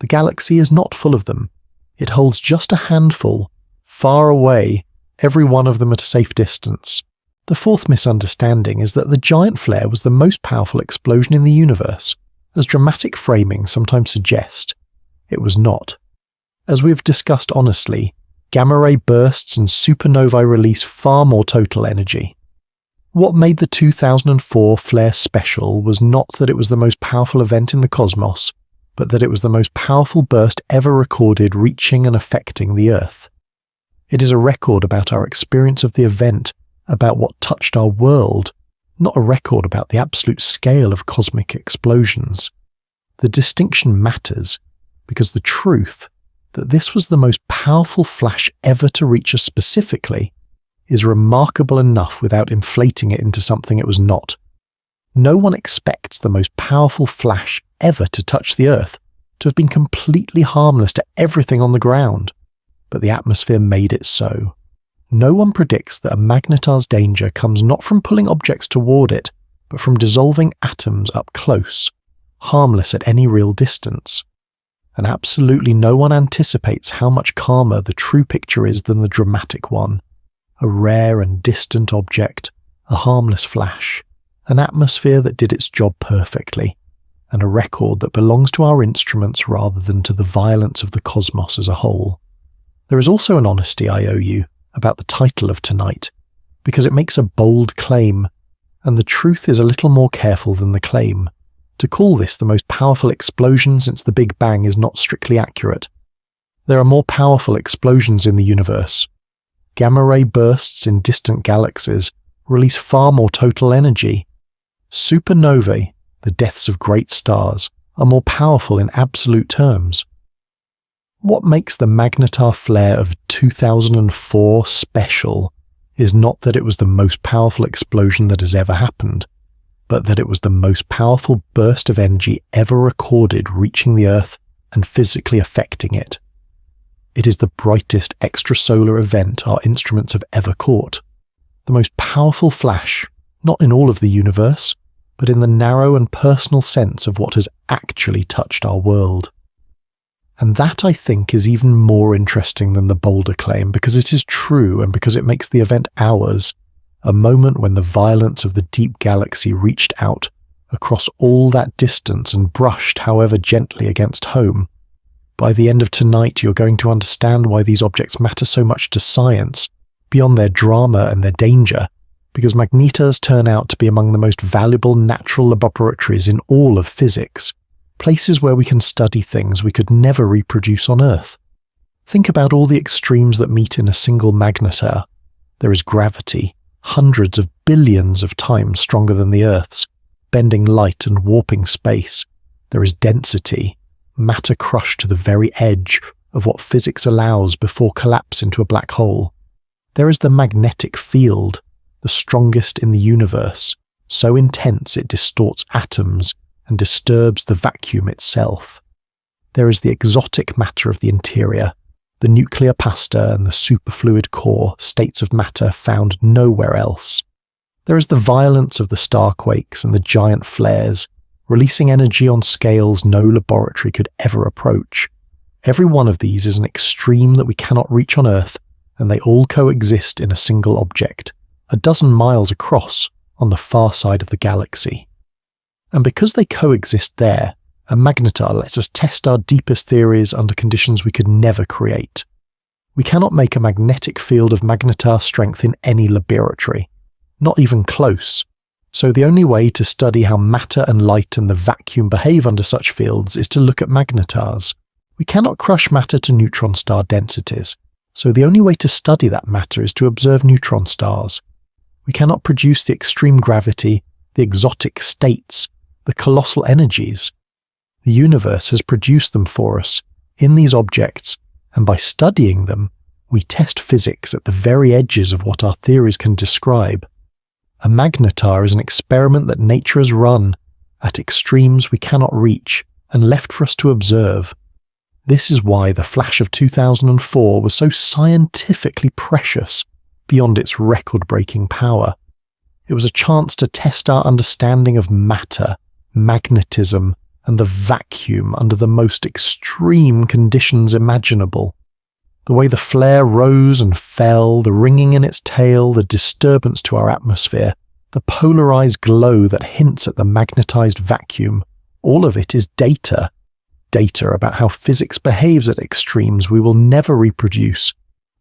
The galaxy is not full of them. It holds just a handful, far away, every one of them at a safe distance. The fourth misunderstanding is that the giant flare was the most powerful explosion in the universe, as dramatic framing sometimes suggest. It was not. As we have discussed honestly, gamma-ray bursts and supernovae release far more total energy. What made the 2004 flare special was not that it was the most powerful event in the cosmos, but that it was the most powerful burst ever recorded reaching and affecting the Earth. It is a record about our experience of the event, about what touched our world, not a record about the absolute scale of cosmic explosions. The distinction matters, because the truth, that this was the most powerful flash ever to reach us specifically is remarkable enough without inflating it into something it was not. No one expects the most powerful flash ever to touch the Earth to have been completely harmless to everything on the ground, but the atmosphere made it so. No one predicts that a magnetar's danger comes not from pulling objects toward it, but from dissolving atoms up close, harmless at any real distance. And absolutely no one anticipates how much calmer the true picture is than the dramatic one. A rare and distant object, a harmless flash, an atmosphere that did its job perfectly, and a record that belongs to our instruments rather than to the violence of the cosmos as a whole. There is also an honesty I owe you about the title of tonight, because it makes a bold claim, and the truth is a little more careful than the claim. To call this the most powerful explosion since the Big Bang is not strictly accurate. There are more powerful explosions in the universe. Gamma-ray bursts in distant galaxies release far more total energy. Supernovae, the deaths of great stars, are more powerful in absolute terms. What makes the magnetar flare of 2004 special is not that it was the most powerful explosion that has ever happened, but that it was the most powerful burst of energy ever recorded reaching the Earth and physically affecting it. It is the brightest extrasolar event our instruments have ever caught. The most powerful flash, not in all of the universe, but in the narrow and personal sense of what has actually touched our world. And that, I think, is even more interesting than the bolder claim, because it is true and because it makes the event ours, a moment when the violence of the deep galaxy reached out across all that distance and brushed, however gently, against home. By the end of tonight, you're going to understand why these objects matter so much to science, beyond their drama and their danger, because magnetars turn out to be among the most valuable natural laboratories in all of physics, places where we can study things we could never reproduce on Earth. Think about all the extremes that meet in a single magnetar. There is gravity, hundreds of billions of times stronger than the Earth's, bending light and warping space. There is density, matter crushed to the very edge of what physics allows before collapse into a black hole. There is the magnetic field, the strongest in the universe, so intense it distorts atoms and disturbs the vacuum itself. There is the exotic matter of the interior, the nuclear pasta and the superfluid core, states of matter found nowhere else. There is the violence of the starquakes and the giant flares, releasing energy on scales no laboratory could ever approach. Every one of these is an extreme that we cannot reach on Earth, and they all coexist in a single object, a dozen miles across, on the far side of the galaxy. And because they coexist there, a magnetar lets us test our deepest theories under conditions we could never create. We cannot make a magnetic field of magnetar strength in any laboratory, not even close. So the only way to study how matter and light and the vacuum behave under such fields is to look at magnetars. We cannot crush matter to neutron star densities, so the only way to study that matter is to observe neutron stars. We cannot produce the extreme gravity, the exotic states, the colossal energies. The universe has produced them for us, in these objects, and by studying them, we test physics at the very edges of what our theories can describe. A magnetar is an experiment that nature has run, at extremes we cannot reach, and left for us to observe. This is why the flash of 2004 was so scientifically precious beyond its record-breaking power. It was a chance to test our understanding of matter, magnetism, and the vacuum under the most extreme conditions imaginable. The way the flare rose and fell, the ringing in its tail, the disturbance to our atmosphere, the polarized glow that hints at the magnetized vacuum, all of it is data. Data about how physics behaves at extremes we will never reproduce.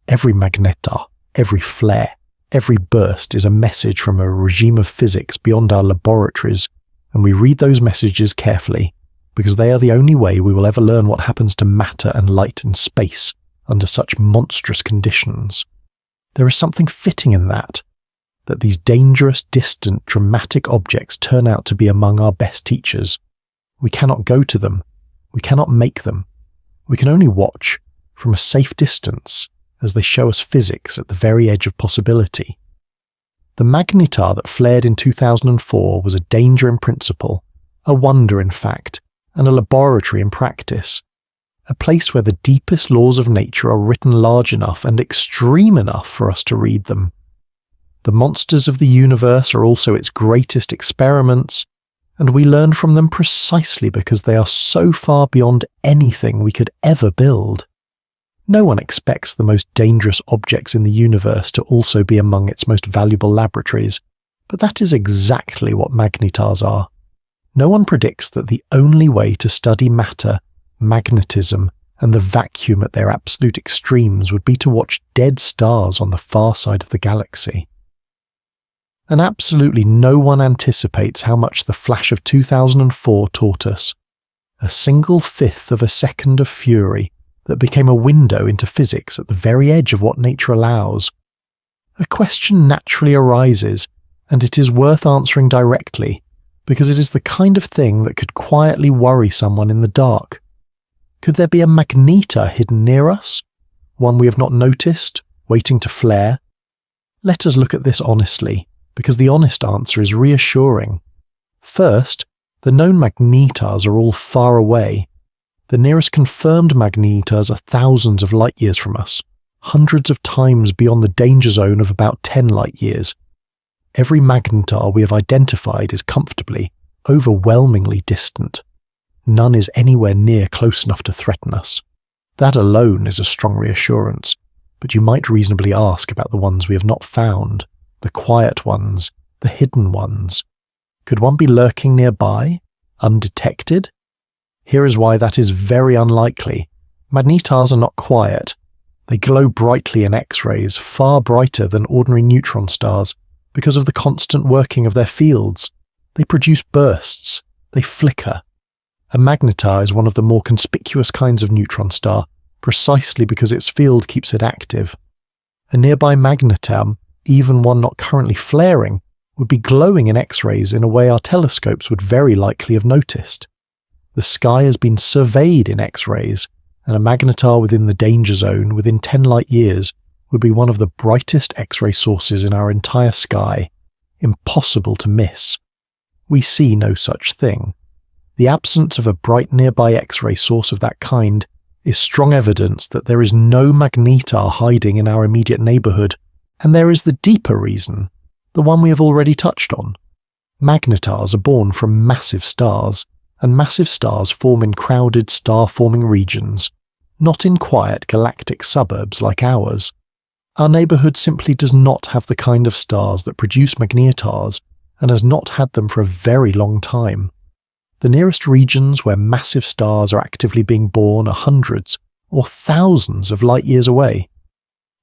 Every magnetar, every flare, every burst is a message from a regime of physics beyond our laboratories, and we read those messages carefully, because they are the only way we will ever learn what happens to matter and light in space under such monstrous conditions. There is something fitting in that these dangerous, distant, dramatic objects turn out to be among our best teachers. We cannot go to them. We cannot make them. We can only watch, from a safe distance, as they show us physics at the very edge of possibility. The magnetar that flared in 2004 was a danger in principle, a wonder in fact, and a laboratory in practice. A place where the deepest laws of nature are written large enough and extreme enough for us to read them. The monsters of the universe are also its greatest experiments, and we learn from them precisely because they are so far beyond anything we could ever build. No one expects the most dangerous objects in the universe to also be among its most valuable laboratories, but that is exactly what magnetars are. No one predicts that the only way to study matter, magnetism, and the vacuum at their absolute extremes would be to watch dead stars on the far side of the galaxy. And absolutely no one anticipates how much the flash of 2004 taught us. A single fifth of a second of fury that became a window into physics at the very edge of what nature allows. A question naturally arises, and it is worth answering directly, because it is the kind of thing that could quietly worry someone in the dark. Could there be a magnetar hidden near us? One we have not noticed, waiting to flare? Let us look at this honestly, because the honest answer is reassuring. First, the known magnetars are all far away. The nearest confirmed magnetars are thousands of light years from us, hundreds of times beyond the danger zone of about 10 light years. Every magnetar we have identified is comfortably, overwhelmingly distant. None is anywhere near close enough to threaten us. That alone is a strong reassurance, but you might reasonably ask about the ones we have not found, the quiet ones, the hidden ones. Could one be lurking nearby, undetected? Here is why that is very unlikely. Magnetars are not quiet. They glow brightly in X-rays, far brighter than ordinary neutron stars, because of the constant working of their fields. They produce bursts. They flicker. A magnetar is one of the more conspicuous kinds of neutron star, precisely because its field keeps it active. A nearby magnetar, even one not currently flaring, would be glowing in X-rays in a way our telescopes would very likely have noticed. The sky has been surveyed in X-rays, and a magnetar within the danger zone within 10 light years would be one of the brightest X-ray sources in our entire sky. Impossible to miss. We see no such thing. The absence of a bright nearby X-ray source of that kind is strong evidence that there is no magnetar hiding in our immediate neighbourhood, and there is the deeper reason, the one we have already touched on. Magnetars are born from massive stars, and massive stars form in crowded star-forming regions, not in quiet galactic suburbs like ours. Our neighbourhood simply does not have the kind of stars that produce magnetars, and has not had them for a very long time. The nearest regions where massive stars are actively being born are hundreds or thousands of light years away.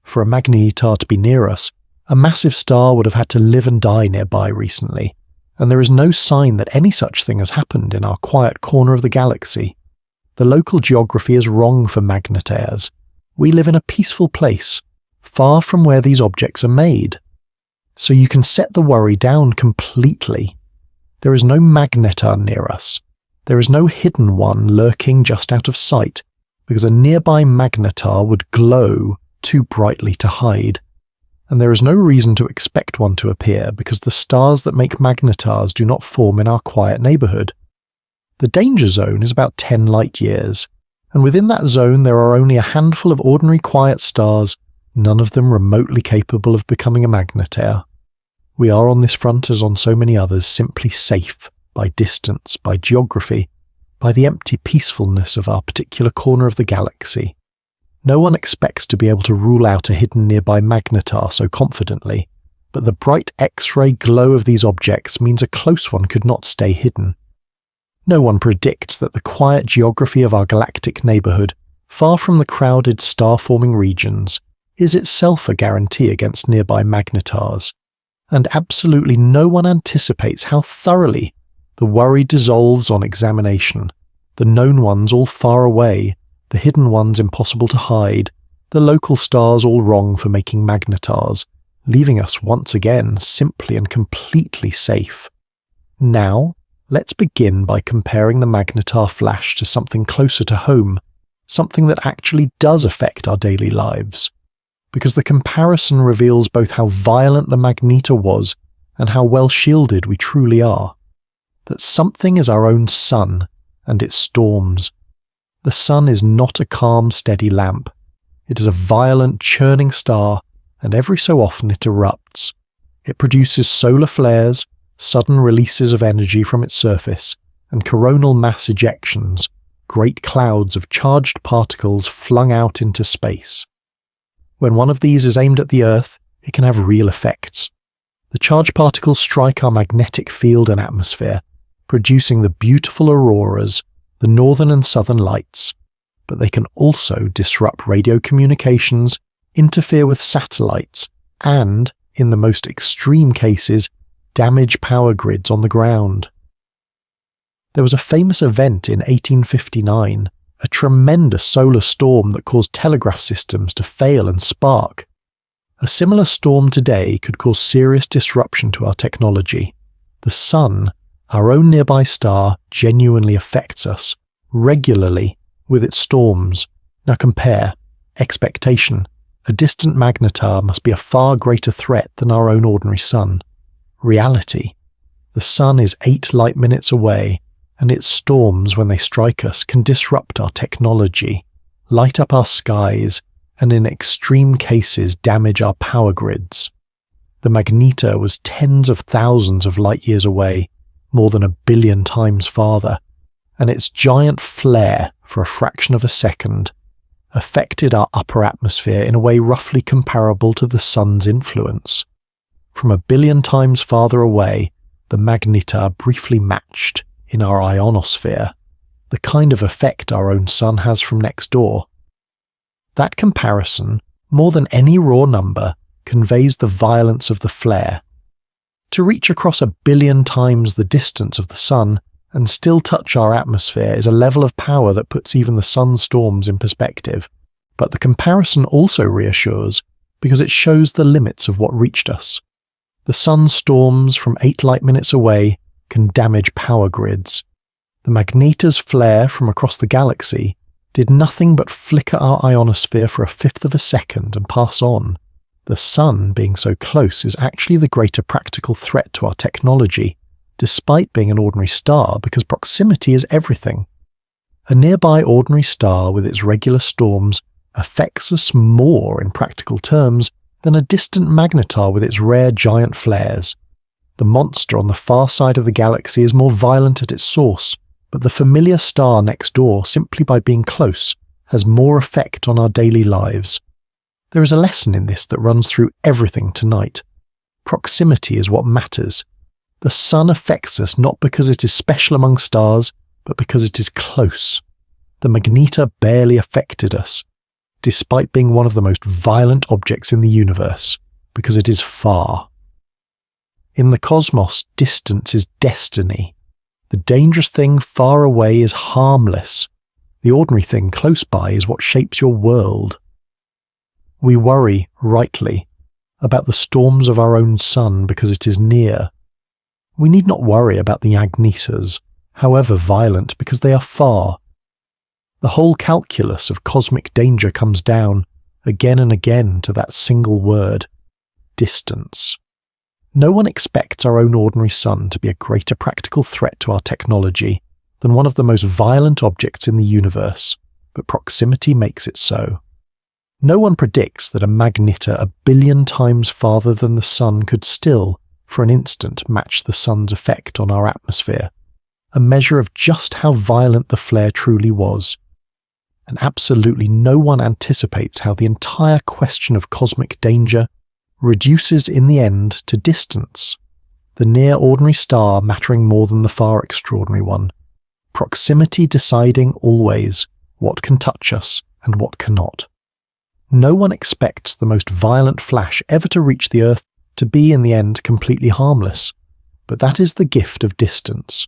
For a magnetar to be near us, a massive star would have had to live and die nearby recently, and there is no sign that any such thing has happened in our quiet corner of the galaxy. The local geography is wrong for magnetars. We live in a peaceful place, far from where these objects are made. So you can set the worry down completely. There is no magnetar near us. There is no hidden one lurking just out of sight, because a nearby magnetar would glow too brightly to hide. And there is no reason to expect one to appear because the stars that make magnetars do not form in our quiet neighbourhood. The danger zone is about 10 light years, and within that zone there are only a handful of ordinary quiet stars, none of them remotely capable of becoming a magnetar. We are on this front as on so many others simply safe by distance, by geography, by the empty peacefulness of our particular corner of the galaxy. No one expects to be able to rule out a hidden nearby magnetar so confidently, but the bright X-ray glow of these objects means a close one could not stay hidden. No one predicts that the quiet geography of our galactic neighbourhood, far from the crowded star-forming regions, is itself a guarantee against nearby magnetars. And absolutely no one anticipates how thoroughly the worry dissolves on examination, the known ones all far away, the hidden ones impossible to hide, the local stars all wrong for making magnetars, leaving us once again simply and completely safe. Now, let's begin by comparing the magnetar flash to something closer to home, something that actually does affect our daily lives, because the comparison reveals both how violent the magnetar was and how well shielded we truly are. That something is our own sun and its storms. The sun is not a calm, steady lamp. It is a violent, churning star, and every so often it erupts. It produces solar flares, sudden releases of energy from its surface, and coronal mass ejections, great clouds of charged particles flung out into space. When one of these is aimed at the Earth, it can have real effects. The charged particles strike our magnetic field and atmosphere, producing the beautiful auroras, the northern and southern lights, but they can also disrupt radio communications, interfere with satellites, and, in the most extreme cases, damage power grids on the ground. There was a famous event in 1859, a tremendous solar storm that caused telegraph systems to fail and spark. A similar storm today could cause serious disruption to our technology. The sun, our own nearby star, genuinely affects us, regularly, with its storms. Now compare. Expectation. A distant magnetar must be a far greater threat than our own ordinary sun. Reality. The sun is 8 light minutes away, and its storms, when they strike us, can disrupt our technology, light up our skies, and in extreme cases damage our power grids. The magnetar was tens of thousands of light years away, more than 1 billion times farther, and its giant flare, for a fraction of a second, affected our upper atmosphere in a way roughly comparable to the sun's influence. From 1 billion times farther away, the magnetar briefly matched, in our ionosphere, the kind of effect our own sun has from next door. That comparison, more than any raw number, conveys the violence of the flare. To reach across 1 billion times the distance of the sun and still touch our atmosphere is a level of power that puts even the sun's storms in perspective. But the comparison also reassures, because it shows the limits of what reached us. The sun's storms from 8 light minutes away can damage power grids. The magnetar's flare from across the galaxy did nothing but flicker our ionosphere for 1/5 of a second and pass on. The sun, being so close, is actually the greater practical threat to our technology, despite being an ordinary star, because proximity is everything. A nearby ordinary star with its regular storms affects us more in practical terms than a distant magnetar with its rare giant flares. The monster on the far side of the galaxy is more violent at its source, but the familiar star next door, simply by being close, has more effect on our daily lives. There is a lesson in this that runs through everything tonight. Proximity is what matters. The sun affects us not because it is special among stars, but because it is close. The magnetar barely affected us, despite being one of the most violent objects in the universe, because it is far. In the cosmos, distance is destiny. The dangerous thing far away is harmless. The ordinary thing close by is what shapes your world. We worry, rightly, about the storms of our own sun because it is near. We need not worry about the magnetars, however violent, because they are far. The whole calculus of cosmic danger comes down, again and again, to that single word: distance. No one expects our own ordinary sun to be a greater practical threat to our technology than one of the most violent objects in the universe, but proximity makes it so. No one predicts that a magnetar 1 billion times farther than the sun could still, for an instant, match the sun's effect on our atmosphere, a measure of just how violent the flare truly was. And absolutely no one anticipates how the entire question of cosmic danger reduces in the end to distance, the near ordinary star mattering more than the far extraordinary one, proximity deciding always what can touch us and what cannot. No one expects the most violent flash ever to reach the Earth to be in the end completely harmless, but that is the gift of distance.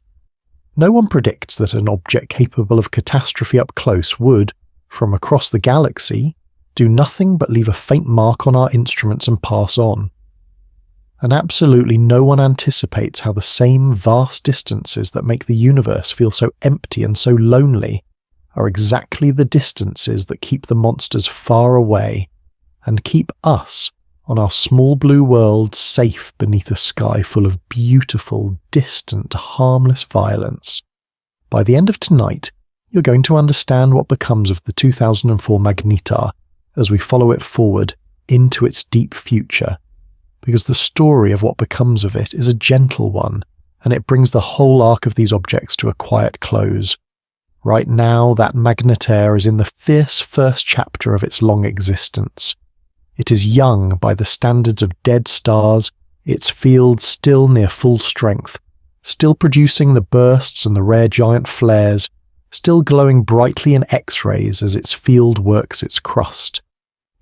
No one predicts that an object capable of catastrophe up close would, from across the galaxy, do nothing but leave a faint mark on our instruments and pass on. And absolutely no one anticipates how the same vast distances that make the universe feel so empty and so lonely are exactly the distances that keep the monsters far away and keep us on our small blue world safe beneath a sky full of beautiful, distant, harmless violence. By the end of tonight, you're going to understand what becomes of the 2004 magnetar as we follow it forward into its deep future, because the story of what becomes of it is a gentle one, and it brings the whole arc of these objects to a quiet close. Right now, that magnetar is in the fierce first chapter of its long existence. It is young by the standards of dead stars, its field still near full strength, still producing the bursts and the rare giant flares, still glowing brightly in X-rays as its field works its crust.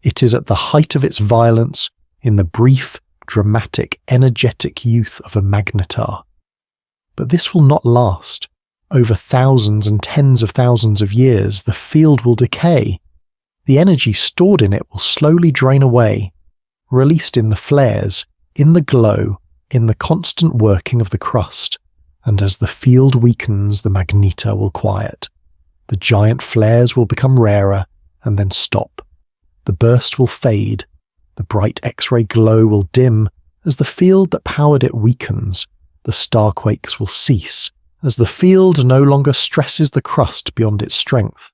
It is at the height of its violence, in the brief, dramatic, energetic youth of a magnetar. But this will not last. Over thousands and tens of thousands of years, the field will decay. The energy stored in it will slowly drain away, released in the flares, in the glow, in the constant working of the crust, and as the field weakens, the magnetar will quiet. The giant flares will become rarer and then stop. The burst will fade, the bright X-ray glow will dim as the field that powered it weakens. The starquakes will cease as the field no longer stresses the crust beyond its strength.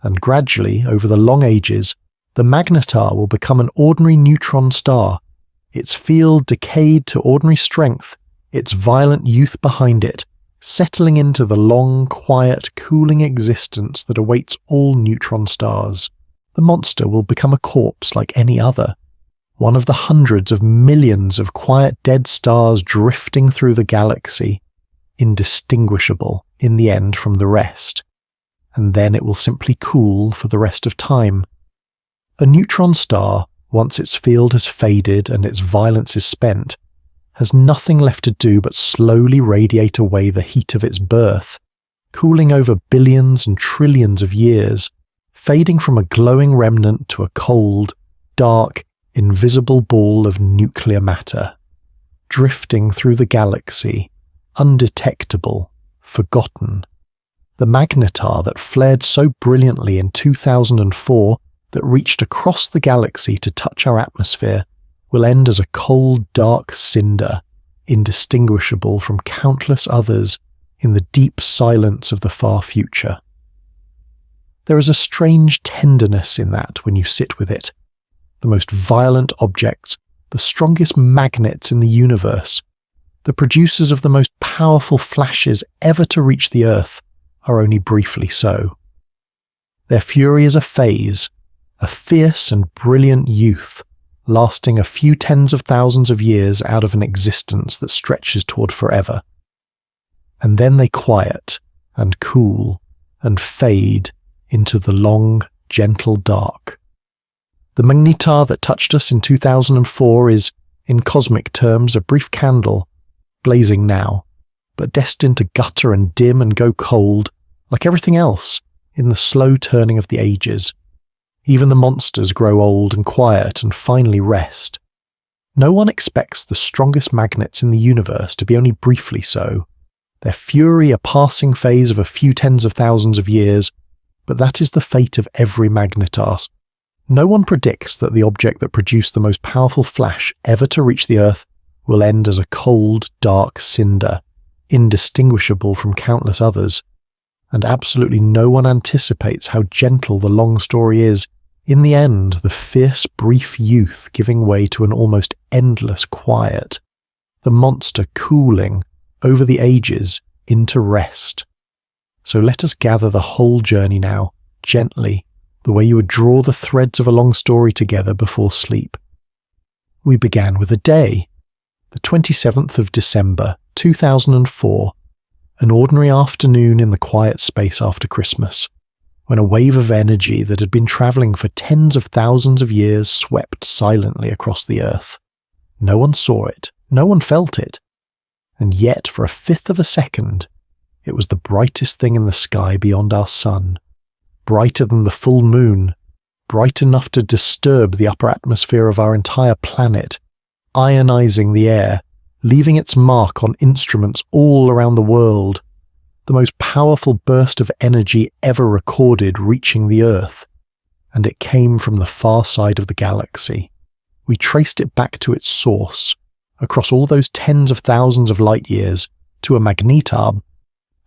And gradually, over the long ages, the magnetar will become an ordinary neutron star, its field decayed to ordinary strength, its violent youth behind it, settling into the long, quiet, cooling existence that awaits all neutron stars. The monster will become a corpse like any other, one of the hundreds of millions of quiet dead stars drifting through the galaxy, indistinguishable in the end from the rest. And then it will simply cool for the rest of time. A neutron star, once its field has faded and its violence is spent, has nothing left to do but slowly radiate away the heat of its birth, cooling over billions and trillions of years, fading from a glowing remnant to a cold, dark, invisible ball of nuclear matter, drifting through the galaxy, undetectable, forgotten. The magnetar that flared so brilliantly in 2004 that reached across the galaxy to touch our atmosphere will end as a cold, dark cinder, indistinguishable from countless others in the deep silence of the far future. There is a strange tenderness in that when you sit with it. The most violent objects, the strongest magnets in the universe, the producers of the most powerful flashes ever to reach the Earth, are only briefly so. Their fury is a phase, a fierce and brilliant youth, lasting a few tens of thousands of years out of an existence that stretches toward forever. And then they quiet and cool and fade into the long, gentle dark. The magnetar that touched us in 2004 is, in cosmic terms, a brief candle, blazing now, but destined to gutter and dim and go cold, like everything else, in the slow turning of the ages. Even the monsters grow old and quiet and finally rest. No one expects the strongest magnets in the universe to be only briefly so. Their fury a passing phase of a few tens of thousands of years, but that is the fate of every magnetar. No one predicts that the object that produced the most powerful flash ever to reach the Earth will end as a cold, dark cinder, indistinguishable from countless others. And absolutely no one anticipates how gentle the long story is, in the end the fierce, brief youth giving way to an almost endless quiet, the monster cooling, over the ages, into rest. So let us gather the whole journey now, gently, the way you would draw the threads of a long story together before sleep. We began with a day, the 27th of December, 2004, an ordinary afternoon in the quiet space after Christmas, when a wave of energy that had been travelling for tens of thousands of years swept silently across the Earth. No one saw it, no one felt it, and yet for a fifth of a second, it was the brightest thing in the sky beyond our sun, brighter than the full moon, bright enough to disturb the upper atmosphere of our entire planet, ionizing the air, leaving its mark on instruments all around the world, the most powerful burst of energy ever recorded reaching the Earth, and it came from the far side of the galaxy. We traced it back to its source, across all those tens of thousands of light years, to a magnetar,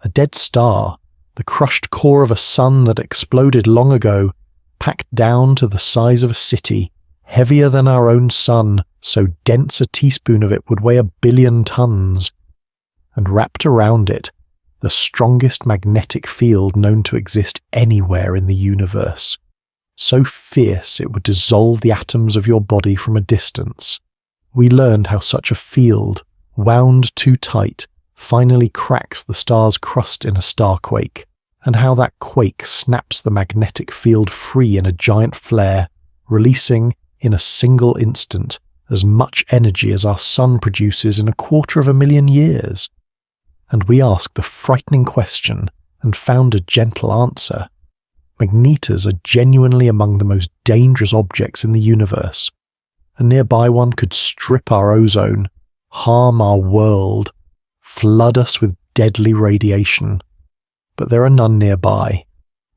a dead star, the crushed core of a sun that exploded long ago, packed down to the size of a city, heavier than our own sun, so dense a teaspoon of it would weigh 1 billion tons. And wrapped around it, the strongest magnetic field known to exist anywhere in the universe, so fierce it would dissolve the atoms of your body from a distance. We learned how such a field, wound too tight, finally cracks the star's crust in a starquake, and how that quake snaps the magnetic field free in a giant flare, releasing, in a single instant, as much energy as our sun produces in 250,000 years. And we asked the frightening question and found a gentle answer. Magnetars are genuinely among the most dangerous objects in the universe. A nearby one could strip our ozone, harm our world, flood us with deadly radiation. But there are none nearby.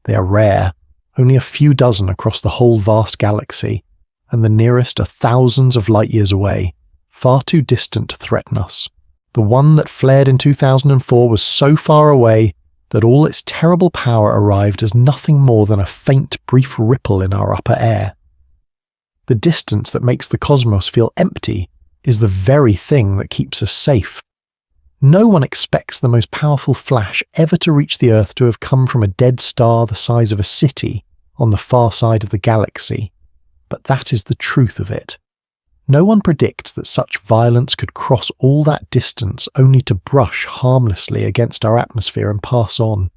They are rare, only a few dozen across the whole vast galaxy, and the nearest are thousands of light years away, far too distant to threaten us. The one that flared in 2004 was so far away that all its terrible power arrived as nothing more than a faint, brief ripple in our upper air. The distance that makes the cosmos feel empty is the very thing that keeps us safe. No one expects the most powerful flash ever to reach the Earth to have come from a dead star the size of a city on the far side of the galaxy, but that is the truth of it. No one predicts that such violence could cross all that distance only to brush harmlessly against our atmosphere and pass on.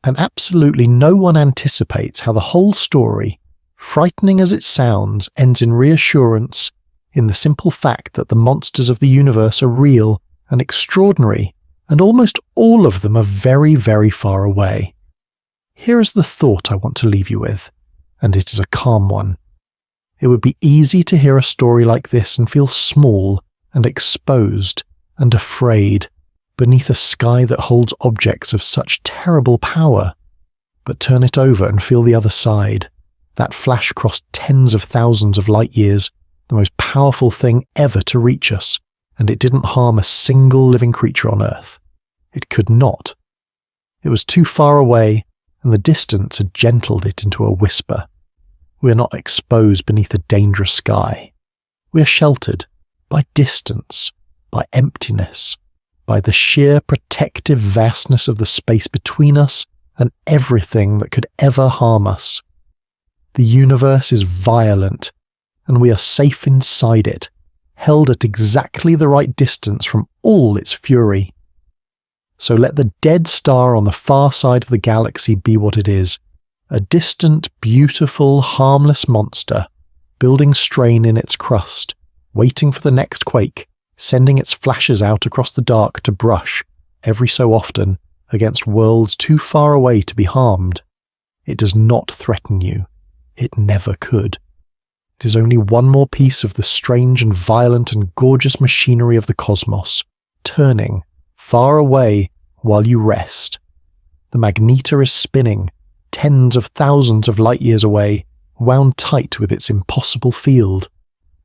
And absolutely no one anticipates how the whole story, frightening as it sounds, ends in reassurance, in the simple fact that the monsters of the universe are real and extraordinary, and almost all of them are very, very far away. Here is the thought I want to leave you with, and it is a calm one. It would be easy to hear a story like this and feel small and exposed and afraid beneath a sky that holds objects of such terrible power. But turn it over and feel the other side. That flash crossed tens of thousands of light years, the most powerful thing ever to reach us, and it didn't harm a single living creature on Earth. It could not. It was too far away, and the distance had gentled it into a whisper. We are not exposed beneath a dangerous sky. We are sheltered by distance, by emptiness, by the sheer protective vastness of the space between us and everything that could ever harm us. The universe is violent, and we are safe inside it, held at exactly the right distance from all its fury. So let the dead star on the far side of the galaxy be what it is, a distant, beautiful, harmless monster, building strain in its crust, waiting for the next quake, sending its flashes out across the dark to brush, every so often, against worlds too far away to be harmed. It does not threaten you. It never could. It is only one more piece of the strange and violent and gorgeous machinery of the cosmos, turning, far away, while you rest. The magnetar is spinning, tens of thousands of light years away, wound tight with its impossible field.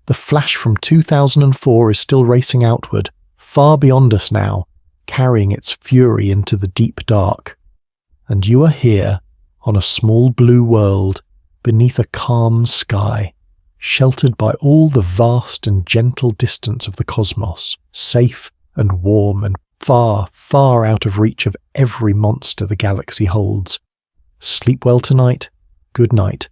The flash from 2004 is still racing outward, far beyond us now, carrying its fury into the deep dark. And you are here, on a small blue world, beneath a calm sky, sheltered by all the vast and gentle distance of the cosmos, safe and warm and far, far out of reach of every monster the galaxy holds. Sleep well tonight. Good night.